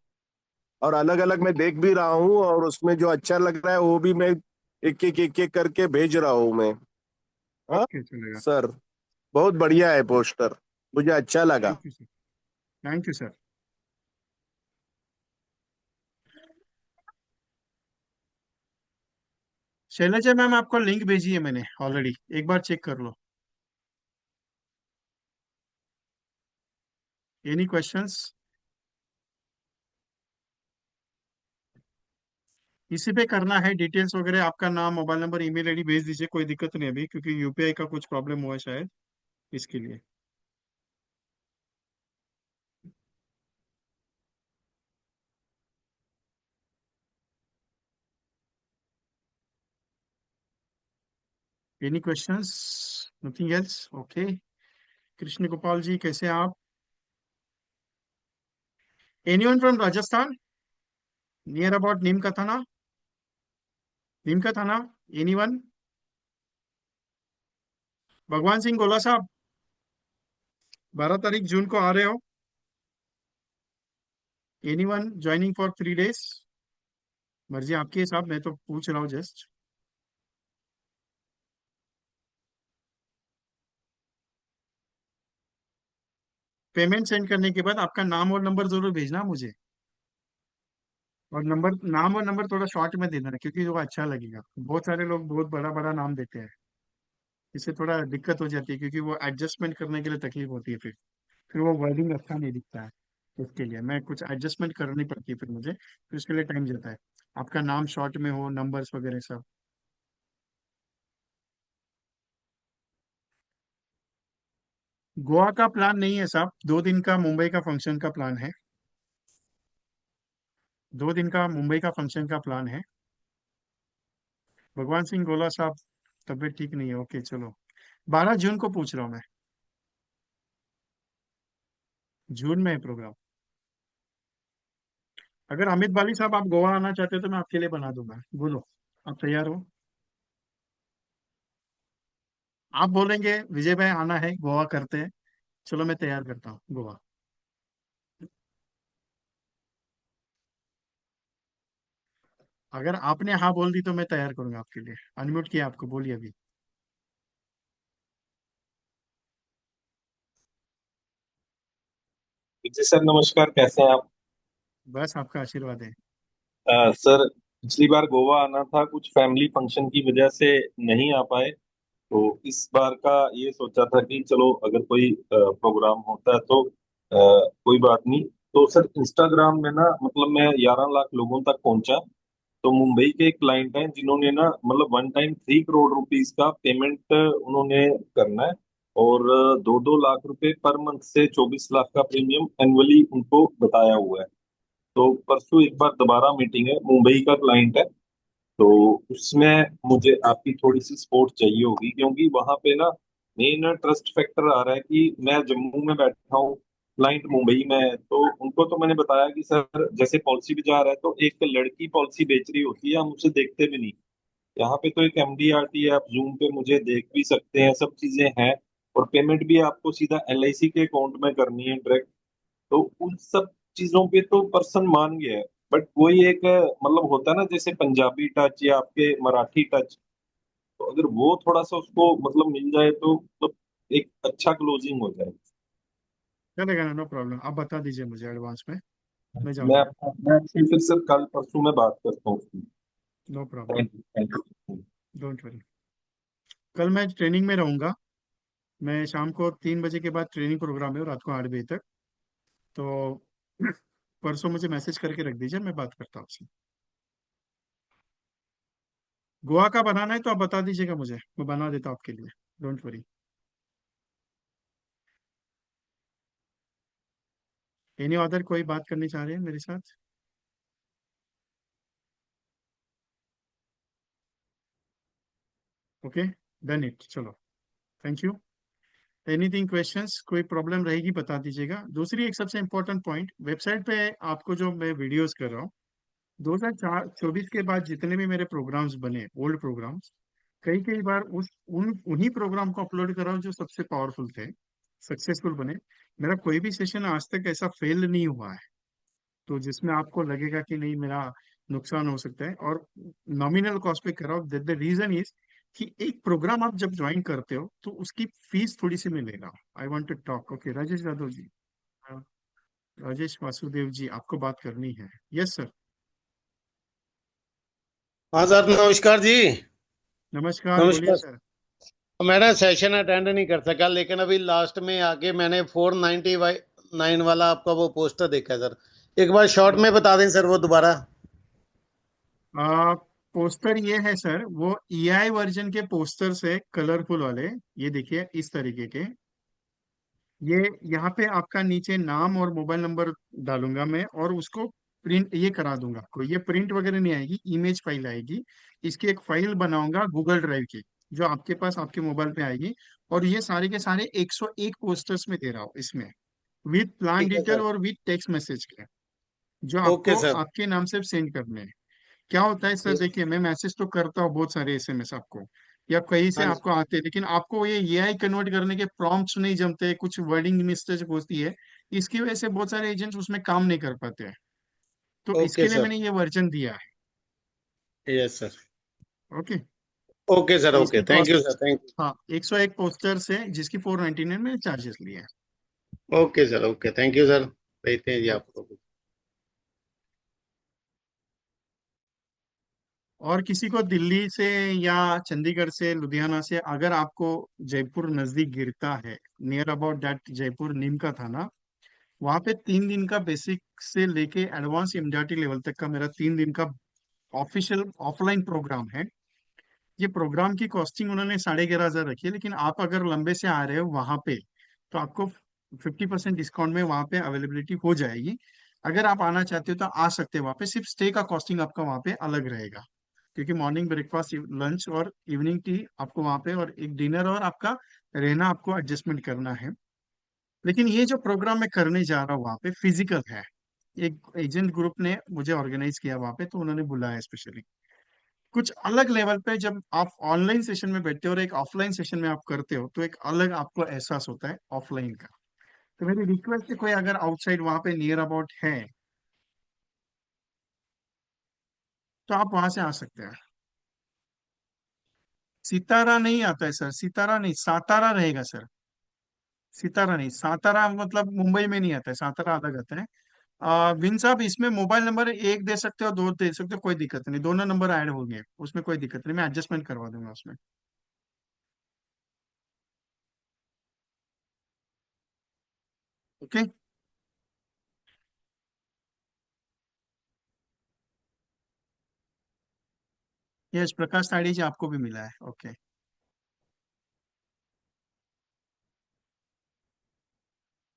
और अलग अलग मैं देख भी रहा हूँ, और उसमें जो अच्छा लग रहा है वो भी मैं एक एक करके भेज रहा हूँ मैं। हाँ ओके चलेगा। सर, बहुत बढ़िया है पोस्टर, मुझे अच्छा लगा। Thank you sir, thank you sir. Shailaja ma'am, आपको लिंक भेजी है मैंने ऑलरेडी, एक बार चेक कर लो। Any questions? इसी पे करना है, डिटेल्स वगैरह, आपका नाम, मोबाइल नंबर, ईमेल आईडी भेज दीजिए, कोई दिक्कत नहीं अभी, क्योंकि यूपीआई का कुछ प्रॉब्लम हुआ है शायद, इसके लिए। Any questions? Nothing else, okay. Krishna Gopal ji, कैसे हैं आप? Anyone from Rajasthan, near about Neem ka Thana, नीम का थाना, एनीवन? भगवान सिंह गोला साहब, 12 तारीख जून को आ रहे हो? Anyone joining for 3 days? मर्जी आपकी है साहब, मैं तो पूछ रहा हूँ जस्ट। पेमेंट सेंड करने के बाद आपका नाम और नंबर जरूर भेजना मुझे, और नंबर, नाम और नंबर थोड़ा शॉर्ट में देना, क्योंकि वो अच्छा लगेगा, बहुत सारे लोग बहुत बड़ा बड़ा नाम देते हैं। इससे थोड़ा दिक्कत हो जाती है, क्योंकि वो एडजस्टमेंट करने के लिए तकलीफ होती है फिर वो वर्डिंग अच्छा नहीं दिखता है। इसके लिए मैं कुछ एडजस्टमेंट करनी पड़ती है फिर मुझे, फिर उसके लिए टाइम जाता है। आपका नाम शॉर्ट में हो, नंबर्स वगैरह सब। गोवा का प्लान नहीं है साहब, 2 दिन का मुंबई का फंक्शन का प्लान है। 2 दिन का मुंबई का फंक्शन का प्लान है। भगवान सिंह गोला साहब, तबीयत ठीक नहीं है, ओके चलो। 12 जून को पूछ रहा हूँ मैं। जून में है प्रोग्राम। अगर अमित बाली साहब आप गोवा आना चाहते हो तो मैं आपके लिए बना दूंगा, बोलो। आप तैयार हो? आप बोलेंगे विजय भाई आना है, गोवा करते हैं, चलो मैं तैयार करता हूँ गोवा। अगर आपने हाँ बोल दी तो मैं तैयार करूंगा आपके लिए। अनम्यूट किया आपको, बोलिए अभी। जी सर, नमस्कार। कैसे हैं आप? बस आपका आशीर्वाद है। सर, पिछली बार गोवा आना था, कुछ फैमिली फंक्शन की वजह से नहीं आ पाए। तो इस बार का ये सोचा था कि चलो अगर कोई प्रोग्राम होता है तो कोई बात नहीं। तो सर, इंस्टाग्राम में ना मतलब मैं 11 लाख लोगों तक पहुंचा। तो मुंबई के एक क्लाइंट हैं जिन्होंने ना मतलब वन टाइम 3 करोड़ रुपीस का पेमेंट उन्होंने करना है। और 2-2 लाख रुपए पर मंथ से 24 लाख का प्रीमियम एनुअली उनको बताया हुआ है। तो परसों एक बार दोबारा मीटिंग है, मुंबई का क्लाइंट है। तो उसमें मुझे आपकी थोड़ी सी सपोर्ट चाहिए होगी, क्योंकि वहां पे ना मेन ट्रस्ट फैक्टर आ रहा है कि मैं जम्मू में बैठा हूँ, क्लाइंट मुंबई में है। तो उनको तो मैंने बताया कि सर जैसे पॉलिसी बाजार है तो एक लड़की पॉलिसी बेच रही होती है, हम उसे देखते भी नहीं। यहाँ पे तो एक एमडीआरटी है, आप जूम पे मुझे देख भी सकते हैं, सब चीजें हैं। और पेमेंट भी आपको सीधा एलआईसी के अकाउंट में करनी है डायरेक्ट। तो उन सब चीजों पे तो पर्सन मान गया है। बट वही एक मतलब होता है ना, जैसे पंजाबी टच या आपके मराठी टच। तो अगर वो थोड़ा सा उसको मतलब मिल जाए तो मतलब एक अच्छा क्लोजिंग हो जाए। चलेगा ना, नो प्रॉब्लम, आप बता दीजिए मुझे एडवांस में, मैं मैं जाऊंगा। मैं आपसे फिर सर कल परसों में बात करता हूँ। No problem. Thank you, thank you. Don't worry. कल मैं ट्रेनिंग में रहूंगा। मैं शाम को 3 बजे के बाद ट्रेनिंग प्रोग्राम है, रात को 8 बजे तक। तो परसों मुझे मैसेज करके रख दीजिए, मैं बात करता हूँ आपसे। गोवा का बनाना है तो आप बता दीजिएगा मुझे, मैं बना देता हूँ आपके लिए। Don't worry. एनी अदर कोई बात करनी चाह रहे हैं मेरे साथ? ओके, डन इट, चलो। Thank you. एनीथिंग क्वेश्चंस, कोई प्रॉब्लम रहेगी बता दीजिएगा। दूसरी एक सबसे इम्पोर्टेंट पॉइंट, वेबसाइट पे आपको जो मैं वीडियोस कर रहा हूँ, 2024 के बाद जितने भी मेरे प्रोग्राम्स बने, ओल्ड प्रोग्राम्स, कई कई बार उस उन उन्हीं प्रोग्राम को अपलोड कर रहा हूँ जो सबसे पावरफुल थे, सक्सेसफुल बने। मेरा कोई भी सेशन आज तक ऐसा फेल नहीं हुआ है, तो जिसमें आपको लगेगा कि नहीं मेरा नुकसान हो सकता है। और नॉमिनल कॉस्ट पे कर रहा हूँ। द रीजन इज कि एक प्रोग्राम आप जब ज्वाइन करते हो तो उसकी फीस थोड़ी सी मैं ले रहा हूँ। I want to talk, okay Rajesh Yadav ji. हाँ, राजेश वासुदेव जी, आपको बात करनी है। Yes sir. हाँ सर, नमस्कार जी। नमस्कार, बोलिए नमस्कार। सर। मैंने सेशन अटेंड नहीं कर सका, लेकिन अभी लास्ट में आके मैंने 499 वाला आपका वो पोस्टर देखा है सर। एक बार शॉर्ट में बता दें सर वो दोबारा। आ, पोस्टर ये है सर, वो EI वर्जन के पोस्टर से कलरफुल वाले। ये देखिए इस तरीके के। ये यहाँ पे आपका नीचे नाम और मोबाइल नंबर डालूंगा मैं, और उसको प्रिंट ये करा दूंगा आपको। ये प्रिंट वगैरह नहीं आएगी, इमेज फाइल आएगी। इसकी एक फाइल बनाऊंगा गूगल ड्राइव की, जो आपके पास आपके मोबाइल पे आएगी। और ये सारे के सारे 101 पोस्टर्स में दे रहा हूँ इसमें, विथ प्लान ठीक है डिटेल सर। और विथ टेक्स्ट मैसेज के, जो ओके आपको सर। आपके नाम से सेंड करने हैं। क्या होता है सर, देखिए मैं मैसेज तो करता हूँ बहुत सारे SMS आपको, या कहीं से हाँ जी। आपको आते हैं, लेकिन आपको ये AI कन्वर्ट करने के प्रॉम्प्ट्स नहीं जमते, कुछ वर्डिंग मिस्टेक होती है। इसकी वजह से बहुत सारे एजेंट्स उसमें काम नहीं कर पाते हैं। तो ओके इसके लिए सर। मैंने ये वर्जन दिया है। Yes sir. Okay. Okay sir. तो ओके, इसकी thank cost, you sir, thank हाँ, 101 पोस्टर से, जिसकी 499 में चार्जेस लिए हैं। You. Okay sir, okay, thank you sir. देखते हैं जी ओके। आपको। और किसी को दिल्ली से या चंडीगढ़ से, लुधियाना से, अगर आपको जयपुर नजदीक गिरता है, नियर अबाउट दैट जयपुर नीम का थाना, वहां पे 3 दिन का बेसिक से लेके एडवांस एमडीआरटी लेवल तक का मेरा 3 दिन का ऑफिशियल ऑफलाइन प्रोग्राम है। ये प्रोग्राम की कॉस्टिंग उन्होंने 11,500 रखी है, लेकिन आप अगर लंबे से आ रहे हो वहां पे, तो आपको 50% डिस्काउंट में वहां पे अवेलेबिलिटी हो जाएगी। अगर आप आना चाहते हो तो आ सकते हो वहां पे, सिर्फ स्टे का कॉस्टिंग आपका वहां पे अलग रहेगा, क्योंकि मॉर्निंग ब्रेकफास्ट, लंच और इवनिंग टी आपको वहां पे, और एक डिनर, और आपका रहना आपको एडजस्टमेंट करना है। लेकिन ये जो प्रोग्राम मैं करने जा रहा हूँ वहां पे फिजिकल है। एक एजेंट ग्रुप ने मुझे ऑर्गेनाइज किया वहां पे, तो उन्होंने बुलाया स्पेशली। कुछ अलग लेवल पे जब आप ऑनलाइन सेशन में बैठते हो और एक ऑफलाइन सेशन में आप करते हो, तो एक अलग आपको एहसास होता है ऑफलाइन का। तो मेरी रिक्वेस्ट है, कोई अगर आउटसाइड वहां पे नियर अबाउट है, तो आप वहां से आ सकते हैं। सितारा नहीं आता है सर, सितारा नहीं, सातारा रहेगा सर। सितारा नहीं, सातारा मतलब मुंबई में नहीं आता है, सातारा अलग आता है। विन साहब, इसमें मोबाइल नंबर एक दे सकते हो, दो दे सकते हो, कोई दिक्कत नहीं, दोनों नंबर ऐड हो गए, उसमें कोई दिक्कत नहीं, मैं एडजस्टमेंट करवा दूंगा उसमें। ओके। यस, प्रकाश ताड़ी जी आपको भी मिला है, ओके।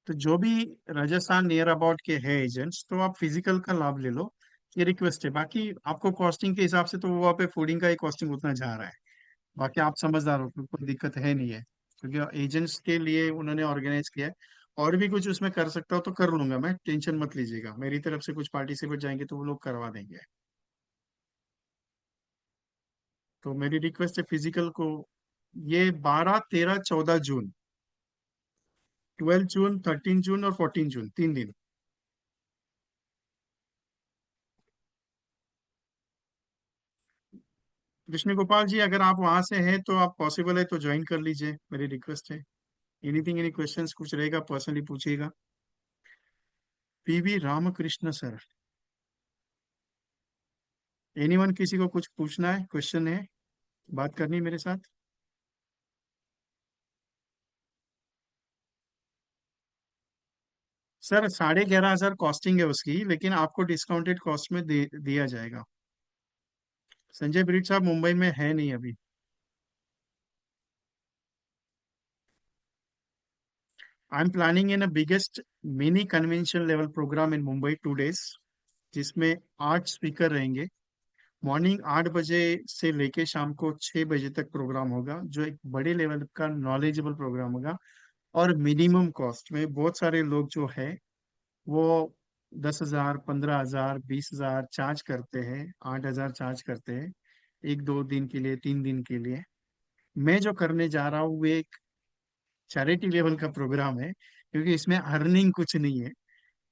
तो जो भी राजस्थान नियर अबाउट के हैं एजेंट्स, तो आप फिजिकल का लाभ ले लो। ये रिक्वेस्ट है, बाकी आपको कॉस्टिंग के हिसाब से तो वहाँ पे फूडिंग का ही कॉस्टिंग उतना जा रहा है। बाकी आप समझदार हो, कोई दिक्कत है नहीं है, क्योंकि एजेंट्स के लिए उन्होंने ऑर्गेनाइज किया है। और भी कुछ उसमें कर सकता हो तो कर लूंगा मैं, टेंशन मत लीजिएगा, मेरी तरफ से कुछ पार्टिसिपेट जाएंगे तो वो लोग करवा देंगे। तो मेरी रिक्वेस्ट है फिजिकल को, ये 12, 13, 14 जून, 12 जून, 13 जून और 14 जून, 3 दिन। विष्णु गोपाल जी, अगर आप वहां से हैं तो आप पॉसिबल है तो ज्वाइन कर लीजिए, मेरी रिक्वेस्ट है। एनीथिंग, एनी क्वेश्चंस कुछ रहेगा पर्सनली पूछिएगा। पीवी रामकृष्ण सर, एनीवन, किसी को कुछ पूछना है, क्वेश्चन है, बात करनी है मेरे साथ? सर 11,500 कॉस्टिंग है उसकी, लेकिन आपको डिस्काउंटेड कॉस्ट में दिया जाएगा। संजय ब्रिट साहब मुंबई में है नहीं अभी। I am planning in a biggest mini convention level programme in Mumbai, 2 days, जिसमें 8 स्पीकर रहेंगे। मॉर्निंग 8 बजे से लेके शाम को 6 बजे तक प्रोग्राम होगा, जो एक बड़े लेवल का नॉलेजेबल प्रोग्राम होगा। और मिनिमम कॉस्ट में बहुत सारे लोग जो है वो 10,000, 15,000, 20,000 चार्ज करते हैं, 8,000 चार्ज करते हैं, 1-2 दिन के लिए, 3 दिन के लिए। मैं जो करने जा रहा हूँ वो एक चैरिटी लेवल का प्रोग्राम है, क्योंकि इसमें अर्निंग कुछ नहीं है।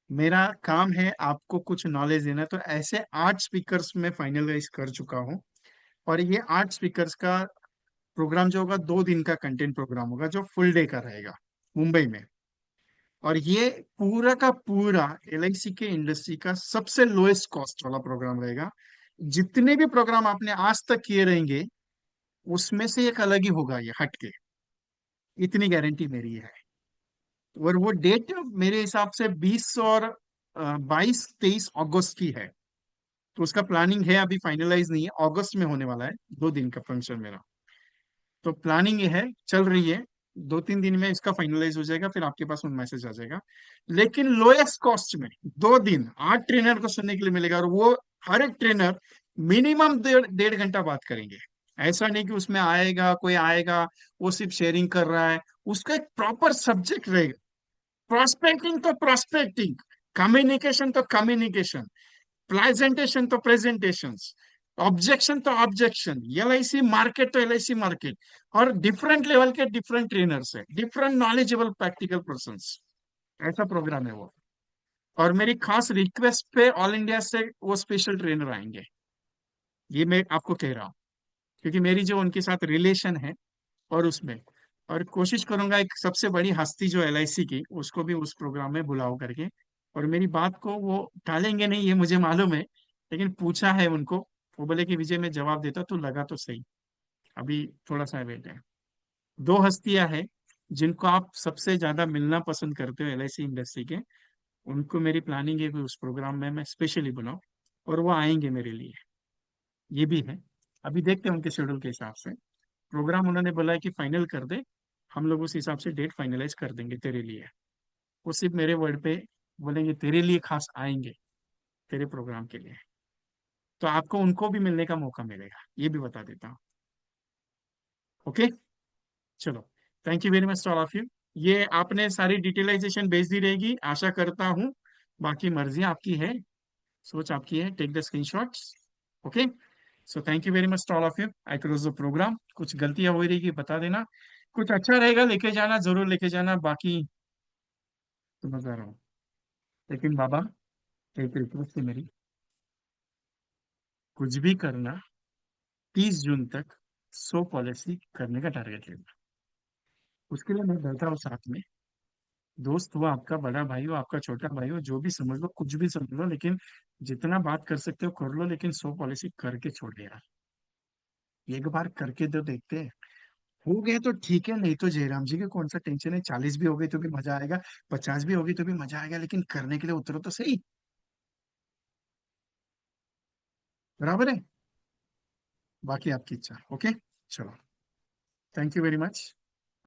मेरा काम है आपको कुछ नॉलेज देना, तो ऐसे 8 स्पीकर्स में फाइनलाइज कर चुका हूँ। और ये 8 स्पीकर्स का प्रोग्राम जो होगा, 2 दिन का कंटेंट प्रोग्राम होगा, जो फुल डे का रहेगा मुंबई में। और ये पूरा का पूरा एलआईसी के इंडस्ट्री का सबसे लोएस्ट कॉस्ट वाला प्रोग्राम रहेगा। जितने भी प्रोग्राम आपने आज तक किए रहेंगे, उसमें से एक अलग ही होगा ये हटके, इतनी गारंटी मेरी है। और वो डेट मेरे हिसाब से 22 और 23 की है। तो उसका प्लानिंग है, अभी फाइनलाइज नहीं है, अगस्त में होने वाला है, 2 दिन का फंक्शन मेरा। तो प्लानिंग ये है, चल रही है। 2-3 दिन में इसका फाइनलाइज हो जाएगा, फिर आपके पास मैसेज आ जाएगा। लेकिन लोएस्ट कॉस्ट में 2 दिन 8 ट्रेनर को सुनने के लिए मिलेगा, और वो हर एक ट्रेनर मिनिमम 1.5 घंटा बात करेंगे। ऐसा नहीं कि उसमें आएगा कोई आएगा, वो सिर्फ शेयरिंग कर रहा है। उसका एक प्रॉपर सब्जेक्ट रहेगा। प्रोस्पेक्टिंग तो प्रोस्पेक्टिंग, कम्युनिकेशन तो कम्युनिकेशन, प्रेजेंटेशन तो प्रेजेंटेशन, ऑब्जेक्शन तो ऑब्जेक्शन, एलआईसी मार्केट तो एलआईसी मार्केट। और डिफरेंट लेवल के डिफरेंट ट्रेनर्स है, डिफरेंट नॉलेजेबल प्रैक्टिकल पर्संस। ऐसा प्रोग्राम है वो। और मेरी खास रिक्वेस्ट पे ऑल इंडिया से वो स्पेशल ट्रेनर आएंगे, ये मैं आपको कह रहा हूँ, क्योंकि मेरी जो उनके साथ रिलेशन है। और उसमें, और कोशिश करूंगा एक सबसे बड़ी हस्ती जो एलआईसी की, उसको भी उस प्रोग्राम में बुलाओ करके। और मेरी बात को वो टालेंगे नहीं, ये मुझे मालूम है, लेकिन पूछा है उनको, वो बोले कि विजय मैं जवाब देता तो लगा तो सही, अभी थोड़ा सा वेट है। दो हस्तियां हैं जिनको आप सबसे ज्यादा मिलना पसंद करते हो एलआईसी इंडस्ट्री के, उनको मेरी प्लानिंग है कि उस प्रोग्राम में मैं स्पेशली बुलाऊं, और वो आएंगे मेरे लिए, ये भी है। अभी देखते हैं उनके शेड्यूल के हिसाब से। प्रोग्राम उन्होंने बोला है कि फाइनल कर दे, हम लोग उस हिसाब से डेट फाइनलाइज कर देंगे तेरे लिए। वो सिर्फ मेरे वर्ड पे बोलेंगे तेरे लिए खास आएंगे, तेरे प्रोग्राम के लिए। तो आपको उनको भी मिलने का मौका मिलेगा, ये भी बता देता हूँ। ओके, चलो, thank you very much all of you. ये आपने सारी डिटेलाइजेशन भेज दी रहेगी आशा करता हूँ, बाकी मर्जी आपकी है, सोच आपकी है, take the screenshots. Okay, so thank you very much all of you, I close the programme. कुछ गलतियां हो रही है बता देना, कुछ अच्छा रहेगा लेके जाना, जरूर लेके जाना, बाकी समझ आ रहा हूँ। लेकिन बाबा, एक रिक्वेस्ट है मेरी, कुछ भी करना 30 जून तक 100 पॉलिसी करने का टारगेट लेना। उसके लिए मैं बैठा हूँ साथ में, दोस्त हो आपका, बड़ा भाई हो आपका, छोटा भाई हो, जो भी समझ लो, कुछ भी समझ लो, लेकिन जितना बात कर सकते हो कर लो, लेकिन 100 पॉलिसी करके छोड़ यार। एक बार करके तो देखते हैं, हो गए तो ठीक है, नहीं तो जयराम जी के कौन सा टेंशन है, 40 भी हो गई तो भी मजा आएगा, 50 भी होगी तो भी मजा आएगा, लेकिन करने के लिए उतरो तो सही। बराबर है, बाकी आपकी इच्छा। ओके, चलो, थैंक यू वेरी मच।